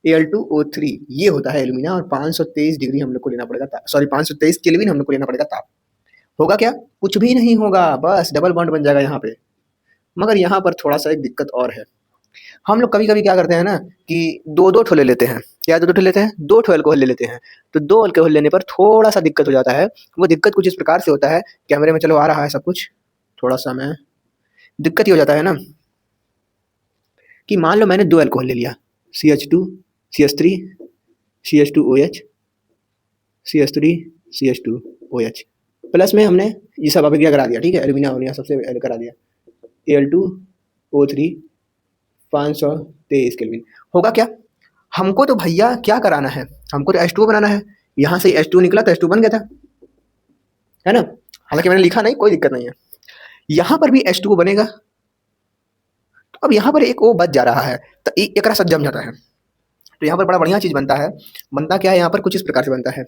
Al2O3, ये होता है एल्यूमिना, और 523 डिग्री हम लोग को लेना पड़ेगा, सॉरी 523 केल्विन हम लोग को लेना पड़ेगा ताप। होगा क्या, कुछ भी नहीं होगा, बस डबल बॉन्ड बन जाएगा यहाँ पे। मगर यहाँ पर थोड़ा सा एक दिक्कत और है, हम लोग कभी कभी क्या करते हैं ना कि दो दो ठो ले लेते हैं, क्या दो ठो लेते हैं, दो ठो अल्कोहल ले लेते हैं, तो दो अल्कोहल लेने पर थोड़ा सा दिक्कत हो जाता है। वो दिक्कत कुछ इस प्रकार से होता है, कैमरे में चलो आ रहा है सब कुछ, थोड़ा सा मैं, दिक्कत ही हो जाता है ना कि मान लो मैंने दो अल्कोहल ले लिया, CH2 CH3 CH2OH CH3 CH2OH, plus में हमने ये सब अभिक्रिया करा दिया, ठीक है, एल्यूमिना वोमिना सबसे करा दिया, Al2O3 523 केल्विन। होगा क्या, हमको तो भैया क्या कराना है, हमको तो H2O बनाना है, यहाँ से H2 निकला तो H2 बन गया था, है ना, हालांकि मैंने लिखा नहीं, कोई दिक्कत नहीं है, यहाँ पर भी H2O बनेगा। तो अब यहाँ पर एक O बच जा रहा है, तो एक साथ जम जाता है, तो यहाँ पर बड़ा बढ़िया चीज बनता है, बनता क्या है, यहाँ पर कुछ इस प्रकार से बनता है,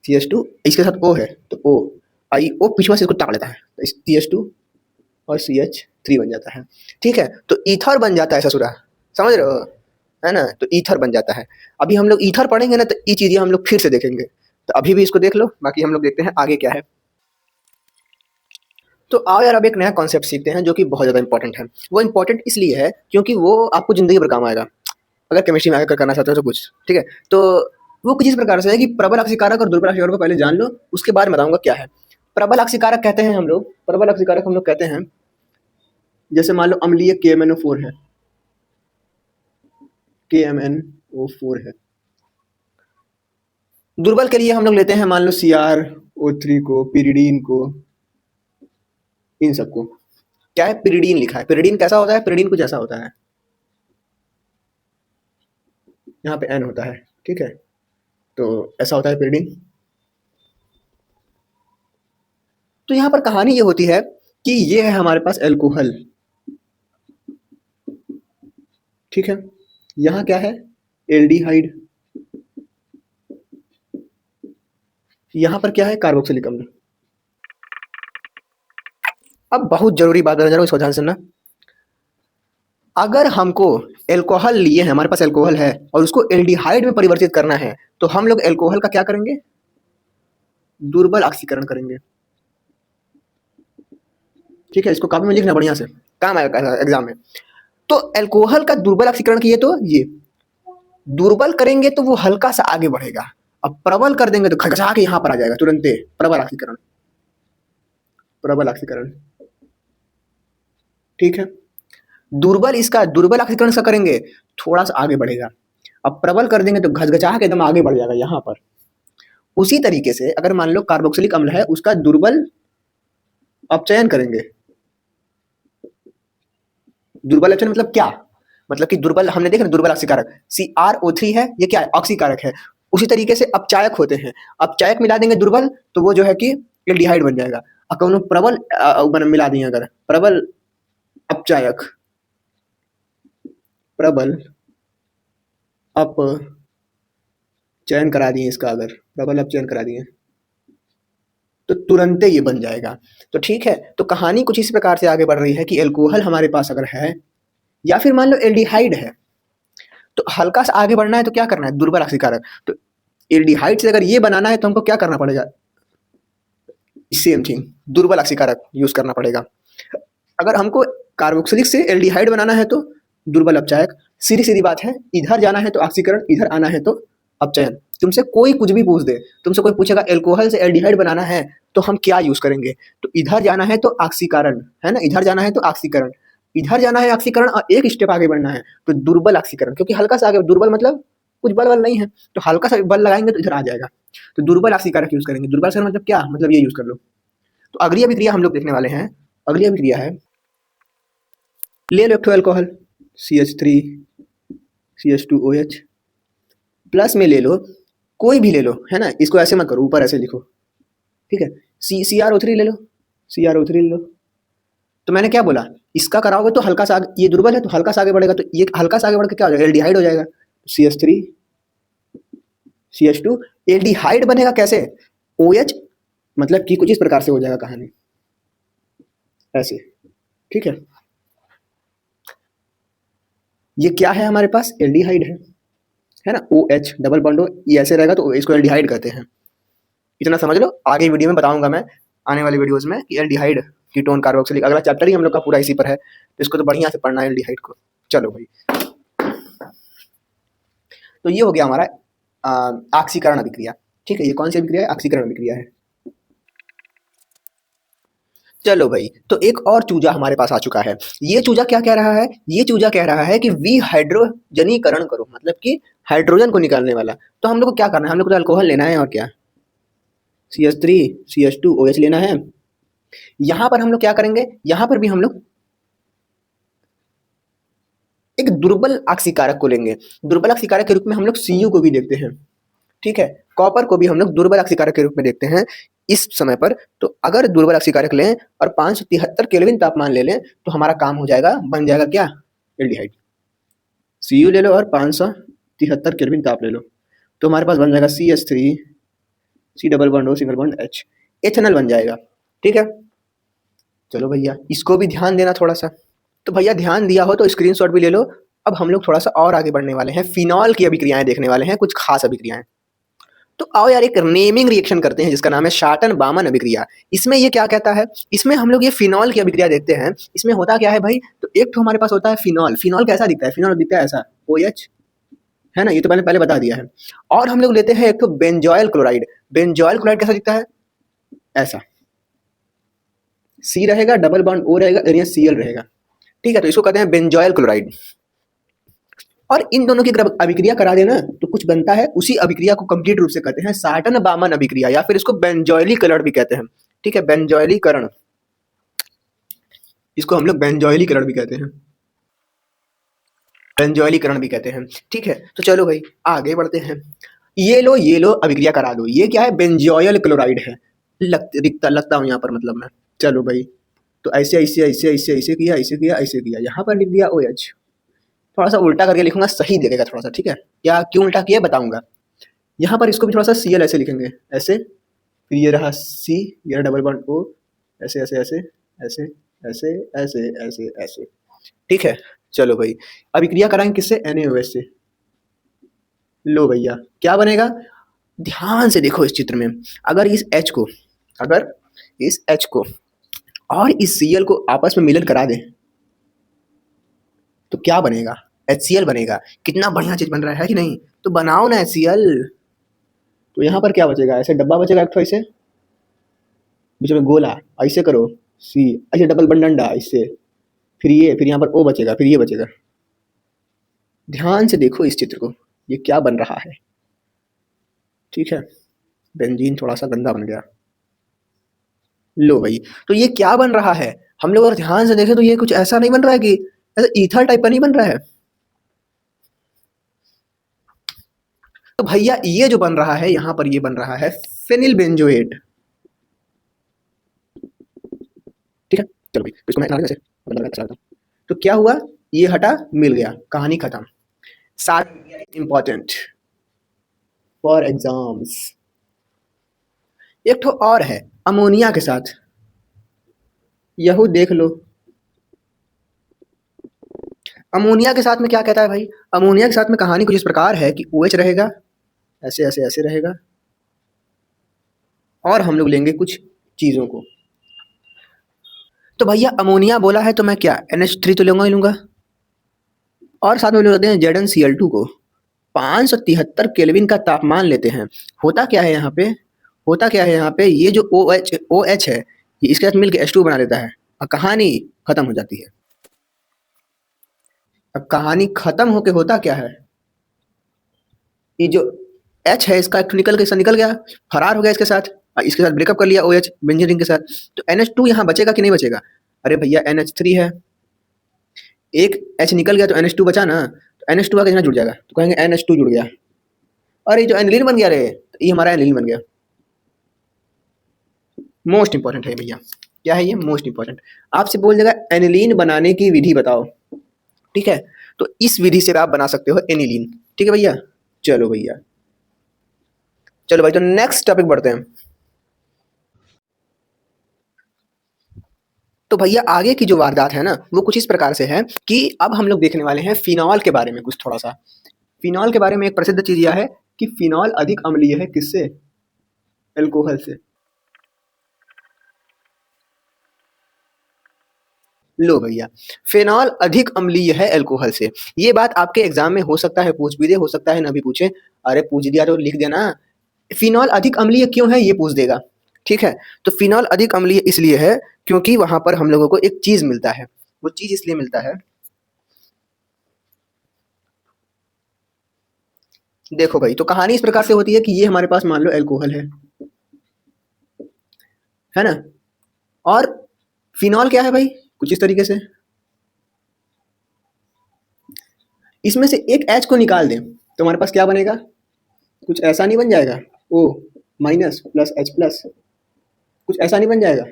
CH2 इसके साथ O है तो O, आई O पिछवा से इसको टाक लेता है, तो CH2 और CH3 बन जाता है, ठीक है, तो ईथर बन जाता है ससुरा, समझ रहे हो, है ना, तो ईथर बन जाता है। अभी हम लोग ईथर पढ़ेंगे ना, तो ये चीजें हम लोग फिर से देखेंगे, तो अभी भी इसको देख लो, बाकी हम लोग देखते हैं आगे क्या है। तो आओ यार, अब एक नया कॉन्सेप्ट सीखते हैं जो कि बहुत ज़्यादा इंपॉर्टेंट है। वो इंपॉर्टेंट इसलिए है क्योंकि वो आपको ज़िंदगी भर काम आएगा, अगर केमिस्ट्री में आगे करना चाहते हो तो कुछ, ठीक है। तो वो कुछ इस प्रकार से है कि प्रबल अक्सीकारक और दुर्बल अक्सीकारक को पहले जान लो, उसके बाद बताऊंगा क्या है। प्रबल अक्सीकारक कहते हैं हम लोग, प्रबल अक्सीकारक हम लोग कहते हैं, जैसे मान लो अम्लीय KMnO4 है, KMnO4 है। दुर्बल के लिए हम लोग लेते हैं मान लो CrO3 को, पिरिडीन को, इन सबको। क्या है, पिरिडीन लिखा है, पिरिडीन कैसा होता है, पिरिडीन कुछ ऐसा होता है, यहाँ पे N होता है, ठीक है, तो ऐसा होता है पिरिडीन। तो यहाँ पर कहानी ये होती है कि ये है हमारे पास एल्कोहल, ठीक है, यहाँ क्या है, एल्डिहाइड, यहाँ पर क्या है, कार्बोक्सिलिक अम्ल। अब बहुत जरूरी बात बता रहा हूँ, इसको ध्यान से सुनना। अगर हमको एल्कोहल लिए हैं, हमारे पास एल्कोहल है और उसको एल्डिहाइड में परिवर्तित करना है, तो हम लोग एल्कोहल का क्या करेंगे, दुर्बल ऑक्सीकरण करेंगे, ठीक है, इसको कॉपी में लिखना बढ़िया से, काम आएगा एग्जाम में। तो अल्कोहल का दुर्बल ऑक्सीकरण किए तो ये दुर्बल करेंगे तो वो हल्का सा आगे बढ़ेगा, अब प्रबल कर देंगे तो खगजा के यहाँ पर आ जाएगा तुरंत प्रबल ऑक्सीकरण, प्रबल ऑक्सीकरण। ठीक है, दुर्बल ऑक्सीकरण इसका करेंगे थोड़ा सा आगे बढ़ेगा, अब प्रबल कर देंगे तो घसघचा के एकदम आगे बढ़ जाएगा यहाँ पर। उसी तरीके से अगर मान लो कार्बोक्सिलिक अम्ल है, उसका दुर्बल अपचयन करेंगे। दुर्बल अपचयन मतलब क्या, मतलब कि दुर्बल हमने देखा ना, दुर्बल ऑक्सीकारक CrO3 है, ये क्या है, ऑक्सीकारक है। उसी तरीके से अपचायक होते हैं, अपचायक मिला देंगे दुर्बल तो वो जो है कि एल्डिहाइड बन जाएगा। अगर प्रबल मिला दिए, अगर प्रबल अपचायक, प्रबल अपचयन करा दिए इसका, अगर प्रबल अपचयन करा दिए तो तुरंत ये बन जाएगा। तो ठीक है, तो कहानी कुछ इस प्रकार से आगे बढ़ रही है कि एल्कोहल हमारे पास अगर है या फिर मान लो एल्डिहाइड है, तो हल्का सा आगे बढ़ना है तो क्या करना है, दुर्बल ऑक्सीकारक। तो एल्डिहाइड से अगर ये बनाना है तो हमको क्या करना पड़ेगा, सेम थिंग, दुर्बल ऑक्सीकारक यूज करना पड़ेगा। अगर हमको कार्बोक्सिलिक से एल्डिहाइड बनाना है तो दुर्बल अपचायक, सीधी सीधी बात है, इधर जाना है तो ऑक्सीकरण, इधर आना है तो अपचयन। तुमसे कोई कुछ भी पूछ दे, तुमसे कोई पूछेगा एल्कोहल से एल्डिहाइड बनाना है तो हम क्या यूज करेंगे, तो इधर जाना है तो ऑक्सीकरण है ना, इधर जाना है तो ऑक्सीकरण, इधर जाना है ऑक्सीकरण और एक स्टेप आगे बढ़ना है तो दुर्बल ऑक्सीकरण, क्योंकि हल्का सा आगे, दुर्बल मतलब कुछ बल नहीं है, तो हल्का सा बल लगाएंगे तो इधर आ जाएगा, तो दुर्बल ऑक्सीकारक यूज करेंगे। दुर्बल ऑक्सीकरण मतलब क्या, मतलब ये यूज कर लो। तो अगली अभिक्रिया हम लोग देखने वाले हैं, अगली अभिक्रिया है, ले लो एक ठो अल्कोहल CH3 CH2OH, प्लस में ले लो, कोई भी ले लो है ना, इसको ऐसे मत करो, ऊपर ऐसे लिखो, ठीक है, CrO3 ले लो, CrO3 ले लो। तो मैंने क्या बोला, इसका कराओगे तो हल्का सा ये दुर्बल है तो हल्का सा आगे बढ़ेगा, तो ये हल्का सा आगे बढ़ के क्या हो जाएगा, एल्डिहाइड हो जाएगा, CH3 CH2 एल्डिहाइड बनेगा कैसे, OH, मतलब कि कुछ इस प्रकार से हो जाएगा कहानी ऐसे। ठीक है, ये क्या है हमारे पास, एल्डिहाइड है ना, OH डबल बॉन्ड हो, ये ऐसे रहेगा तो इसको एल्डिहाइड कहते हैं। इतना समझ लो, आगे वीडियो में बताऊंगा मैं, आने वाली वीडियोस में, कि एल्डिहाइड कीटोन कार्बोक्सिलिक, अगला चैप्टर ही हम लोग का पूरा इसी पर है, तो इसको तो बढ़िया से पढ़ना है एल्डिहाइड को। चलो भाई, तो ये हो गया हमारा ऑक्सीकरण अभिक्रिया। ठीक है, ये कौन सी अभिक्रिया है, ऑक्सीकरण अभिक्रिया है। चलो भाई, तो एक और चूजा हमारे पास आ चुका है। ये चूजा क्या कह रहा है, ये चूजा कह रहा है कि विहाइड्रोजनीकरण करो, मतलब कि हाइड्रोजन को निकालने वाला। तो हम लोग को क्या करना है, हम लोग को तो अल्कोहल लेना है और क्या, CH3 CH2OH लेना है। यहां पर हम लोग क्या करेंगे, यहां पर भी हम लोग एक दुर्बल ऑक्सीकारक को लेंगे। दुर्बल ऑक्सीकारक के रूप में हम लोग Cu को भी देखते हैं। ठीक है, कॉपर को भी हम लोग दुर्बल ऑक्सीकारक के रूप में देखते हैं इस समय पर। तो अगर दुर्बल ऑक्सीकारक लें और 573 केल्विन तापमान ले लें तो हमारा काम हो जाएगा, बन जाएगा क्या, एल्डिहाइड। Cu ले लो और 573 केल्विन ताप ले लो, तो हमारे पास बन जाएगा CH3 C double bond O single bond H, ethanol बन जाएगा। ठीक है, चलो भैया, इसको भी ध्यान देना थोड़ा सा। तो भैया ध्यान दिया हो तो स्क्रीनशॉट भी ले लो। अब हम लोग थोड़ा सा और आगे बढ़ने वाले हैं, फिनॉल की अभिक्रियाएं देखने वाले हैं, कुछ खास अभिक्रियाएं। तो आओ यार, एक नेमिंग रिएक्शन करते हैं जिसका नाम है शार्टन बामन अभिक्रिया। इसमें ये क्या कहता है, इसमें हम लोग ये फिनॉल की अभिक्रिया देखते हैं। इसमें होता क्या है भाई, तो एक तो हमारे पास होता है फिनॉल। फिनॉल कैसा दिखता है, फिनॉल दिखता है ऐसा, OH है ना, ये तो मैंने पहले बता दिया है। और हम लोग लेते हैं एक तो बेंजोइल क्लोराइड। बेंजोइल क्लोराइड कैसा दिखता है, ऐसा, C रहेगा, डबल बॉन्ड O रहेगा, Cl रहेगा। ठीक है, तो इसको कहते हैं बेंजोइल क्लोराइड। और इन दोनों की अगर अभिक्रिया करा देना तो कुछ बनता है, उसी अभिक्रिया को कंप्लीट रूप से कहते हैं शार्टन बामन अभिक्रिया, या फिर इसको बेंजोइलीकरण भी कहते हैं। ठीक है, बेंजोइलीकरण, इसको हम लोग बेंजोइलीकरण भी कहते हैं, बेंजोइलीकरण भी कहते हैं। ठीक है, तो चलो भाई आगे बढ़ते हैं। ये लो अभिक्रिया करा दो। ये क्या है, बेंजोइल क्लोराइड है, लगता हूँ यहाँ पर, मतलब मैं। चलो भाई, तो ऐसे ऐसे ऐसे ऐसे ऐसे किया, ऐसे किया, ऐसे किया, यहाँ पर लिख दिया OH। थोड़ा सा उल्टा करके लिखूंगा, सही दिखेगा थोड़ा सा। ठीक है, क्या क्यों उल्टा किया बताऊंगा। यहाँ पर इसको भी थोड़ा सा Cl ऐसे लिखेंगे, ऐसे, फिर ये रहा C, ये डबल बॉन्ड O, ऐसे ऐसे ऐसे ऐसे ऐसे ऐसे ऐसे ऐसे। ठीक है, चलो भाई, अभिक्रिया कराएंगे किससे, NaOH से। लो भैया, क्या बनेगा, ध्यान से देखो इस चित्र में। अगर इस H को, अगर इस H को और इस Cl को आपस में मिलन करा दें, तो क्या बनेगा? HCl बनेगा। कितना बढ़िया चीज बन रहा है कि नहीं? तो बनाओ ना HCl। तो यहाँ पर क्या बचेगा? ऐसे डब्बा बचेगा एक ठो, ऐसे बीच में गोला, ऐसे करो सी, ऐसे डबल बन डंडा ऐसे, फिर ये, फिर यहाँ पर O बचेगा, फिर ये बचेगा। ध्यान से देखो इस चित्र को, ये क्या बन रहा है। ठीक है, बेंजीन थोड़ा सा गंदा बन गया। लो भाई, तो ये क्या बन रहा है? हम लोग अगर ध्यान से देखें तो ये कुछ ऐसा नहीं बन रहा है कि ऐसा ईथर टाइप का नहीं बन रहा है। तो भैया ये जो बन रहा है यहाँ पर, ये बन रहा है फेनिल बेंजोएट। ठीक है, चलो भाई इसको मैं से तो क्या हुआ, ये हटा, मिल गया, कहानी खत्म। साथ इंपॉर्टेंट फॉर एग्जाम्स एक ठो और है अमोनिया के साथ, यहू देख लो। अमोनिया के साथ में क्या कहता है भाई? अमोनिया के साथ में कहानी कुछ इस प्रकार है कि OH रहेगा, ऐसे ऐसे ऐसे रहेगा, और हम लोग लेंगे कुछ चीज़ों को। तो भैया अमोनिया बोला है तो मैं क्या NH3 तो लूंगा ही लूंगा, और साथ में लेते हैं ZnCl2 को। 573 केल्विन का तापमान लेते हैं। होता क्या है यहाँ पे? होता क्या है यहाँ पे? ये जो OH है, ये इसके साथ मिलकर H2 बना देता है, और कहानी खत्म हो जाती है। अब कहानी खत्म होके होता क्या है, ये जो H है इसका निकल के निकल गया, फरार हो गया इसके साथ, इसके साथ ब्रेकअप कर लिया OH बेंजीन रिंग के साथ। तो NH2 यहाँ बचेगा कि नहीं बचेगा? अरे भैया NH3 है, एक H निकल गया तो NH2 बचा ना, तो NH2 आके यहाँ जुड़ जाएगा, तो कहेंगे NH2 जुड़ गया। और ये जो एनिलीन बन गया रे, तो ये हमारा एनिलीन बन गया। मोस्ट इंपॉर्टेंट है भैया, क्या है ये? Most important. आपसे बोल देगा एनिलीन बनाने की विधि बताओ, ठीक है, तो इस विधि से आप बना सकते हो एनिलीन। ठीक है भैया, चलो भैया, चलो भाई, तो नेक्स्ट टॉपिक बढ़ते हैं। तो भैया आगे की जो वारदात है ना, वो कुछ इस प्रकार से है कि अब हम लोग देखने वाले हैं फिनॉल के बारे में कुछ थोड़ा सा। फिनॉल के बारे में एक प्रसिद्ध चीज यह है कि फिनॉल अधिक अम्लीय है, किससे? अल्कोहल से। लो भैया, फिनॉल अधिक अम्लीय है अल्कोहल से। ये बात आपके एग्जाम में हो सकता है पूछ भी दे, हो सकता है ना भी पूछे। अरे पूछ दिया तो लिख देना, फिनॉल अधिक अम्लीय क्यों है ये पूछ देगा। ठीक है, तो फिनॉल अधिक अम्लीय इसलिए है क्योंकि वहां पर हम लोगों को एक चीज मिलता है। वो चीज इसलिए मिलता है, देखो भाई, तो कहानी इस प्रकार से होती है कि ये हमारे पास मान लो अल्कोहल है ना, और फिनॉल क्या है भाई? कुछ इस तरीके से, इसमें से एक H को निकाल दें तो हमारे पास क्या बनेगा? कुछ ऐसा नहीं बन जाएगा, O minus plus H plus, कुछ ऐसा नहीं बन जाएगा?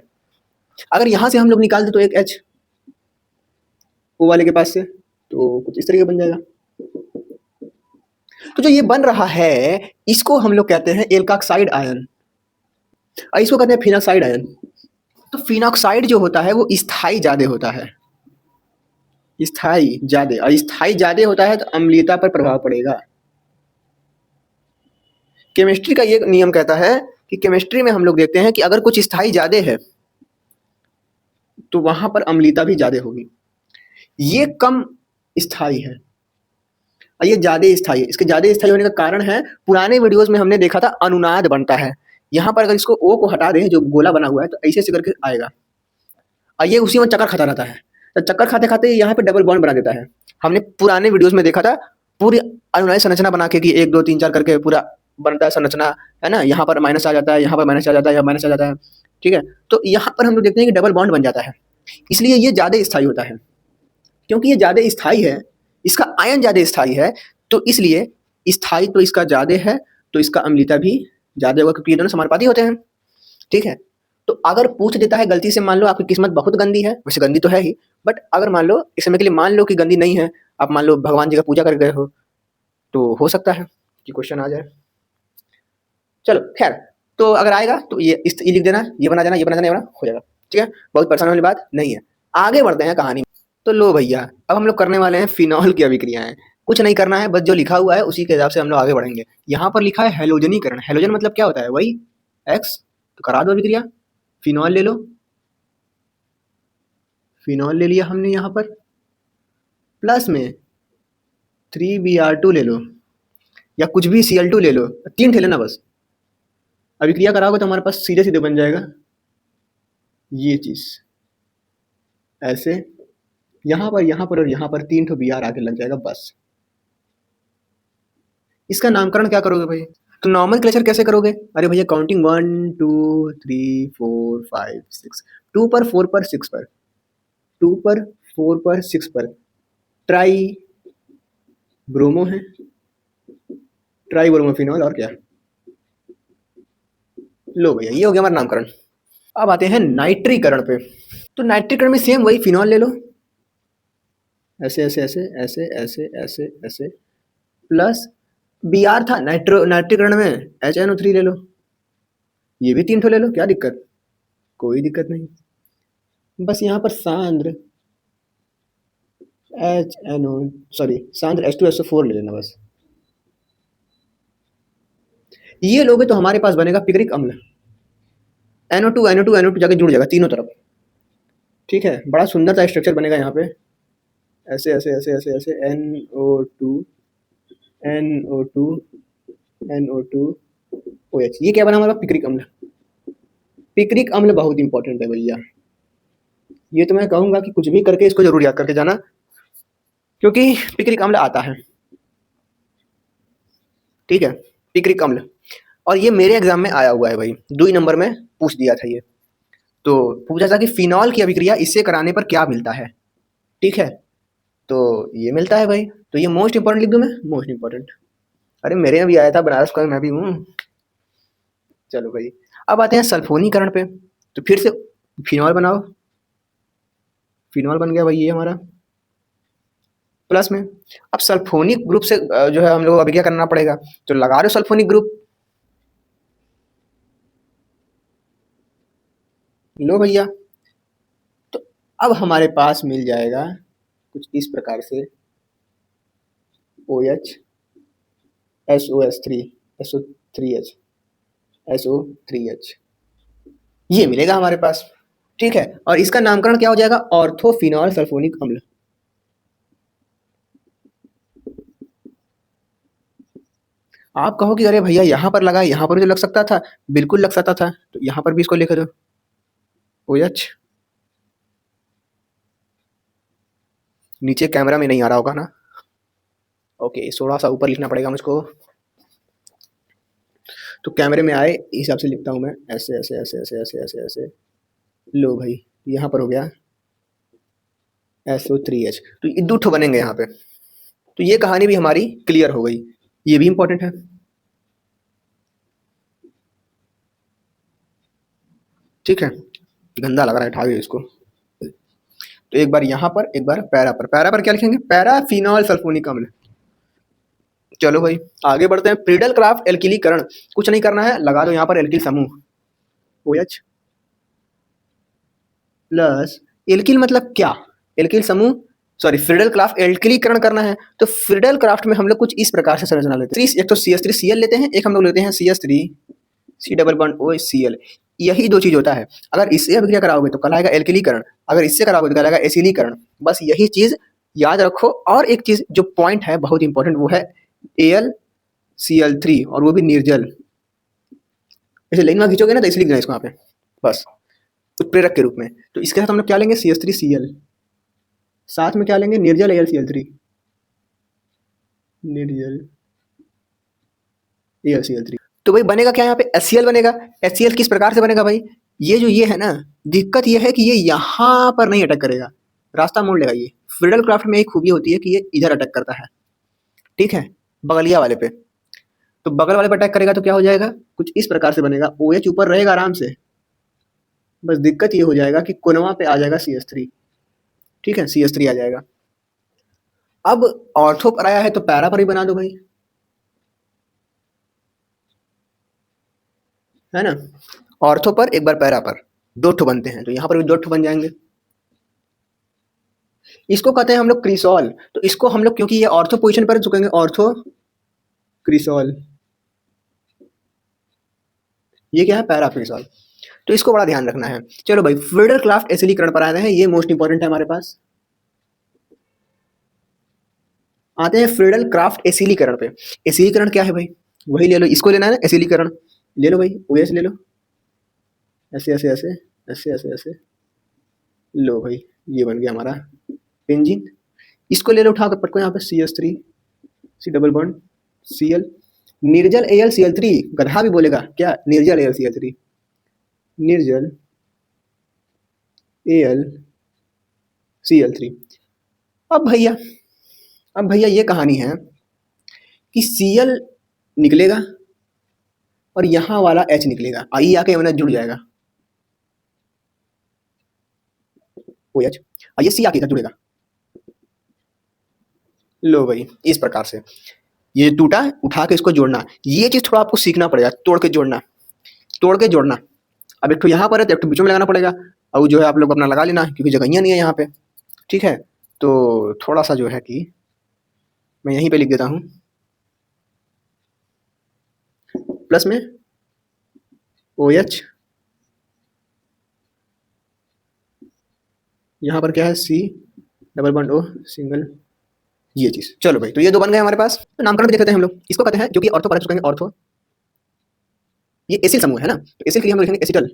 अगर यहां से हम लोग निकाल दें तो एक H O वाले के पास से, तो कुछ इस तरीके बन जाएगा। तो जो ये बन रहा है, इसको हम लोग कहते हैं एल्काक्साइड आयन, और इसको कहते हैं फिनॉक्साइड आयन। तो फिनॉक्साइड जो होता है वो स्थाई ज्यादा होता है, स्थाई ज्यादा, और स्थाई ज्यादा होता है तो अम्लीयता पर प्रभाव पड़ेगा। केमिस्ट्री का ये नियम कहता है कि केमिस्ट्री में हम लोग देखते हैं कि अगर कुछ स्थाई ज्यादा है तो वहां पर अम्लीयता भी ज्यादा होगी। ये कम स्थाई है और ये ज्यादा स्थाई है। इसके ज्यादा स्थाई होने का कारण है, पुराने वीडियोस में हमने देखा था अनुनाद बनता है। यहाँ पर अगर इसको O को हटा दें, जो गोला बना हुआ है, तो ऐसे ऐसे करके आएगा, और ये उसी में चक्कर खाता रहता है। तो चक्कर खाते खाते यहाँ पे डबल बॉन्ड बना देता है। हमने पुराने वीडियोस में देखा था, पूरी अनुनादी संरचना बना के कि 1 2 3 4 करके पूरा बनता है संरचना, है ना। यहाँ पर माइनस आ जाता है, यहाँ पर माइनस आ जाता है, यहाँ माइनस आ जाता है। ठीक है, तो यहाँ पर हम लोग देखते हैं कि डबल बॉन्ड बन जाता है, इसलिए ये ज़्यादा स्थायी होता है। क्योंकि ये ज़्यादा स्थायी है, इसका आयन ज़्यादा स्थायी है, तो इसलिए स्थायी तो इसका ज़्यादा है, तो इसका अम्लीयता भी ज़्यादा होगा, क्योंकि ये दोनों समानुपाती होते हैं। ठीक है, तो अगर पूछ देता है गलती से, मान लो आपकी किस्मत बहुत गंदी है, वैसे गंदी तो है ही, बट अगर मान लो इस समय के लिए मान लो कि गंदी नहीं है, आप मान लो भगवान जी का पूजा कर गए हो, तो हो सकता है कि क्वेश्चन आ जाए। चलो खैर, तो अगर आएगा तो ये लिख देना, ये बना देना, ये बना देना, ये बना हो जाएगा। ठीक है, बहुत परेशान वाली बात नहीं है। आगे बढ़ते हैं कहानी। तो लो भैया, अब हम लोग करने वाले हैं फिनॉल की अभिक्रियाएं। कुछ नहीं करना है, बस जो लिखा हुआ है उसी के हिसाब से हम लोग आगे बढ़ेंगे। यहाँ पर लिखा है हेलोजनीकरण। हेलोजन मतलब क्या होता है? वही एक्स, तो करा दो अभिक्रिया। फिनॉल ले लो, फिनॉल ले लिया हमने यहाँ पर, प्लस में 3Br2 ले लो या कुछ भी Cl2 ले लो, 3 थे लेना बस। अभिक्रिया कराओगे तो हमारे पास सीधे सीधे बन जाएगा ये चीज ऐसे, यहाँ पर और यहाँ पर 3 ठो Br आगे लग जाएगा बस। इसका नामकरण क्या करोगे भाई? तो नॉर्मल क्लेचर कैसे करोगे? अरे भैया काउंटिंग 1 2 3 4 5 6, 2 पर 4 पर 6 पर 2 पर 4 पर 6 पर ट्राई ब्रोमो है, ट्राई ब्रोमोफिनॉल और क्या। लो भैया ये हो गया हमारा नामकरण। अब आते हैं नाइट्रीकरण पे। तो नाइट्रीकरण में सेम वही फिनॉल ले लो, ऐसे ऐसे ऐसे ऐसे ऐसे ऐसे ऐसे, प्लस Br था नाइट्रीकरण में HNO3 ले लो, ये भी 3 ठो ले लो, क्या दिक्कत? कोई दिक्कत नहीं। बस यहाँ पर सांद्र सांद्र H2SO4 ले लेना बस। ये लोगे तो हमारे पास बनेगा पिक्रिक अम्ल, NO2 जाके जुड़ जाएगा तीनों तरफ। ठीक है, बड़ा सुंदर सा स्ट्रक्चर बनेगा यहाँ पे, ऐसे ऐसे ऐसे ऐसे ऐसे NO2 NO2 NO2 OH। ये क्या बना हमारा? पिक्रिक अम्ल। पिक्रिक अम्ल बहुत इंपॉर्टेंट है भैया, ये तो मैं कहूंगा कि कुछ भी करके इसको जरूर याद करके जाना, क्योंकि पिक्रिक अम्ल आता है। ठीक है, पिक्रिक अम्ल, और ये मेरे एग्जाम में आया हुआ है भाई, 2 नंबर में पूछ दिया था ये। तो पूछा था कि फिनॉल की अभिक्रिया इससे कराने पर क्या मिलता है। ठीक है, तो ये मिलता है भाई। तो ये मोस्ट इंपॉर्टेंट लिख दूं मैं? Most important. अरे मेरे में भी आया था, बनारस का मैं भी हूँ। चलो भाई, अब आते हैं सल्फोनीकरण पे। तो फिर से फिनॉल बनाओ, फिनॉल बन गया भाई ये हमारा, प्लस में अब सल्फोनिक ग्रुप से जो है हम लोग अभिक्रिया करना पड़ेगा, तो लगा दो सल्फोनिक ग्रुप। लो भैया, तो अब हमारे पास मिल जाएगा कुछ इस प्रकार से OH SOS3 SO3H SO3H, ये मिलेगा हमारे पास। ठीक है, और इसका नामकरण क्या हो जाएगा? ऑर्थोफिनॉल सल्फोनिक अम्ल। आप कहो कि अरे भैया यहाँ पर लगा, यहाँ पर भी तो लग सकता था। बिल्कुल लग सकता था, तो यहाँ पर भी इसको लिख दो OH। नीचे कैमरा में नहीं आ रहा होगा ना? ओके, थोड़ा सा ऊपर लिखना पड़ेगा मुझको, तो कैमरे में आए इस हिसाब से लिखता हूँ मैं, ऐसे ऐसे ऐसे ऐसे ऐसे ऐसे ऐसे। लो भाई, यहाँ पर हो गया SO3H, तो ये 2 ठो बनेंगे यहाँ पे। तो ये कहानी भी हमारी क्लियर हो गई, ये भी इंपॉर्टेंट है। ठीक है, गंदा लग रहा है, उठाओ इसको। तो एक बार यहाँ पर, एक बार पैरा पर। पैरा पर क्या लिखेंगे? पैराफिनॉल सल्फोनिक अम्ल। चलो भाई आगे बढ़ते हैं। प्रीडल क्राफ्ट एल्किलीकरण, कुछ नहीं करना है, लगा दो यहाँ पर एल्किल समूह OH प्लस एल्किल मतलब क्या? एल्किल समूह, सॉरी फ्रीडल क्राफ्ट एल्किलीकरण करना है, तो फ्रीडल क्राफ्ट में हम लोग कुछ इस प्रकार से संरचना लेते हैं। एक तो CH3Cl लेते हैं, एक हम लोग लेते हैं CH3 C double bond OCl। यही 2 चीज होता है। अगर इससे अभिक्रिया कराओगे तो कहलाएगा एल्किलीकरण, अगर इससे कराओगे तो कहलाएगा एसिलीकरण। बस यही चीज याद रखो। और एक चीज जो पॉइंट है बहुत इंपॉर्टेंट, वो है AlCl3, और वो भी निर्जल। ऐसे लाइन में खींचोगे ना तो इसलिए लिखना है इसको यहाँ पे, बस उत्प्रेरक के रूप में। तो इसके साथ हम लोग क्या लेंगे? CH3Cl, साथ में क्या लेंगे? निर्जल AlCl3, निर्जल AlCl3। तो भाई बनेगा क्या यहाँ पे? HCl बनेगा। HCl किस प्रकार से बनेगा भाई? ये जो ये है ना, दिक्कत ये है कि ये यहाँ पर नहीं अटैक करेगा, रास्ता मोड़ लेगा। ये फ्रीडल क्राफ्ट में एक खूबी होती है कि ये इधर अटैक करता है। ठीक है, बगलिया वाले पे। तो बगल वाले पे अटैक करेगा तो क्या हो जाएगा? कुछ इस प्रकार से बनेगा। OH ऊपर रहेगा आराम से, बस दिक्कत ये हो जाएगा कि कोनवा पे आ जाएगा CH3। ठीक है, CH3 आ जाएगा। अब ऑर्थो पर आया है तो पैरा पर ही बना दो भाई, है ना? ऑर्थो पर एक बार पैरा पर, 2 ठो बनते हैं, तो यहाँ पर भी 2 ठो बन जाएंगे। इसको कहते हैं हम लोग क्रिसॉल। तो इसको हम लोग क्योंकि ये ऑर्थो पोजीशन पर झुकेंगे, ऑर्थो क्रिसॉल। ये क्या है? पैरा क्रिसॉल। तो इसको बड़ा ध्यान रखना है। चलो भाई, फ्रीडल क्राफ्ट एसिलीकरण पर आए हैं, ये मोस्ट इंपॉर्टेंट है हमारे पास। आते हैं फ्रीडल क्राफ्ट एसिलीकरण पे। एसिलीकरण क्या है भाई? वही ले लो, इसको लेना है ना, एसिलीकरण ले लो भाई, ओएस ले लो, ऐसे ऐसे ऐसे ऐसे ऐसे ऐसे, लो भाई, ये बन गया हमारा बेंजीन। इसको ले लो उठा कर, पटको यहाँ पे, CH3 C double bond Cl, निर्जल AlCl3, गधा भी बोलेगा क्या, निर्जल AlCl3, निर्जल AlCl3। अब भैया, अब भैया ये कहानी है कि Cl निकलेगा और यहाँ वाला H निकलेगा, आई आके मैंने जुड़ जाएगा OH, और ये C आके इधर जुड़ेगा। लो भाई, इस प्रकार से ये टूटा, उठा के इसको जोड़ना, ये चीज थोड़ा आपको सीखना पड़ेगा, तोड़ के जोड़ना, तोड़ के जोड़ना। अब एक तो यहाँ पर है तो एक तो बीच में लगाना पड़ेगा, और जो है आप लोग अपना लगा लेना, क्योंकि जगह नहीं है यहाँ पे, ठीक है। तो थोड़ा सा जो है कि मैं यहीं पे लिख देता हूँ, प्लस में OH, यहाँ पर क्या है, C double bond O single, ये चीज। चलो भाई, तो ये दो बन गए हमारे पास। तो नामकरण भी देख लेते हैं हम लोग, इसको कहते हैं, जो कि ऑर्थो पर कहेंगे ऑर्थो, ये एसिल समूह है ना, तो एसिल के लिए हम लिखेंगे एसिटल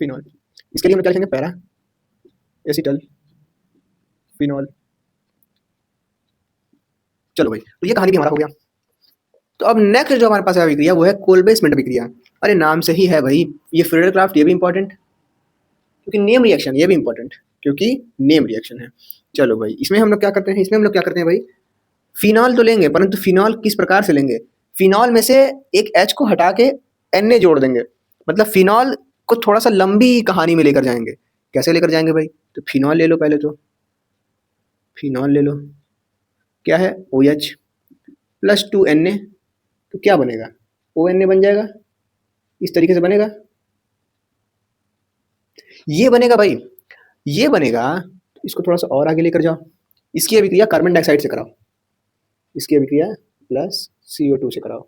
फिनॉल, इसके लिए हम क्या लिखेंगे, पैरा एसिटल फिनॉल। चलो भाई, तो ये कहानी भी हमारा हो गया। तो अब नेक्स्ट जो हमारे पास है अभिक्रिया, वो है कोलबेसमेंट अभिक्रिया। अरे नाम से ही है भाई, ये फ्रीडल क्राफ्ट, ये भी इंपॉर्टेंट, क्योंकि नेम रिएक्शन, ये भी इंपॉर्टेंट क्योंकि नेम रिएक्शन है। चलो भाई, इसमें हम लोग क्या करते हैं, इसमें हम लोग क्या करते हैं भाई, फिनॉल तो लेंगे, परंतु फिनॉल किस प्रकार से लेंगे, फिनॉल में से एक H को हटा के Na जोड़ देंगे, मतलब फिनॉल को थोड़ा सा लंबी कहानी में लेकर जाएंगे। कैसे लेकर जाएंगे भाई, तो फिनॉल ले लो, पहले तो फिनॉल ले लो, क्या है, OH प्लस 2Na, तो क्या बनेगा, ONA बन जाएगा, इस तरीके से बनेगा, ये बनेगा भाई, ये बनेगा। इसको थोड़ा सा और आगे लेकर जाओ, इसकी अभिक्रिया कार्बन डाइऑक्साइड से कराओ, इसकी अभिक्रिया प्लस CO2 से कराओ,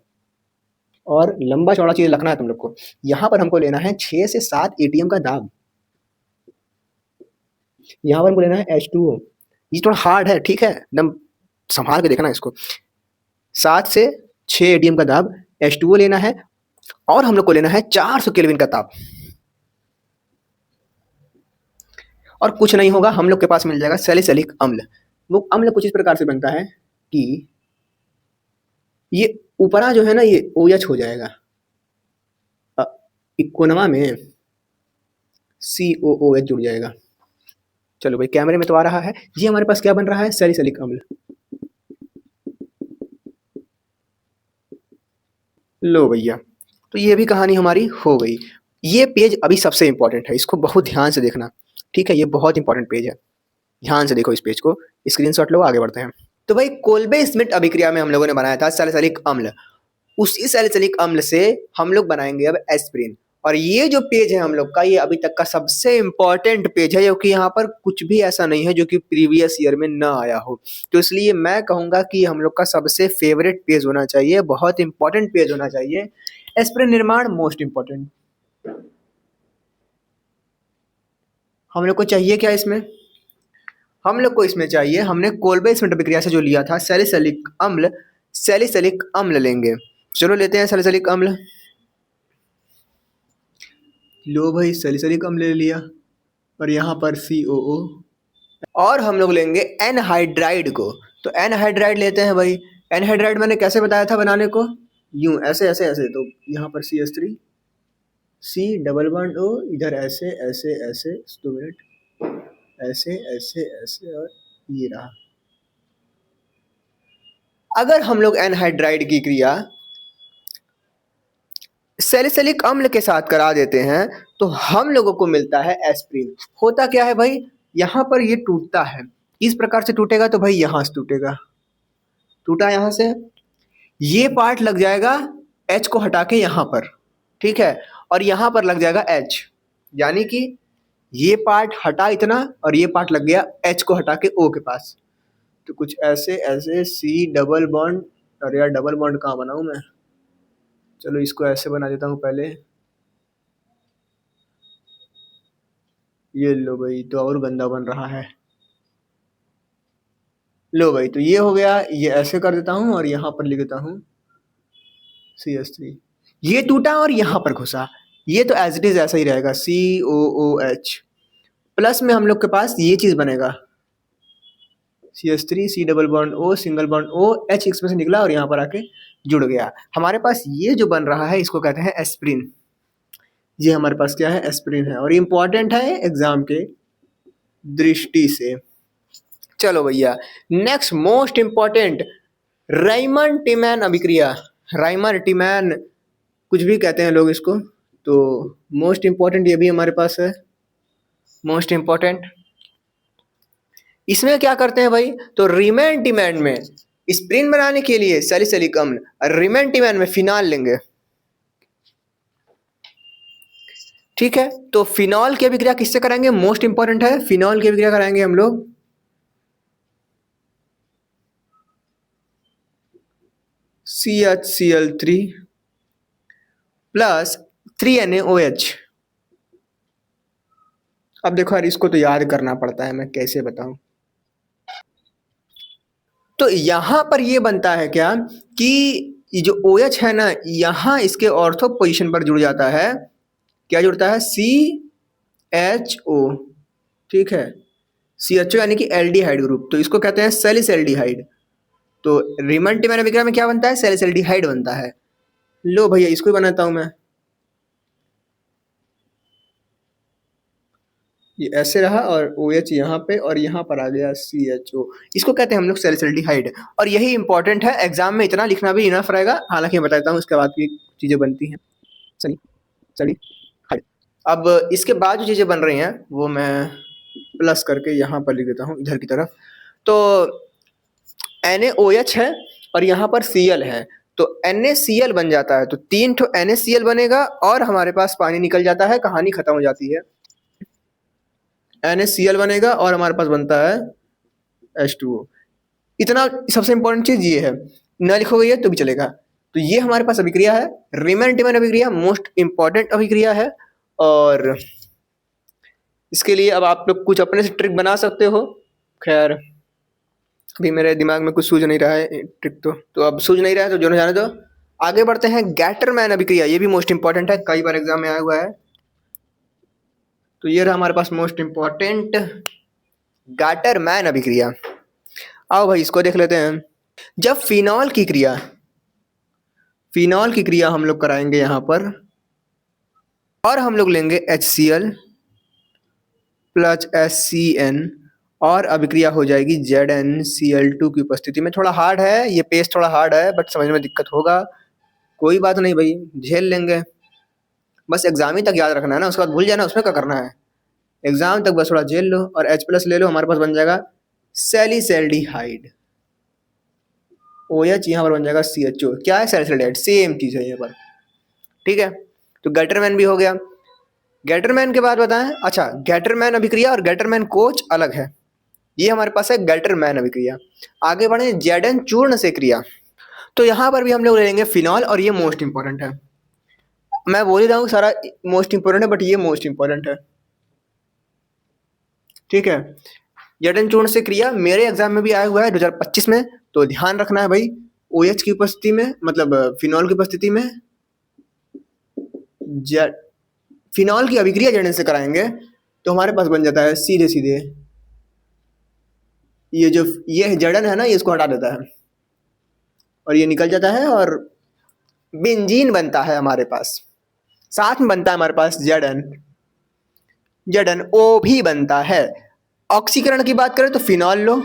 और लंबा चौड़ा चीज रखना है तुम लोग को। यहाँ पर हमको लेना है 6 से 7 ATM का दाब, यहाँ पर हमको लेना है H2O, ये थोड़ा हार्ड है, ठीक है, एकदम संभाल के देखना इसको। 7 से 6 ATM का दाब, H2O लेना है, और हम लोग को लेना है 400 केल्विन का ताप, और कुछ नहीं होगा, हम लोग के पास मिल जाएगा सैलिसिलिक अम्ल। वो अम्ल कुछ इस प्रकार से बनता है कि ये ऊपरा जो है ना, ये OH हो जाएगा, इकोनवा में COOH जुड़ जाएगा। चलो भाई, कैमरे में तो आ रहा है, ये हमारे पास क्या बन रहा है, सैलिसिलिक अम्ल। लो भैया, तो ये भी कहानी हमारी हो गई। ये पेज अभी सबसे इंपॉर्टेंट है, इसको बहुत ध्यान से देखना, ठीक है, ये बहुत इंपॉर्टेंट पेज है, ध्यान से देखो इस पेज को, स्क्रीनशॉट लो, आगे बढ़ते हैं। तो भाई, कोल्बे स्मिथ अभिक्रिया में हम लोगों ने बनाया था सैलिसिलिक अम्ल, उसी सैलिसिलिक अम्ल से हम लोग बनाएंगे अब एस्पिरिन। और ये जो पेज है हम लोग का, ये अभी तक का सबसे इंपॉर्टेंट पेज है, क्योंकि यहाँ पर कुछ भी ऐसा नहीं है जो कि प्रीवियस ईयर में ना आया हो। तो इसलिए मैं कहूँगा कि हम लोग का सबसे फेवरेट पेज होना चाहिए, बहुत इंपॉर्टेंट पेज होना चाहिए, एस्पिरिन निर्माण मोस्ट इंपॉर्टेंट। हम लोग को चाहिए क्या इसमें, हम लोग को इसमें चाहिए, हमने कोल्बे स्मिथ प्रक्रिया से जो लिया था सैलिसिलिक अम्ल, सैलिसिलिक अम्ल लेंगे। चलो लेते हैं सैलिसिलिक अम्ल, लो भाई, सैलिसिलिक अम्ल ले लिया, और यहाँ पर COO, और हम लोग लेंगे एनहाइड्राइड को। तो एनहाइड्राइड लेते हैं भाई, एनहाइड्राइड मैंने कैसे बताया था बनाने को, यूं ऐसे ऐसे ऐसे, तो यहाँ पर CH3 C double bond O, इधर ऐसे ऐसे ऐसे, 2 मिनट, ऐसे ऐसे ऐसे, और ये रहा। अगर हम लोग एनहाइड्राइड की क्रिया सैलिसिलिक अम्ल के साथ करा देते हैं, तो हम लोगों को मिलता है एस्पिरिन। होता क्या है भाई, यहाँ पर ये टूटता है, इस प्रकार से टूटेगा, तो भाई यहाँ से टूटेगा, टूटा यहाँ से, ये पार्ट लग जाएगा H को हटा के यहाँ पर, ठीक है, और यहाँ पर लग जाएगा H, यानी कि ये पार्ट हटा इतना, और ये पार्ट लग गया H को हटा के O के पास। तो कुछ ऐसे ऐसे C डबल बॉन्ड, अरे यार डबल बॉन्ड कहाँ बनाऊँ मैं, चलो इसको ऐसे बना देता हूँ पहले, ये लो भाई, तो और गंदा बन रहा है, लो भाई, तो ये हो गया, ये ऐसे कर देता हूँ और यहाँ पर लिख देता हूँ CH3। ये टूटा और यहाँ पर घुसा, ये तो एज इट इज ऐसा ही रहेगा, COOH। प्लस में हम लोग के पास ये चीज बनेगा, CH3, C double bond O, single bond O, H इसमें से निकला और यहाँ पर आके जुड़ गया। हमारे पास ये जो बन रहा है इसको कहते हैं एस्पिरिन। ये हमारे पास क्या है, एस्पिरिन है, और ये इंपॉर्टेंट है एग्जाम के दृष्टि से। चलो भैया, नेक्स्ट मोस्ट इंपॉर्टेंट, राइमन टीमैन अभिक्रिया। राइमर टीमैन कुछ भी कहते हैं लोग इसको, तो मोस्ट इंपॉर्टेंट ये भी हमारे पास है, मोस्ट इंपॉर्टेंट। इसमें क्या करते हैं भाई, तो रीमैन टीमैन में स्प्रिन बनाने के लिए सैलिसिलिक अम्ल, रीमैन टीमैन में फिनॉल लेंगे। ठीक है, तो फिनॉल की अभिक्रिया किससे कराएंगे, मोस्ट इंपॉर्टेंट है, फिनॉल की अभिक्रिया कराएंगे हम लोग CHCl3 प्लस 3NaOH। अब देखो यार, इसको तो याद करना पड़ता है, मैं कैसे बताऊं। तो यहां पर ये बनता है क्या कि ये जो OH है ना, यहां इसके ऑर्थो पोजीशन पर जुड़ जाता है, क्या जुड़ता है, CHO। ठीक है, CHO यानी कि एल्डिहाइड ग्रुप, तो इसको कहते हैं सैलिसैल्डिहाइड। तो रीमन टीमैन अभिक्रिया में क्या बनता है, सैलिसैल्डिहाइड बनता है। लो भैया, इसको ही बनाता हूं मैं, ये ऐसे रहा और OH यहाँ पे और यहाँ पर आ गया CHO, इसको कहते हैं हम लोग सैलिसैल्डिहाइड। और यही इंपॉर्टेंट है, एग्जाम में इतना लिखना भी इनफ रहेगा, हालांकि मैं बताता हूँ इसके बाद भी चीजें बनती हैं। सही सही हाइड। अब इसके बाद जो चीजें बन रही हैं वो मैं प्लस करके यहाँ पर लिख देता हूँ इधर की तरफ। तो NaOH है और यहाँ पर Cl है, तो NaCl बन जाता है, तो 3 ठो NaCl बनेगा और हमारे पास पानी निकल जाता है, कहानी खत्म हो जाती है। NaCl बनेगा और हमारे पास बनता है H2O। इतना सबसे इंपॉर्टेंट चीज ये है, न लिखोगे ये तो भी चलेगा। तो ये हमारे पास अभिक्रिया है, रीमैन टीमैन अभिक्रिया मोस्ट इंपॉर्टेंट अभिक्रिया है। और इसके लिए अब आप लोग कुछ अपने से ट्रिक बना सकते हो। खैर अभी मेरे दिमाग में कुछ सूझ नहीं रहा है ट्रिक, तो अब सूझ नहीं रहा है तो जो न जाने दो। आगे बढ़ते हैं, गैटरमैन अभिक्रिया, ये भी मोस्ट इंपॉर्टेंट है, कई बार एग्जाम में आया हुआ है। तो ये रहा हमारे पास मोस्ट इंपॉर्टेंट गैटरमैन अभिक्रिया। आओ भाई इसको देख लेते हैं। जब फिनॉल की क्रिया हम लोग कराएंगे यहाँ पर, और हम लोग लेंगे HCl प्लस HCN और अभिक्रिया हो जाएगी ZnCl2 की उपस्थिति में। थोड़ा हार्ड है ये पेज, थोड़ा हार्ड है, बट समझ में दिक्कत होगा, कोई बात नहीं भाई, झेल लेंगे। बस एग्जाम ही तक याद रखना है ना, उसके बाद भूल जाना, उसमें क्या करना है, एग्जाम तक बस थोड़ा झेल लो। और H प्लस ले लो, हमारे पास बन जाएगा सैलिसैल्डिहाइड। OH यहाँ पर बन जाएगा CHO। क्या है, सैलिसैल्डिहाइड, सेम चीज है यहाँ पर। ठीक है, तो गैटरमैन भी हो गया। गैटरमैन के बाद बताएं, अच्छा गैटरमैन अभिक्रिया और गैटरमैन कोच अलग है, ये हमारे पास है गैटरमैन अभिक्रिया। आगे बढ़े, Zn चूर्ण से क्रिया, तो यहाँ पर भी हम लोग ले लेंगे फिनॉल, और ये मोस्ट इंपॉर्टेंट है। मैं बोल ही रहा हूँ सारा मोस्ट इंपॉर्टेंट है, बट ये मोस्ट इंपॉर्टेंट है। ठीक है, Zn चूर्ण से क्रिया मेरे एग्जाम में भी आया हुआ है 2025 में, तो ध्यान रखना है भाई, OH की उपस्थिति में, मतलब फिनॉल की उपस्थिति में फिनॉल की अभिक्रिया Zn से कराएंगे, तो हमारे पास बन जाता है सीधे सीधे ये जो ये Zn है ना, ये इसको हटा देता है और ये निकल जाता है, और बेंजीन बनता है हमारे पास, साथ में बनता है हमारे पास ZnO भी बनता है। ऑक्सीकरण की बात करें तो फिनॉल लो,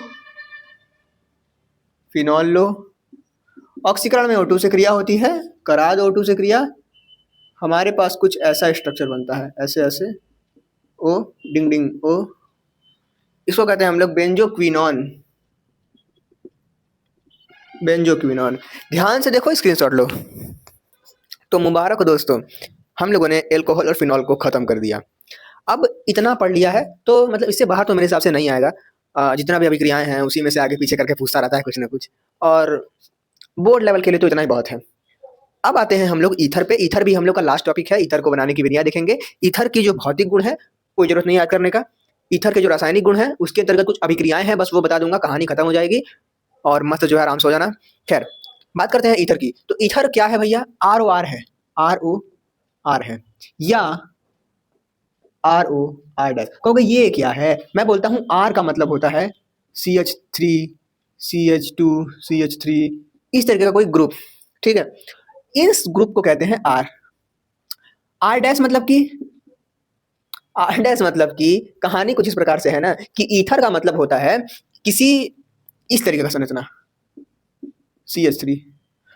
ऑक्सीकरण में O2 से क्रिया होती है, करा दो O2 से क्रिया, हमारे पास कुछ ऐसा स्ट्रक्चर बनता है, ऐसे ऐसे O डिंग डिंग O, इसको कहते हैं हम लोग बेंजोक्विनॉन। ध्यान से देखो, स्क्रीनशॉट लो। तो मुबारक हो दोस्तों, हम लोगों ने एल्कोहल और फिनॉल को खत्म कर दिया। अब इतना पढ़ लिया है तो मतलब इससे बाहर तो मेरे हिसाब से नहीं आएगा। जितना भी अभिक्रियाएं हैं उसी में से आगे पीछे करके पूछता रहता है कुछ ना कुछ, और बोर्ड लेवल के लिए तो इतना ही बहुत है। अब आते हैं हम लोग ईथर पे। ईथर भी हम लोग का लास्ट टॉपिक है, ईथर को बनाने की विधियां देखेंगे। ईथर की जो भौतिक गुण है कोई जरूरत नहीं याद करने का, ईथर के जो रासायनिक गुण हैं उसके अंतर्गत कुछ अभिक्रियाएं हैं, बस वो बता दूंगा, कहानी खत्म हो जाएगी और मस्त जो है आराम से हो जाना। खैर बात करते हैं ईथर की। तो ईथर क्या है भैया? ROR है, ROR है या ROR डैश। कहोगे ये क्या है? मैं बोलता हूँ R का मतलब होता है CH3 CH2 CH3, इस तरीके का कोई ग्रुप, ठीक है। इस ग्रुप को कहते हैं R। R डैश मतलब कि कहानी कुछ इस प्रकार से है ना कि ईथर का मतलब होता है किसी इस तरीके का संरचना CH3।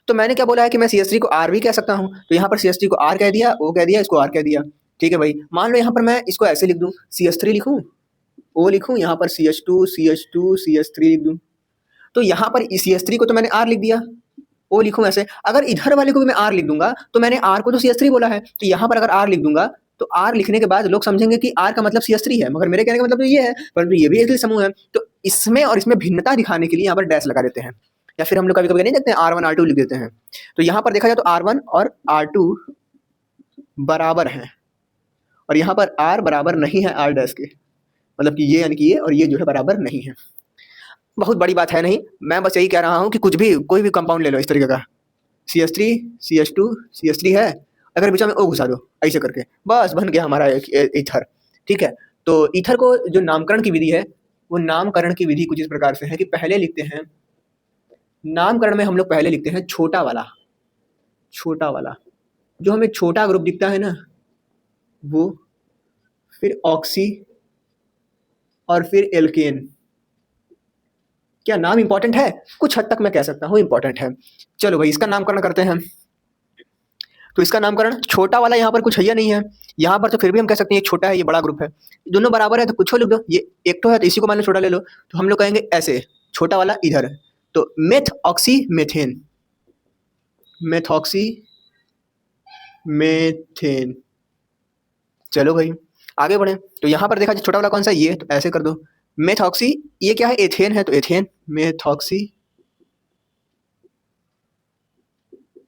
तो मैंने क्या बोला है कि मैं CH3 को R भी कह सकता हूँ, तो यहाँ पर CH3 को R कह दिया, O कह दिया, इसको R कह दिया, ठीक है भाई। मान लो यहाँ पर मैं इसको ऐसे लिख दूँ, CH3 लिखूँ, O लिखूँ, यहाँ पर CH2 CH2 CH3 लिख दूँ। तो यहाँ पर CH3 को तो मैंने R लिख दिया, O लिखूँ ऐसे। अगर इधर वाले को भी मैं R लिख दूंगा तो मैंने R को तो CH3 बोला है, तो यहाँ पर अगर R लिख दूंगा तो R लिखने के बाद लोग समझेंगे कि R का मतलब CH3 है, मगर मेरे कहने का मतलब तो ये है, परंतु ये भी एक समूह है। तो इसमें और इसमें भिन्नता दिखाने के लिए यहाँ पर डैश लगा देते हैं, या फिर हम लोग कभी कभी नहीं देखते हैं R1 R2 लिख देते हैं। तो यहाँ पर देखा जाए तो R1 और R2 बराबर हैं, और यहाँ पर R बराबर नहीं है R डैश के, मतलब कि ये यानी कि ये और ये जो है बराबर नहीं है। बहुत बड़ी बात है नहीं, मैं बस यही कह रहा हूँ कि कुछ भी कोई भी कंपाउंड ले लो इस तरीके का, CH3 CH2 CH3 है, अगर बीच में O घुसा दो ऐसे करके, बस बन गया हमारा ईथर, ठीक है। तो ईथर को जो नामकरण की विधि है, वो नामकरण की विधि कुछ इस प्रकार से है कि पहले लिखते हैं, नामकरण में हम लोग पहले लिखते हैं छोटा वाला जो हमें छोटा ग्रुप दिखता है ना वो, फिर ऑक्सी और फिर एल्केन। क्या नाम इंपॉर्टेंट है? कुछ हद तक मैं कह सकता हूँ इंपॉर्टेंट है। चलो भाई इसका नामकरण करते हैं। तो इसका नामकरण छोटा वाला यहाँ पर कुछ है या नहीं है, यहाँ पर तो फिर भी हम कह सकते हैं ये छोटा है ये बड़ा ग्रुप है, दोनों बराबर है तो कुछ लिख दो, ये एक तो है तो इसी को मान लो छोटा ले लो। तो हम लोग कहेंगे ऐसे, छोटा वाला इधर, तो मेथऑक्सी मेथेन, मेथऑक्सी मेथेन। चलो भाई आगे बढ़े। तो यहाँ पर देखा जाए छोटा वाला कौन सा, ये, तो ऐसे कर दो मेथऑक्सी, ये क्या है एथेन है तो एथेन, मेथऑक्सी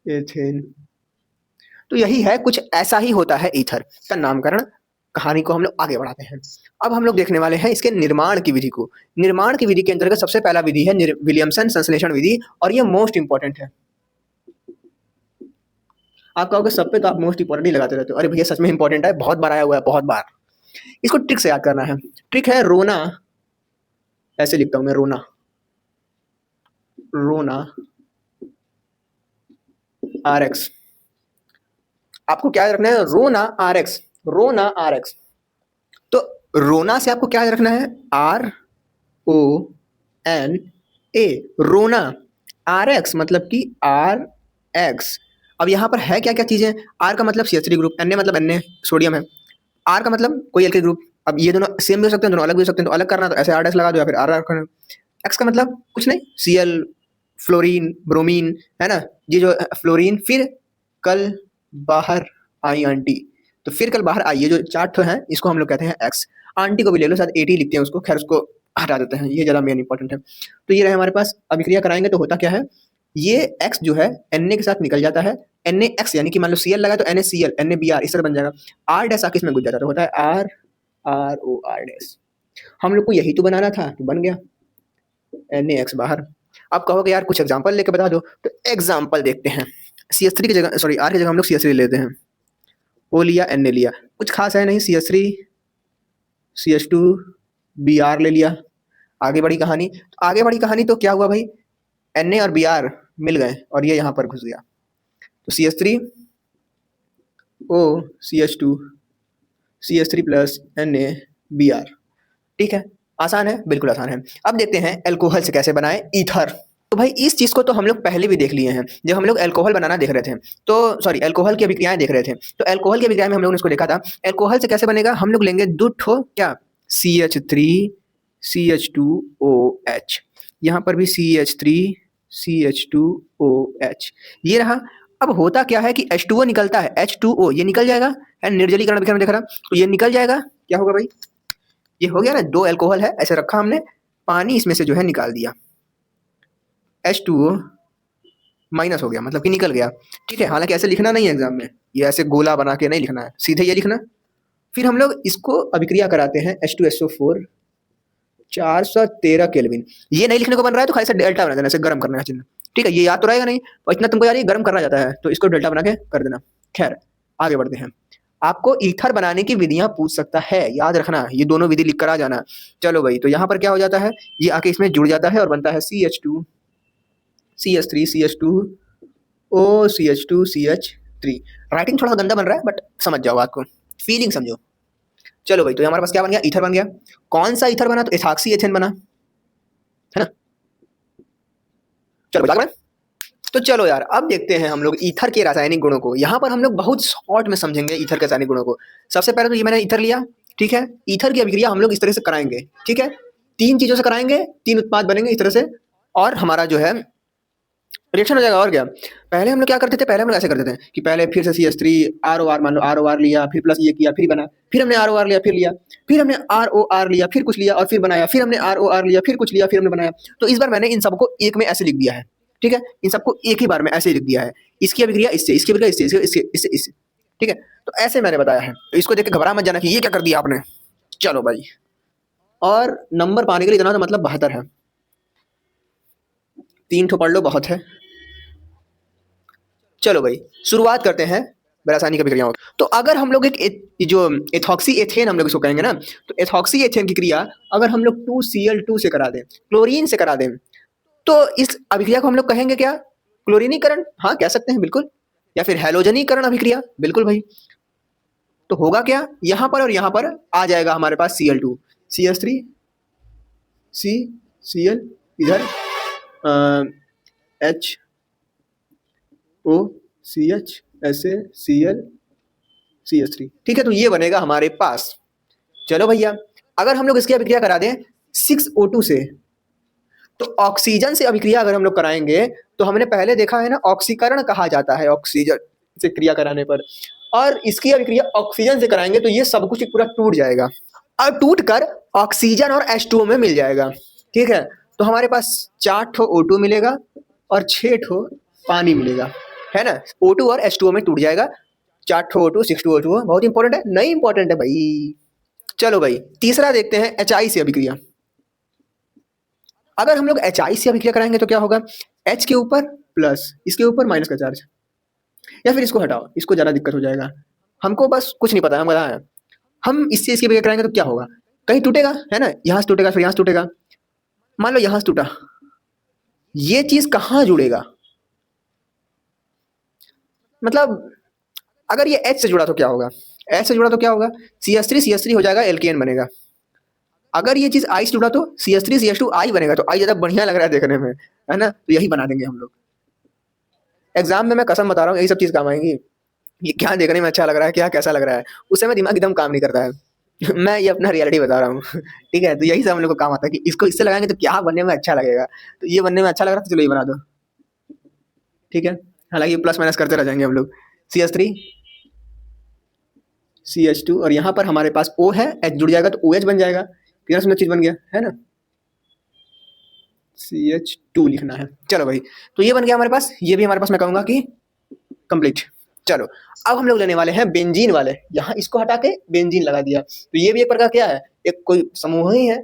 एथेन। तो यही है, कुछ ऐसा ही होता है ईथर का नामकरण। कहानी को हम लोग आगे बढ़ाते हैं। अब हम लोग देखने वाले हैं इसके निर्माण की विधि को। निर्माण की विधि के अंतर्गत सबसे पहला विधि है विलियमसन संश्लेषण विधि, और ये मोस्ट इंपॉर्टेंट है। आप कहोगे सब पे तो आप मोस्ट इंपॉर्टेंट ही लगाते रहते हो, अरे भैया सच में इंपॉर्टेंट है, बहुत बार आया हुआ है, बहुत बार। इसको ट्रिक से याद करना है। ट्रिक है रोना, ऐसे लिखता हूं मैं, रोना RX। आपको क्या रखना है? रोना RX। तो रोना से आपको क्या रखना है? RONA, रोना। RX मतलब कि RX। अब यहाँ पर है क्या क्या चीजें? R का मतलब CH3 ग्रुप, Na मतलब Na सोडियम है, R का मतलब कोई एल्किल ग्रुप। अब ये दोनों सेम भी हो सकते हैं, दोनों अलग भी हो सकते हैं, तो अलग करना तो ऐसे R डैश लगा दो या फिर R रखना। X का मतलब कुछ नहीं, Cl फ्लोरीन ब्रोमीन है ना, ये जो फ्लोरीन, फिर कल बाहर आई आंटी, तो फिर कल बाहर आई, ये जो चार ठो है इसको हम लोग कहते हैं X। आंटी को भी ले लो, शायद 80 लिखते हैं उसको, खैर उसको हटा देते हैं, ये ज़्यादा मेन इंपॉर्टेंट है। तो ये रहे हमारे पास। अभिक्रिया कराएंगे तो होता क्या है, ये X जो है Na के साथ निकल जाता है, NaX यानी कि मान लो Cl लगा तो NaCl NaBr इस तरह बन जाएगा। R डैश आके इसमें घुस जाता है तो होता है ROR डैश। हम लोग को यही तो बनाना था, तो बन गया NaX बाहर। अब कहोगे यार कुछ एग्जांपल लेके बता दो, तो एग्जांपल देखते हैं। CH3 की जगह, सॉरी R की जगह हम लोग CH3 लेते हैं, O लिया Na लिया, कुछ खास है नहीं, CH3 CH2 Br ले लिया। आगे बढ़ी कहानी, तो क्या हुआ भाई, Na और Br मिल गए और ये यहाँ पर घुस गया, तो CH3 O CH2 CH3 plus Na Br। ठीक है, आसान है, बिल्कुल आसान है। अब देखते हैं अल्कोहल से कैसे बनाए ईथर। तो भाई इस चीज को तो हम लोग पहले भी देख लिए हैं, जब हम लोग अल्कोहल बनाना देख रहे थे, तो सॉरी अल्कोहल की अभिक्रियाएं देख रहे थे, तो अल्कोहल की अभिक्रिया में हम लोगों ने इसको देखा था। अल्कोहल से कैसे बनेगा, हम लोग लेंगे दो ठो क्या, CH3 CH2OH, यहाँ पर भी CH3 CH2OH, ये रहा। अब होता क्या है कि H2O निकलता है, H2O ये निकल जाएगा, निर्जलीकरण अभिक्रिया में देख रहा, तो ये निकल जाएगा, क्या होगा भाई, ये हो गया ना, दो अल्कोहल है ऐसे रखा हमने, पानी इसमें से जो है निकाल दिया, H2O माइनस हो गया, मतलब कि निकल गया। ठीक है, हालांकि ऐसे लिखना नहीं है एग्जाम में, ये ऐसे गोला बना के नहीं लिखना है, सीधे ये लिखना फिर हम लोग इसको अभिक्रिया कराते हैं H2SO4 413 केल्विन। ये नहीं लिखने को बन रहा है तो खाली से डेल्टा बना देना, ऐसे गर्म करने का चिन्ह। ठीक है, ये याद तो रहेगा नहीं और इतना तुमको यार ये गर्म करना जाता है तो इसको डेल्टा बना के कर देना। खैर आगे बढ़ते हैं। आपको ईथर बनाने की विधियां पूछ सकता है, याद रखना ये दोनों विधि लिख कर आ जाना। चलो भाई, तो यहाँ पर क्या हो जाता है, ये आके इसमें जुड़ जाता है और बनता है CH2 CH3 CH2 O CH2 CH3। Writing थोड़ा गंदा बन रहा है बट समझ जाओ बात को, फीलिंग समझो। चलो भाई, तो हमारे पास क्या बन गया, ईथर बन गया। कौन सा ईथर बना, तो एथॉक्सी एथेन बना, है ना। चलो भाई तो चलो यार, अब देखते हैं हम लोग ईथर के रासायनिक गुणों को। यहाँ पर हम लोग बहुत शॉर्ट में समझेंगे ईथर के रासायनिक गुणों को। सबसे पहले तो ये मैंने ईथर लिया, ठीक है। ईथर की अभिक्रिया हम लोग इस तरह से कराएंगे, ठीक है। 3 चीजों से कराएंगे, 3 उत्पाद बनेंगे इस तरह से, और हमारा जो है रिएक्शन हो जाएगा। और क्या, पहले हम लोग क्या करते थे, पहले हम लोग ऐसे करते थे कि पहले फिर से CH3 ROR, मान लो ROR लिया, फिर प्लस ये किया, फिर बना, फिर हमने ROR लिया, फिर लिया, फिर हमने ROR लिया, फिर कुछ लिया और फिर बनाया, फिर हमने ROR लिया, फिर कुछ लिया, फिर हमने बनाया। तो इस बार मैंने इन सबको एक में ऐसे लिख दिया है, ठीक है। इन सबको एक ही बार में ऐसे ही लिख दिया है, इसकी अभिक्रिया इससे, इसकी अभिक्रिया इससे, इससे इससे इससे, ठीक है। तो ऐसे मैंने बताया है, तो इसको देख के घबरा मत जाना कि ये क्या कर दिया आपने। चलो भाई, और नंबर पाने के लिए इतना तो मतलब 72 है, 3 ठो पढ़ लो बहुत है। चलो भाई, शुरुआत करते हैं रासायनिक अभिक्रियाओं। तो अगर हम लोग जो एथॉक्सी एथेन हम लोग इसको कहेंगे ना, तो एथॉक्सी एथेन की क्रिया अगर हम लोग 2Cl2 से करा दें, क्लोरीन से करा दें, तो इस अभिक्रिया को हम लोग कहेंगे क्या, क्लोरीनीकरण। हाँ कह सकते हैं बिल्कुल, या फिर हैलोजनीकरण अभिक्रिया, बिल्कुल भाई। तो होगा क्या, यहाँ पर और यहाँ पर आ जाएगा हमारे पास Cl2 CH3 Cl, इधर H O CH, ऐसे Cl CH3, ठीक है। तो ये बनेगा हमारे पास। चलो भैया, अगर हम लोग इसकी अभिक्रिया करा दें 6O2 से, तो ऑक्सीजन से अभिक्रिया अगर हम लोग कराएंगे तो हमने पहले देखा है ना, ऑक्सीकरण कहा जाता है ऑक्सीजन से क्रिया कराने पर। और इसकी अभिक्रिया ऑक्सीजन से कराएंगे तो ये सब कुछ पूरा टूट जाएगा और टूट कर ऑक्सीजन और H2O में मिल जाएगा, ठीक है। तो हमारे पास 4 ठो O2 मिलेगा और 6 ठो पानी मिलेगा, है ना। O2 और H2O में टूट जाएगा, 4 ठो O2 6 ठो O2। बहुत इंपॉर्टेंट है, नहीं इंपॉर्टेंट है भाई। चलो भाई, तीसरा देखते हैं HI से अभिक्रिया। अगर हम लोग HI से अभिक्रिया कराएंगे तो क्या होगा, H के ऊपर प्लस, इसके ऊपर माइनस का चार्ज, या फिर इसको हटाओ, इसको ज़्यादा दिक्कत हो जाएगा। हमको बस कुछ नहीं पता है, हम बताएं हम इससे इसकी अभिक्रिया कराएंगे तो क्या होगा, कहीं टूटेगा, है ना, यहाँ से टूटेगा, फिर यहाँ से टूटेगा। मान लो यहाँ से टूटा, ये चीज़ कहाँ जुड़ेगा, मतलब अगर ये H से जुड़ा तो क्या होगा, H से जुड़ा तो क्या होगा, CH3 हो जाएगा, एल्केन बनेगा। अगर ये चीज़ I से जुड़ा तो CH3 CH2 I बनेगा, तो I ज़्यादा बढ़िया लग रहा है देखने में, है ना। तो यही बना देंगे हम लोग। एग्जाम में मैं कसम बता रहा हूँ, यही सब चीज़ काम आएंगी। ये क्या देखने में अच्छा लग रहा है, क्या कैसा लग रहा है, उससे मैं दिमाग एकदम काम नहीं करता है। मैं ये अपना रियलिटी बता रहा हूँ ठीक है। तो यही सब हम लोग को काम आता है कि इसको इससे लगाएंगे तो क्या बनने में अच्छा लगेगा। तो ये बनने में अच्छा लग रहा है तो चलो ये बना दो, ठीक है। हालांकि प्लस माइनस करते रह जाएंगे हम लोग। CH3 CH2 और यहाँ पर हमारे पास O है, H जुड़ जाएगा तो OH बन जाएगा। कितना सुंदर चीज़ बन गया, है ना। CH2 लिखना है। चलो भाई, तो ये बन गया हमारे पास, ये भी हमारे पास मैं कहूँगा कि कंप्लीट। चलो, अब हम लोग लेने वाले हैं बेंजीन वाले। यहाँ इसको हटा के बेंजीन लगा दिया, तो ये भी एक प्रकार क्या है, एक कोई समूह ही है।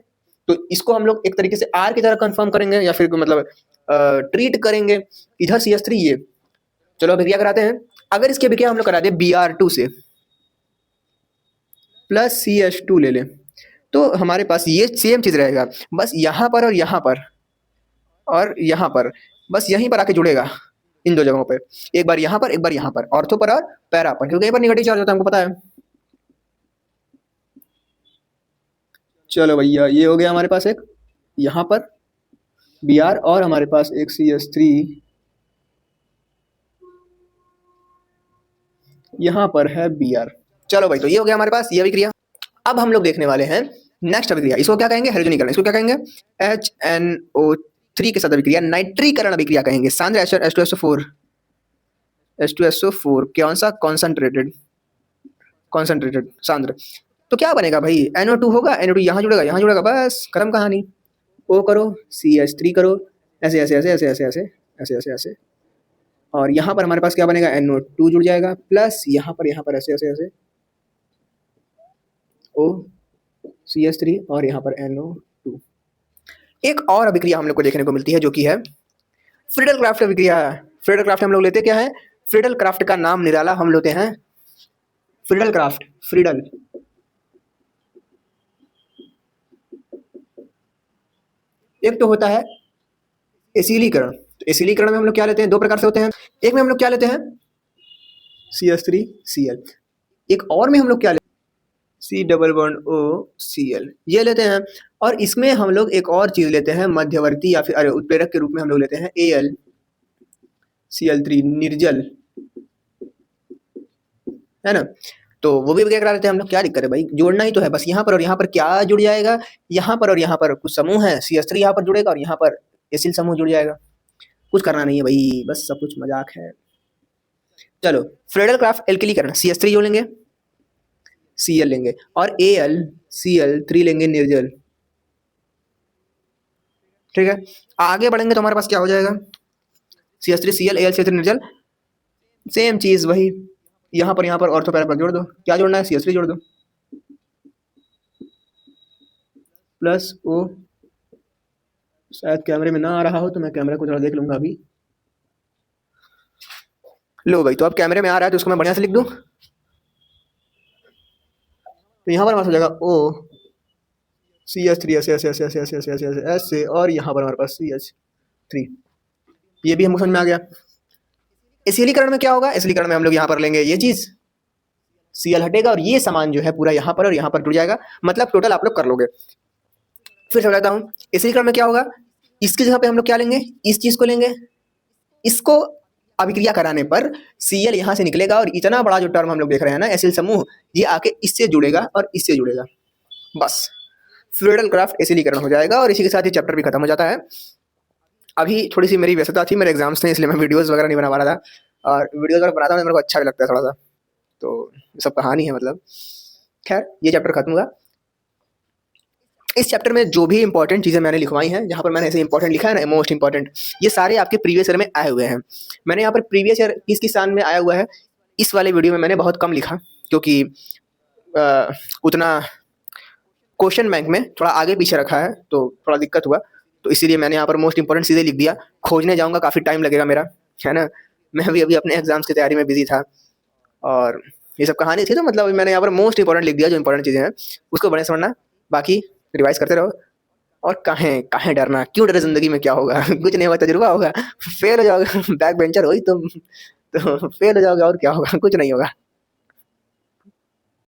तो इसको हम लोग एक तरीके से R की तरह कंफर्म करेंगे या फिर मतलब ट्रीट करेंगे। इधर CH3 ये, चलो अभिक्रिया कराते हैं। अगर इसकी अभिक्रिया हम लोग करा दे Br2 से प्लस CH2 ले लें, तो हमारे पास ये सेम चीज़ रहेगा, बस यहाँ पर और यहाँ पर और यहाँ पर, बस यहीं पर आके जुड़ेगा इन दो जगहों पे। एक बार यहाँ पर, एक बार यहाँ पर, ऑर्थो पर और पैरा पर, क्योंकि यहाँ पर निगेटिव चार्ज होता है, हमको पता है। चलो भैया, ये हो गया हमारे पास एक यहाँ पर Br और हमारे पास एक CH3 यहाँ पर है Br। चलो भाई, तो ये हो गया हमारे पास ये अभिक्रिया। अब हम लोग देखने वाले हैं नेक्स्ट अभिक्रिया। इसको क्या कहेंगे, हैलोजनीकरण। इसको क्या कहेंगे, HNO3 के साथ अभिक्रिया नाइट्रीकरण अभिक्रिया कहेंगे। सांद्र H2SO4 कौन सा, कॉन्सेंट्रेटेड सांद्र। तो क्या बनेगा भाई, NO2 होगा, NO2 यहाँ जुड़ेगा, यहाँ जुड़ेगा, बस खत्म कहानी। O करो, CH3 करो, ऐसे ऐसे ऐसे ऐसे ऐसे ऐसे ऐसे ऐसे ऐसे, और यहाँ पर हमारे पास क्या बनेगा, NO2 जुड़ जाएगा, प्लस यहाँ पर ऐसे ऐसे ऐसे, CH3 और यहाँ पर NO2। एक और अभिक्रिया हम लोग को देखने को मिलती है जो कि है फ्रीडल क्राफ्ट अभिक्रिया। फ्रीडल क्राफ्ट हम लोग लेते क्या है, फ्रीडल क्राफ्ट का नाम निराला हम लेते हैं फ्रीडल क्राफ्ट। फ्रीडल एक तो होता है एसिलीकरण। तो एसिलीकरण में हम लोग क्या लेते हैं, दो प्रकार से होते हैं। एक में हम लोग क्या लेते हैं CH3Cl, एक और में हम लोग क्या लेते हैं C++OCl, ये लेते हैं। और इसमें हम लोग एक और चीज लेते हैं मध्यवर्ती या फिर उत्प्रेरक के रूप में हम लोग लेते हैं AlCl3 निर्जल, है ना। तो वो भी क्या करा लेते हैं हम लोग, क्या दिक्कत है भाई, जोड़ना ही तो है बस। यहाँ पर और यहाँ पर क्या जुड़ जाएगा, यहाँ पर और यहाँ पर कुछ समूह है, CH3 यहाँ पर जुड़ेगा और यहाँ पर एसिल समूह जुड़ जाएगा। कुछ करना नहीं है भाई, बस सब कुछ मजाक है। चलो फ्रीडल क्राफ्ट एल्किलीकरण, CH3 जोड़ेंगे, Cl लेंगे और AlCl3 लेंगे निर्जल, ठीक है। आगे बढ़ेंगे तो हमारे पास क्या हो जाएगा, CH3Cl AlCl3 निर्जल, सेम चीज वही, यहाँ पर ऑर्थो पैरा पर जोड़ दो। क्या जोड़ना है, CH3 जोड़ दो प्लस O। शायद कैमरे में ना आ रहा हो तो मैं कैमरे को थोड़ा देख लूंगा अभी। लो भाई, तो अब कैमरे में आ रहा है तो उसको मैं बढ़िया से लिख दूं। तो यहाँ पर हमारे पास हो जाएगा O CH3 ऐसे और यहाँ पर हमारे पास CH3। ये भी हमको समझ में आ गया। एसिलीकरण में क्या होगा, एसिलीकरण में हम लोग यहाँ पर लेंगे ये चीज, Cl हटेगा और ये सामान जो है पूरा यहाँ पर और यहाँ पर जुड़ जाएगा। मतलब टोटल आप लोग कर लोगे। फिर समझाता हूँ, एसिलीकरण में क्या होगा, इसकी जगह पे हम लोग क्या लेंगे, इस चीज को लेंगे, इसको अभिक्रिया कराने पर Cl यहाँ से निकलेगा और इतना बड़ा जो टर्म हम लोग देख रहे हैं ना एसिल समूह, ये आके इससे जुड़ेगा और इससे जुड़ेगा। बस फ्रीडल क्राफ्ट एसिलीकरण हो जाएगा और इसी के साथ ये चैप्टर भी खत्म हो जाता है। अभी थोड़ी सी मेरी व्यस्तता थी, मेरे एग्जाम्स थे, इसलिए मैं वीडियोस वगैरह नहीं बना पा रहा था। और वीडियोस अगर बनाता हूँ मेरे को अच्छा भी लगता है थोड़ा सा, तो सब कहानी है मतलब। खैर ये चैप्टर खत्म हुआ। इस चैप्टर में जो भी इंपॉर्टेंट चीज़ें मैंने लिखवाई हैं, जहाँ पर मैंने ऐसे इंपॉर्टेंट लिखा है ना, मोस्ट इंपॉर्टेंट, ये सारे आपके प्रीवियस ईयर में आए हुए हैं। मैंने यहाँ पर प्रीवियस ईयर किस किस साल में आया हुआ है, इस वाले वीडियो में मैंने बहुत कम लिखा, क्योंकि उतना क्वेश्चन बैंक में थोड़ा आगे पीछे रखा है तो थोड़ा दिक्कत हुआ। तो इसीलिए मैंने यहाँ पर मोस्ट इंपॉर्टेंट चीज़ें लिख दिया। खोजने जाऊँगा काफ़ी टाइम लगेगा मेरा, है ना। मैं भी अभी अपने एग्जाम्स की तैयारी में बिजी था और ये सब कहानी थी, तो मतलब मैंने यहाँ पर मोस्ट इंपॉर्टेंट लिख दिया। जो इंपॉर्टेंट चीज़ें हैं उसको बड़े समझना, बाकी रिवाइज करते रहो। और काहे काहे डरना, क्यों डरे, जिंदगी में क्या होगा कुछ नहीं होगा, तजुर्बा होगा। फेल हो जाओगे, बैक बेंचर हो ही तुम तो फेल हो जाओगे, और क्या होगा, कुछ नहीं होगा।